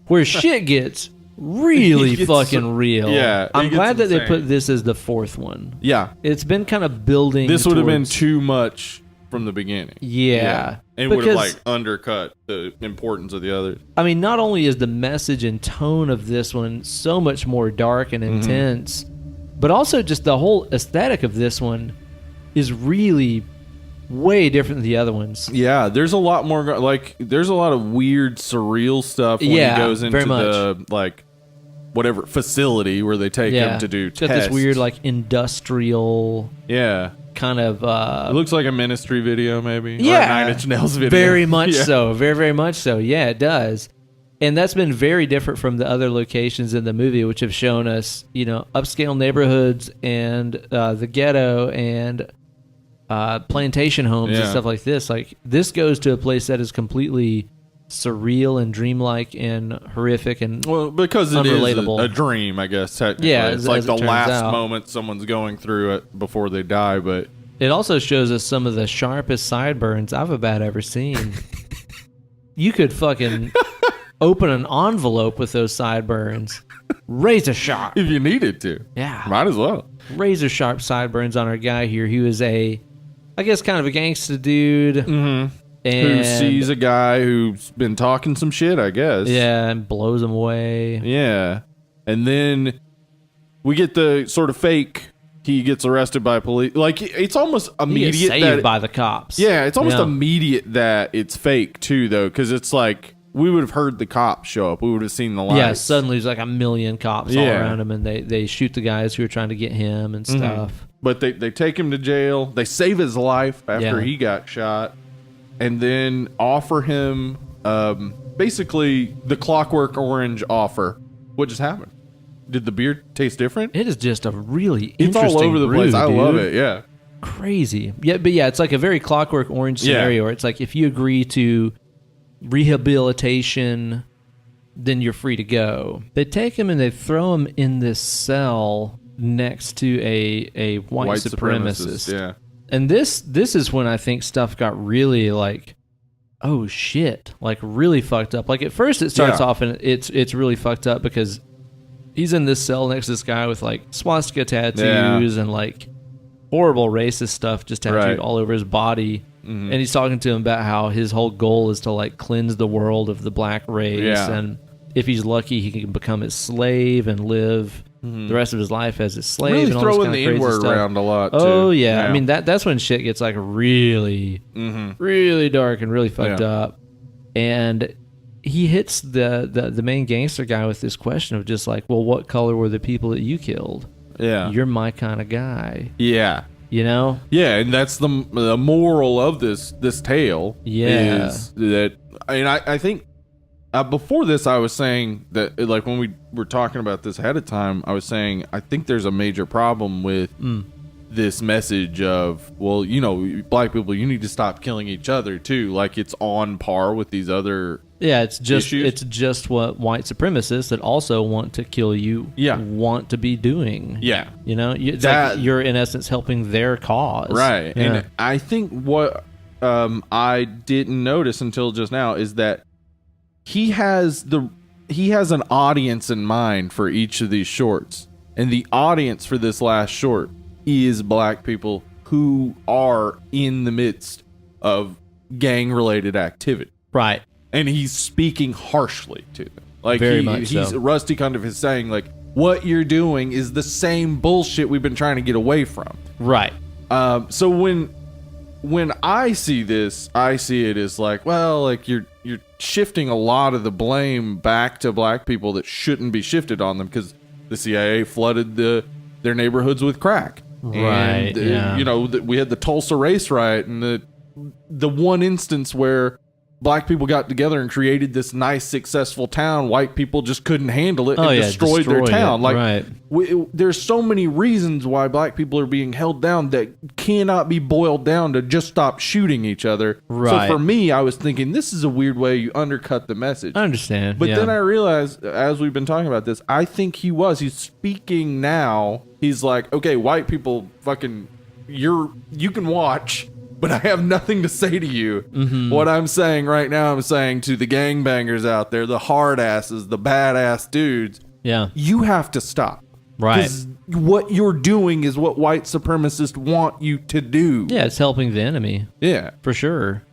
where shit gets really fucking real. Yeah. I'm glad that they put this as the fourth one. Yeah. It's been kind of building. This would have been too much from the beginning. Yeah. And would have like undercut the importance of the others. I mean, not only is the message and tone of this one so much more dark and intense, but also just the whole aesthetic of this one is really way different than the other ones. Yeah, there's a lot more there's a lot of weird surreal stuff when he goes into the like whatever facility where they take him to do tests. Got this weird like industrial kind of it looks like a Ministry video maybe. Yeah. Or a Nine Inch Nails video. Very much so. Very, very much so. Yeah, it does. And that's been very different from the other locations in the movie, which have shown us, you know, upscale neighborhoods and the ghetto and plantation homes and stuff like this. Like, this goes to a place that is completely surreal and dreamlike and horrific and because it unrelatable. Is a dream, I guess. Technically. Yeah, it's like the last moment someone's going through it before they die. But it also shows us some of the sharpest sideburns I've about ever seen. You could fucking open an envelope with those sideburns. Razor sharp. If you needed to. Yeah. Might as well. Razor sharp sideburns on our guy here. He was I guess kind of a gangster dude. Mm-hmm. Who sees a guy who's been talking some shit, I guess. Yeah, and blows him away. Yeah. And then we get the sort of fake, he gets arrested by police. Like, it's almost immediate. He gets saved by the cops. Yeah, it's almost immediate that it's fake, too, though, because it's like, we would have heard the cops show up. We would have seen the lights. Yeah, suddenly there's like a million cops all around him, and they shoot the guys who are trying to get him and stuff. But they take him to jail. They save his life after he got shot. And then offer him basically the Clockwork Orange offer. What just happened? Did the beer taste different? It is just a really interesting It's all over the place. I love it, yeah. Crazy. Yeah, but yeah, it's like a very Clockwork Orange scenario where it's like if you agree to rehabilitation, then you're free to go. They take him and they throw him in this cell next to a white supremacist. Yeah. And this is when I think stuff got really like, oh shit, like really fucked up. Like at first it starts off and it's really fucked up because he's in this cell next to this guy with like swastika tattoos and like horrible racist stuff just tattooed all over his body. Mm-hmm. And he's talking to him about how his whole goal is to like cleanse the world of the black race. And if he's lucky, he can become his slave and live the rest of his life as his slave. Really and all throwing the N-word around a lot, too. Oh, yeah. I mean, that's when shit gets like really, really dark and really fucked up. And he hits the main gangster guy with this question of just like, well, what color were the people that you killed? Yeah. You're my kind of guy. Yeah. You know? Yeah, and that's the moral of this tale. Yeah. Is that, I mean, I think before this, I was saying that, like, when we were talking about this ahead of time, I was saying I think there's a major problem with this message of, well, you know, black people, you need to stop killing each other too. Like, it's on par with these other it's just issues. It's just what white supremacists that also want to kill you want to be doing. Yeah, you know, like you're in essence helping their cause, right? Yeah. And I think what I didn't notice until just now is that he has an audience in mind for each of these shorts, and the audience for this last short is black people who are in the midst of gang-related activity. Right. And he's speaking harshly to them. Like, he's Rusty kind of is saying, like, what you're doing is the same bullshit we've been trying to get away from. Right. So when I see this, I see it as like, well, like you're shifting a lot of the blame back to black people that shouldn't be shifted on them because the CIA flooded their neighborhoods with crack. Right. And, you know, we had the Tulsa race riot and the one instance where black people got together and created this nice, successful town. White people just couldn't handle it and destroyed their town. Like, there's so many reasons why black people are being held down that cannot be boiled down to just stop shooting each other. Right. So for me, I was thinking, this is a weird way you undercut the message. I understand. But then I realized, as we've been talking about this, I think he's speaking now. He's like, okay, white people, fucking, you can watch, but I have nothing to say to you. Mm-hmm. What I'm saying right now, I'm saying to the gangbangers out there, the hard asses, the badass dudes. Yeah. You have to stop. Right. Because what you're doing is what white supremacists want you to do. Yeah, it's helping the enemy. Yeah. For sure.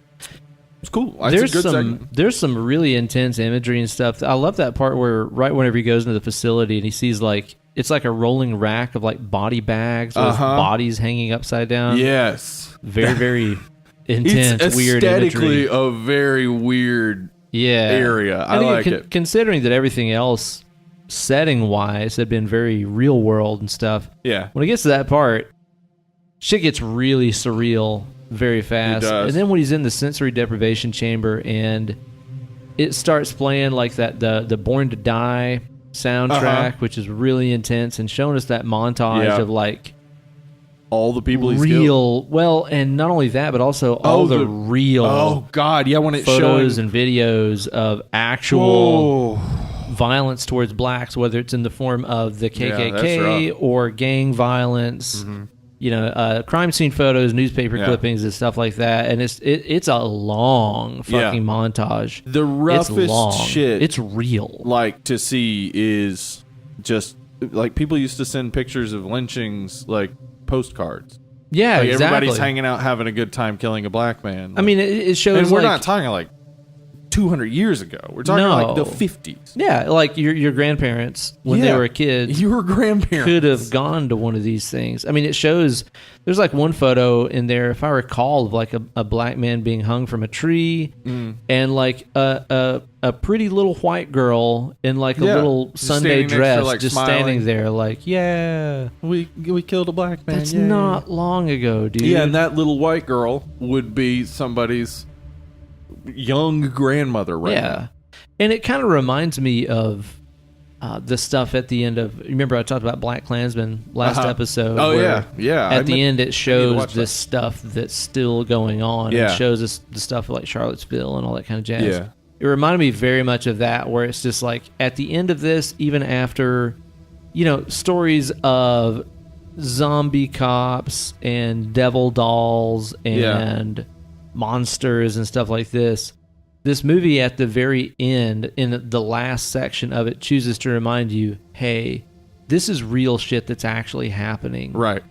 It's cool. There's some really intense imagery and stuff. I love that part where right whenever he goes into the facility and he sees like, it's like a rolling rack of like body bags with bodies hanging upside down. Yes. Very, very intense, it's weird imagery. Aesthetically a very weird area. I like it. Considering that everything else, setting-wise, had been very real world and stuff. Yeah. When it gets to that part, shit gets really surreal very fast. It does. And then when he's in the sensory deprivation chamber and it starts playing like that the Born to Die soundtrack, which is really intense, and showing us that montage of like all the people he's real killed. Well, and not only that, but also all the real when it's photos and videos of actual violence towards blacks, whether it's in the form of the KKK or gang violence. Crime scene photos, newspaper clippings, and stuff like that. And it's a long fucking montage. The roughest shit, it's real. Like to see is just like people used to send pictures of lynchings, like postcards. Yeah, like exactly. Everybody's hanging out having a good time killing a black man. Like, I mean, it shows. And we're not talking like 200 years ago. We're talking like the 50s. Yeah, like your grandparents when they were kids. Your grandparents could have gone to one of these things. I mean, it shows. There's like one photo in there, if I recall, of like a black man being hung from a tree, and like a pretty little white girl in like a little Sunday dress, like just smiling. Standing there, like, we killed a black man. That's not long ago, dude. Yeah, and that little white girl would be somebody's young grandmother, right? Yeah, and it kind of reminds me of the stuff at the end of. Remember, I talked about Black Klansman last episode. Oh yeah. At the end, it shows this stuff that's still going on. Yeah, it shows us the stuff like Charlottesville and all that kind of jazz. Yeah, it reminded me very much of that, where it's just like at the end of this, even after, stories of zombie cops and devil dolls and monsters and stuff like this. This movie at the very end, in the last section of it, chooses to remind you, hey, this is real shit that's actually happening. Right.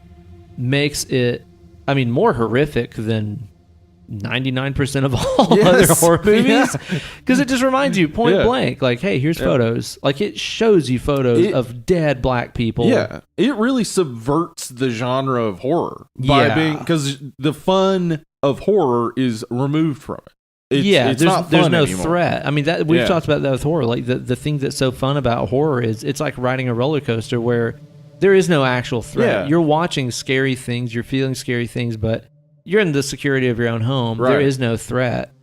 Makes it, more horrific than 99% of all other horror movies. Because it just reminds you, point blank, like, hey, here's photos. Like, it shows you photos of dead black people. Yeah. It really subverts the genre of horror by being, because the fun of horror is removed from it. It's not there's no anymore. threat. I mean, that we've talked about that with horror. Like the thing that's so fun about horror is it's like riding a roller coaster where there is no actual threat. You're watching scary things, you're feeling scary things, but you're in the security of your own home. Right. There is no threat.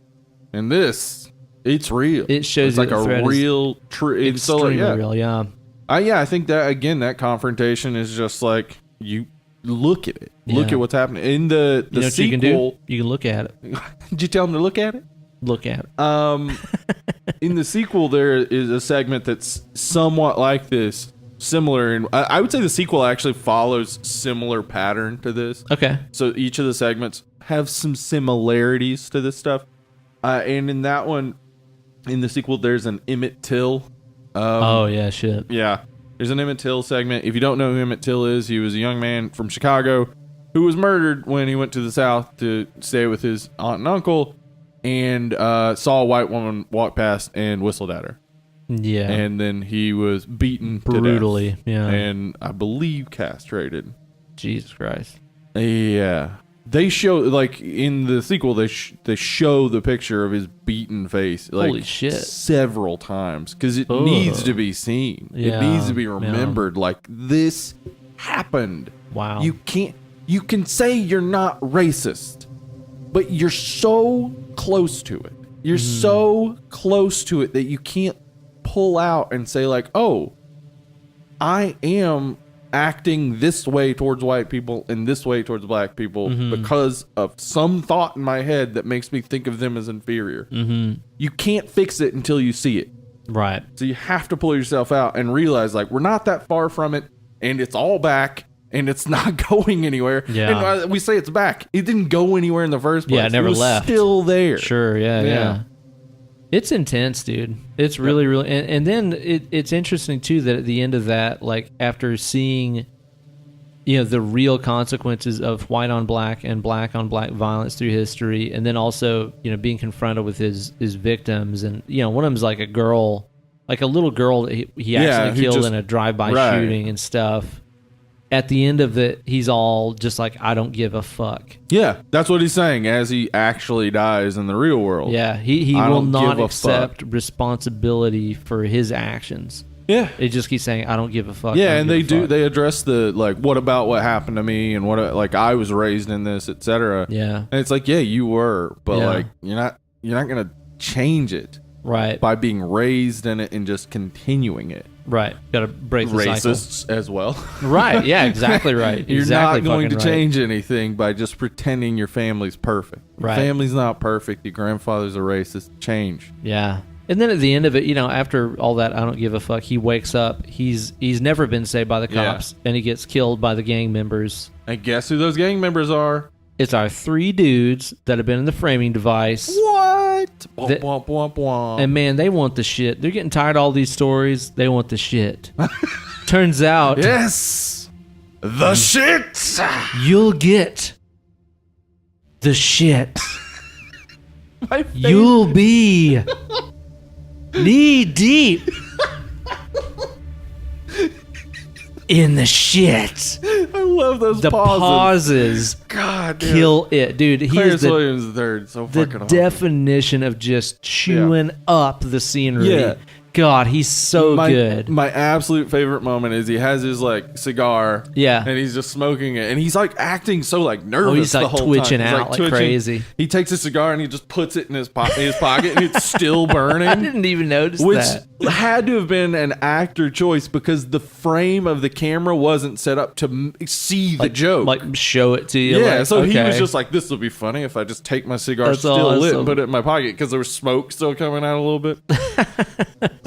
And this, it's real. It shows it's like a real, extremely real. Yeah. I think that again, that confrontation is just like you look at it. Look at what's happening in the sequel. What you can do? You can look at it. Did you tell them to look at it? Look at it. In the sequel, there is a segment that's somewhat like this, similar, and I would say the sequel actually follows similar pattern to this. Okay. So each of the segments have some similarities to this stuff, and in that one, in the sequel, there's an Emmett Till. Shit. Yeah, there's an Emmett Till segment. If you don't know who Emmett Till is, he was a young man from Chicago who was murdered when he went to the South to stay with his aunt and uncle. And saw a white woman walk past and whistled at her. Yeah. And then he was beaten brutally. To death, yeah. And I believe castrated. Jesus Christ. Yeah. They show, like, in the sequel, they show the picture of his beaten face. Like, holy shit. Several times. Because it needs to be seen. Yeah. It needs to be remembered. Yeah. Like, this happened. Wow. You can say you're not racist, but you're so close to it. You're so close to it that you can't pull out and say like, oh, I am acting this way towards white people and this way towards black people because of some thought in my head that makes me think of them as inferior. You can't fix it until you see it. Right. So you have to pull yourself out and realize like, we're not that far from it and it's all back and it's not going anywhere. Yeah. And we say it's back. It didn't go anywhere in the first place. Yeah, it never left. Still there. Sure. Yeah. It's intense, dude. It's really, and then it's interesting too that at the end of that, like after seeing, the real consequences of white on black and black on black violence through history, and then also, being confronted with his victims, and one of them's like a girl, like a little girl that he actually killed in a drive-by shooting and stuff. At the end of it, he's all just like, I don't give a fuck. Yeah, that's what he's saying as he actually dies in the real world. Yeah, he will not accept responsibility for his actions. Yeah. It just keeps saying, I don't give a fuck. Yeah, and they address the, like, what about what happened to me and what, like, I was raised in this, etc. Yeah. And it's like, yeah, you were, but, like, you're not going to change it. Right. By being raised in it and just continuing it. Right. Got to break the Racists cycle. As well. Right. Yeah, exactly right. You're exactly not going to change anything by just pretending your family's perfect. Your family's not perfect. Your grandfather's a racist. Change. Yeah. And then at the end of it, after all that, I don't give a fuck. He wakes up. He's never been saved by the cops, and he gets killed by the gang members. And guess who those gang members are? It's our 3 dudes that have been in the framing device. What? Womp, womp, womp. And man, they want the shit. They're getting tired of all these stories. They want the shit. Turns out, yes, the shit. You'll get the shit. You'll be knee deep in the shit. I love those pauses. God, dude. Kill it, dude. Clarence Williams III, so fucking the definition of just chewing up the scenery. Yeah. God, he's so good. My absolute favorite moment is he has his like cigar, and he's just smoking it, and he's like acting so like nervous. He's like the whole twitching time. out like crazy. He takes a cigar and he just puts it in his pocket, and it's still burning. I didn't even notice that. Which had to have been an actor choice because the frame of the camera wasn't set up to see the joke, like show it to you. Yeah, so he was just like, "This will be funny if I just take my cigar lit and put it in my pocket because there was smoke still coming out a little bit."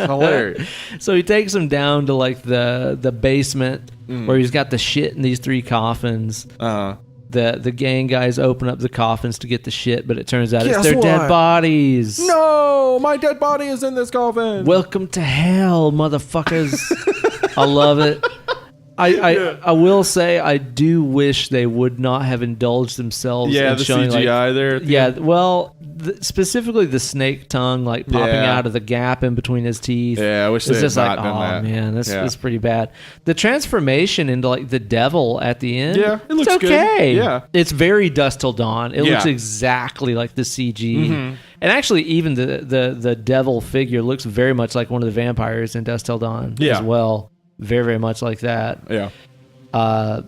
Hilarious. So he takes him down to like the basement where he's got the shit in these 3 coffins. The gang guys open up the coffins to get the shit, but it turns out it's their dead bodies. No, my dead body is in this coffin. Welcome to hell, motherfuckers. I love it. I will say I do wish they would not have indulged themselves in the showing CGI there. Well, specifically the snake tongue like popping out of the gap in between his teeth. Yeah, I wish they had not done that. Man, that's pretty bad. The transformation into like the devil at the end. Yeah, it looks okay. Good. Yeah, it's very Dusk Till Dawn. It looks exactly like the CG. Mm-hmm. And actually, even the devil figure looks very much like one of the vampires in Dusk Till Dawn as well. Very, very much like that. Yeah.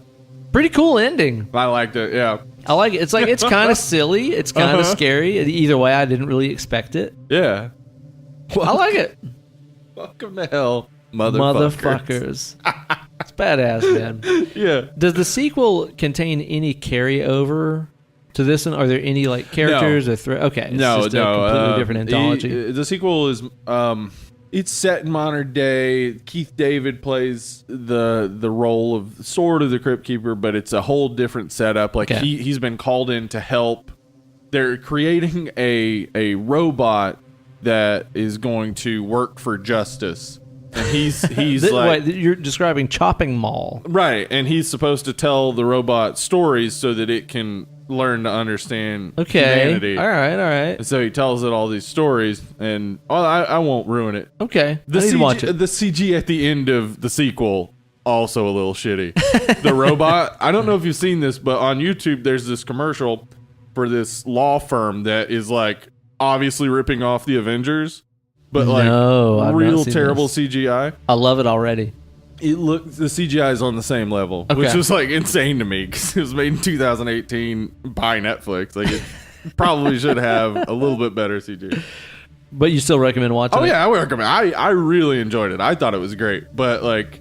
Pretty cool ending. I liked it. Yeah. I like it. It's like it's kind of silly. It's kind of scary. Either way, I didn't really expect it. Yeah. I like it. Welcome to hell, motherfuckers. It's badass, man. Yeah. Does the sequel contain any carryover to this one? Are there any like characters or okay? It's just a completely different anthology. The sequel is it's set in modern day. Keith David plays the role of sort of the Crypt Keeper, but it's a whole different setup. Like he's been called in to help. They're creating a robot that is going to work for justice. And he's like... Wait, you're describing Chopping Mall. Right, and he's supposed to tell the robot stories so that it can learn to understand humanity. All right. And so he tells it all these stories, and I won't ruin it. Okay, I need to watch it. The CG at the end of the sequel, also a little shitty. The robot, I don't know if you've seen this, but on YouTube there's this commercial for this law firm that is like obviously ripping off the Avengers. But like real terrible CGI. I love it already. The CGI is on the same level, which was like insane to me because it was made in 2018 by Netflix. Like it probably should have a little bit better CG. But you still recommend watching it? Oh yeah, I would recommend. I really enjoyed it. I thought it was great. But like,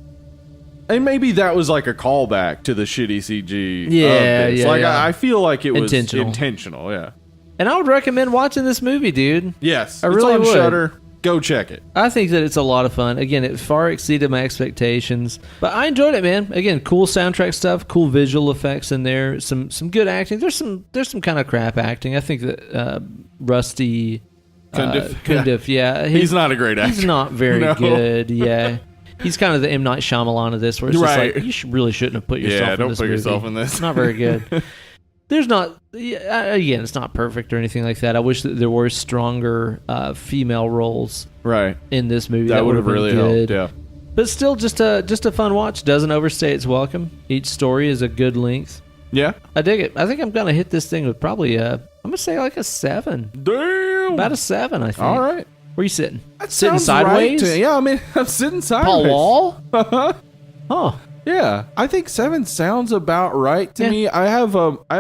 and maybe that was like a callback to the shitty CG. Yeah. I feel like it was intentional. Yeah. And I would recommend watching this movie, dude. Yes, I really would. Shudder. go check it. I think that it's a lot of fun. Again, it far exceeded my expectations, but I enjoyed it, man. Again, cool soundtrack stuff, cool visual effects in there, some good acting. There's some kind of crap acting. I think that Rusty Cundiff, yeah, he's not a great actor. He's not very good. Yeah. He's kind of the M. Night Shyamalan of this, where it's just like, you really shouldn't have put yourself in this movie. Yourself in this. It's not very good. There's not, again, it's not perfect or anything like that. I wish that there were stronger female roles in this movie. That would have really helped, yeah. But still, just a fun watch. Doesn't overstay its welcome. Each story is a good length. Yeah. I dig it. I think I'm going to hit this thing with probably, I'm going to say like a 7. Damn. About a 7, I think. All right. Where are you sitting? That sitting sideways? Right yeah, I mean, I'm sitting sideways. Paul Wall? Huh. Yeah, I think 7 sounds about right to me. I have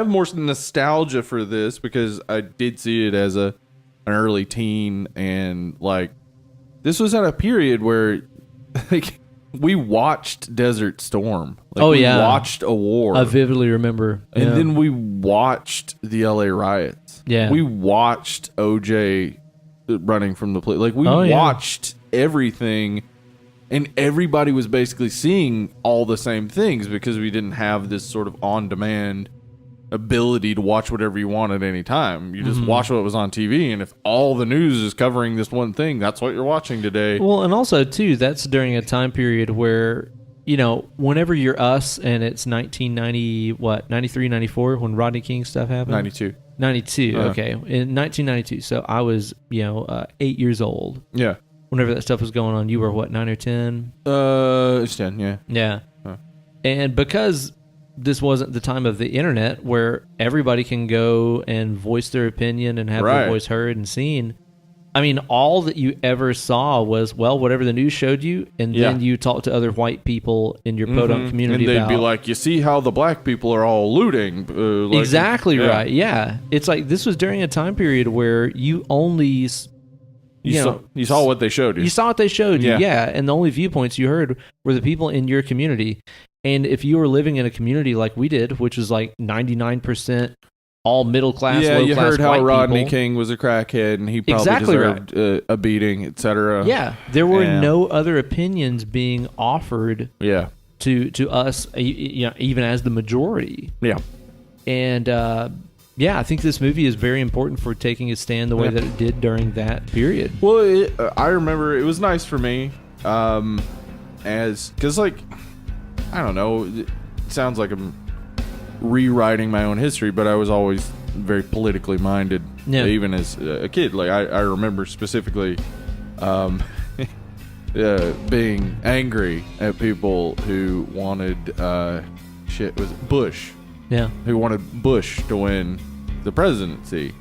more nostalgia for this because I did see it as an early teen, and like this was at a period where like we watched Desert Storm. Like, we watched a war. I vividly remember. And then we watched the LA riots. Yeah. We watched OJ running from the police. Like we watched everything, and everybody was basically seeing all the same things because we didn't have this sort of on-demand ability to watch whatever you want at any time. You just watch what was on TV, and if all the news is covering this one thing, that's what you're watching today. Well, and also too, that's during a time period where, you know, whenever you're us and it's 1990, 93, 94, when Rodney King stuff happened? 92, okay. In 1992, so I was, 8 years old. Yeah. Whenever that stuff was going on, you were what, 9 or 10? It's 10, yeah. Yeah. And because this wasn't the time of the internet where everybody can go and voice their opinion and have their voice heard and seen, I mean, all that you ever saw was, whatever the news showed you, and then you talk to other white people in your podunk community and they'd be like, you see how the black people are all looting. Exactly right, yeah. It's like, this was during a time period where you only... You saw what they showed you. You saw what they showed you, yeah. And the only viewpoints you heard were the people in your community. And if you were living in a community like we did, which was like 99% all middle class, low class, you heard how Rodney people. King was a crackhead and he probably deserved a beating, etc. Yeah, there were no other opinions being offered. Yeah. To us, even as the majority. Yeah. And I think this movie is very important for taking a stand the way that it did during that period. Well, I remember it was nice for me, because like, I don't know, it sounds like I'm rewriting my own history, but I was always very politically minded, even as a kid. Like I remember specifically being angry at people who wanted was Bush. Yeah. Who wanted Bush to win the presidency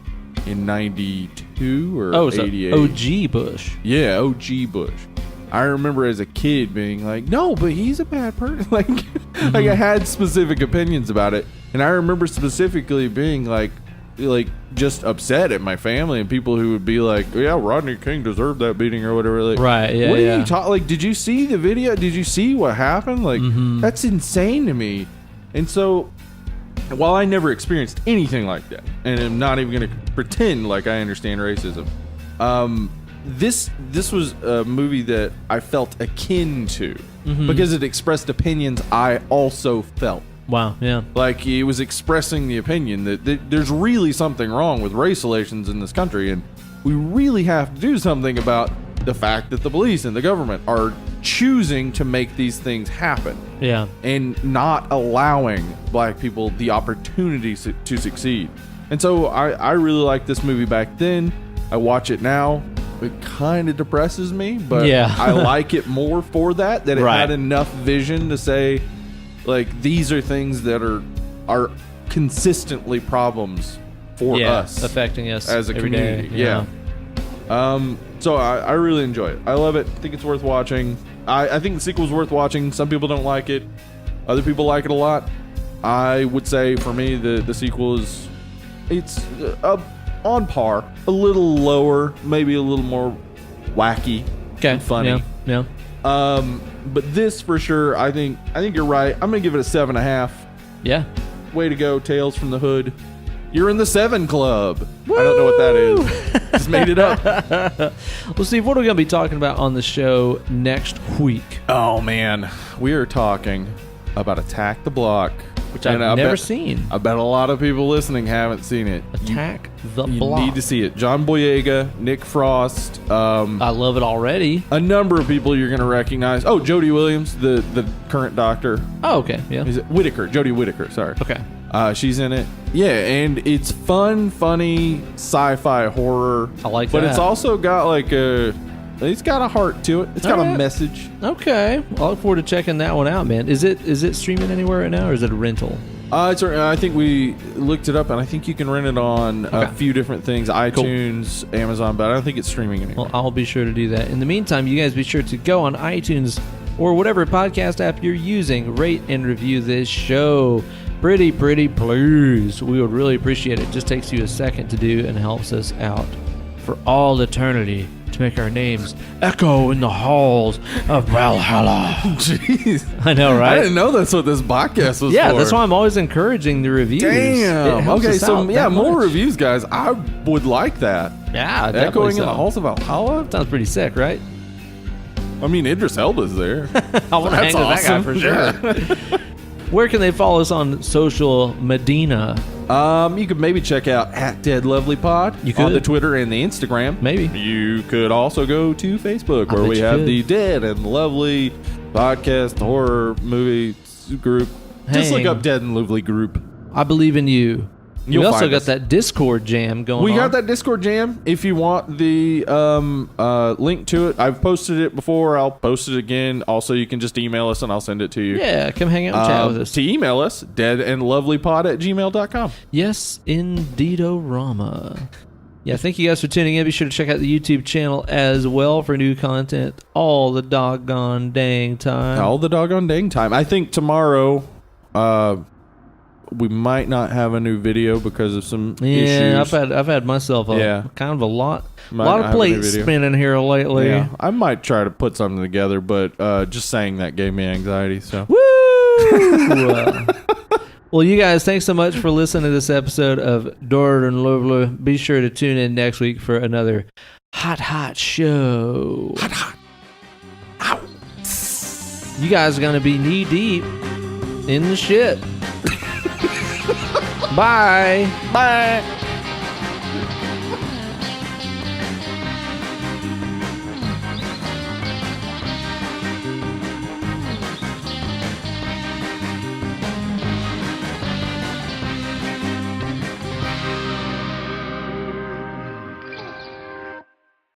in 92 or 88. OG Bush. Yeah, OG Bush. I remember as a kid being like, no, but he's a bad person. Like I had specific opinions about it. And I remember specifically being like just upset at my family and people who would be like, yeah, Rodney King deserved that beating or whatever. Like, right, yeah. What are you talking? Like, did you see the video? Did you see what happened? Like, that's insane to me. And so, while I never experienced anything like that, and I'm not even going to pretend like I understand racism, this was a movie that I felt akin to because it expressed opinions I also felt. Wow, yeah. Like, he was expressing the opinion that there's really something wrong with race relations in this country, and we really have to do something about the fact that the police and the government are choosing to make these things happen. Yeah. And not allowing black people the opportunity to succeed. And so I really liked this movie back then. I watch it now. It kind of depresses me, but I like it more for that it had enough vision to say, like, these are things that are consistently problems for us, affecting us as a community. So I really enjoy it. I love it. I think it's worth watching. I think the sequel's worth watching. Some people don't like it. Other people like it a lot. I would say for me the sequel is on par, a little lower, maybe a little more wacky and funny. Yeah. But this for sure, I think you're right. I'm gonna give it a 7.5. Yeah. Way to go, Tales from the Hood. You're in the 7 Club. Woo! I don't know what that is. Just made it up. Well, Steve, what are we going to be talking about on the show next week? Oh, man. We are talking about Attack the Block. Which I've never seen. I bet a lot of people listening haven't seen it. Attack the Block. You need to see it. John Boyega, Nick Frost. I love it already. A number of people you're going to recognize. Oh, Jodie Williams, the current doctor. Oh, okay. Yeah. Is it Whitaker? Jodie Whitaker, sorry. Okay. She's in it. Yeah, and it's fun, funny, sci-fi horror. I like that. But it's also got like it's got a heart to it. It's got a message. Okay. I look forward to checking that one out, man. Is it streaming anywhere right now, or is it a rental? I think we looked it up, and I think you can rent it on a few different things. iTunes, Amazon, but I don't think it's streaming anymore. Well, I'll be sure to do that. In the meantime, you guys be sure to go on iTunes or whatever podcast app you're using, rate and review this show. Pretty please. We would really appreciate it. It just takes you a second to do and helps us out for all eternity to make our names echo in the halls of Valhalla. Jeez. I know, right? I didn't know that's what this podcast was for. Yeah, that's why I'm always encouraging the reviews. Damn. Okay, so more reviews, guys. I would like that. Yeah, echoing in the halls of Valhalla? Sounds pretty sick, right? I mean, Idris Elba's there. I want to hang with that guy for sure. Where can they follow us on social Medina? You could maybe check out @DeadLovelyPod. You could. On the Twitter and the Instagram. Maybe. You could also go to Facebook, where we have the Dead and Lovely podcast horror movie group. Just look up Dead and Lovely group. I believe in you. We also got that Discord jam going on. We got that Discord jam. If you want the link to it, I've posted it before. I'll post it again. Also, you can just email us and I'll send it to you. Yeah, come hang out and chat with us. To email us, deadandlovelypod@gmail.com. Yes, indeedorama. Yeah, thank you guys for tuning in. Be sure to check out the YouTube channel as well for new content all the doggone dang time. All the doggone dang time. I think tomorrow... we might not have a new video because of some issues. I've had myself kind of a lot of plates spinning here lately. Yeah, I might try to put something together, but just saying that gave me anxiety. So woo! Well, you guys, thanks so much for listening to this episode of Dead and Lovely. Be sure to tune in next week for another hot show. Hot. Ow. You guys are gonna be knee deep in the shit. Bye.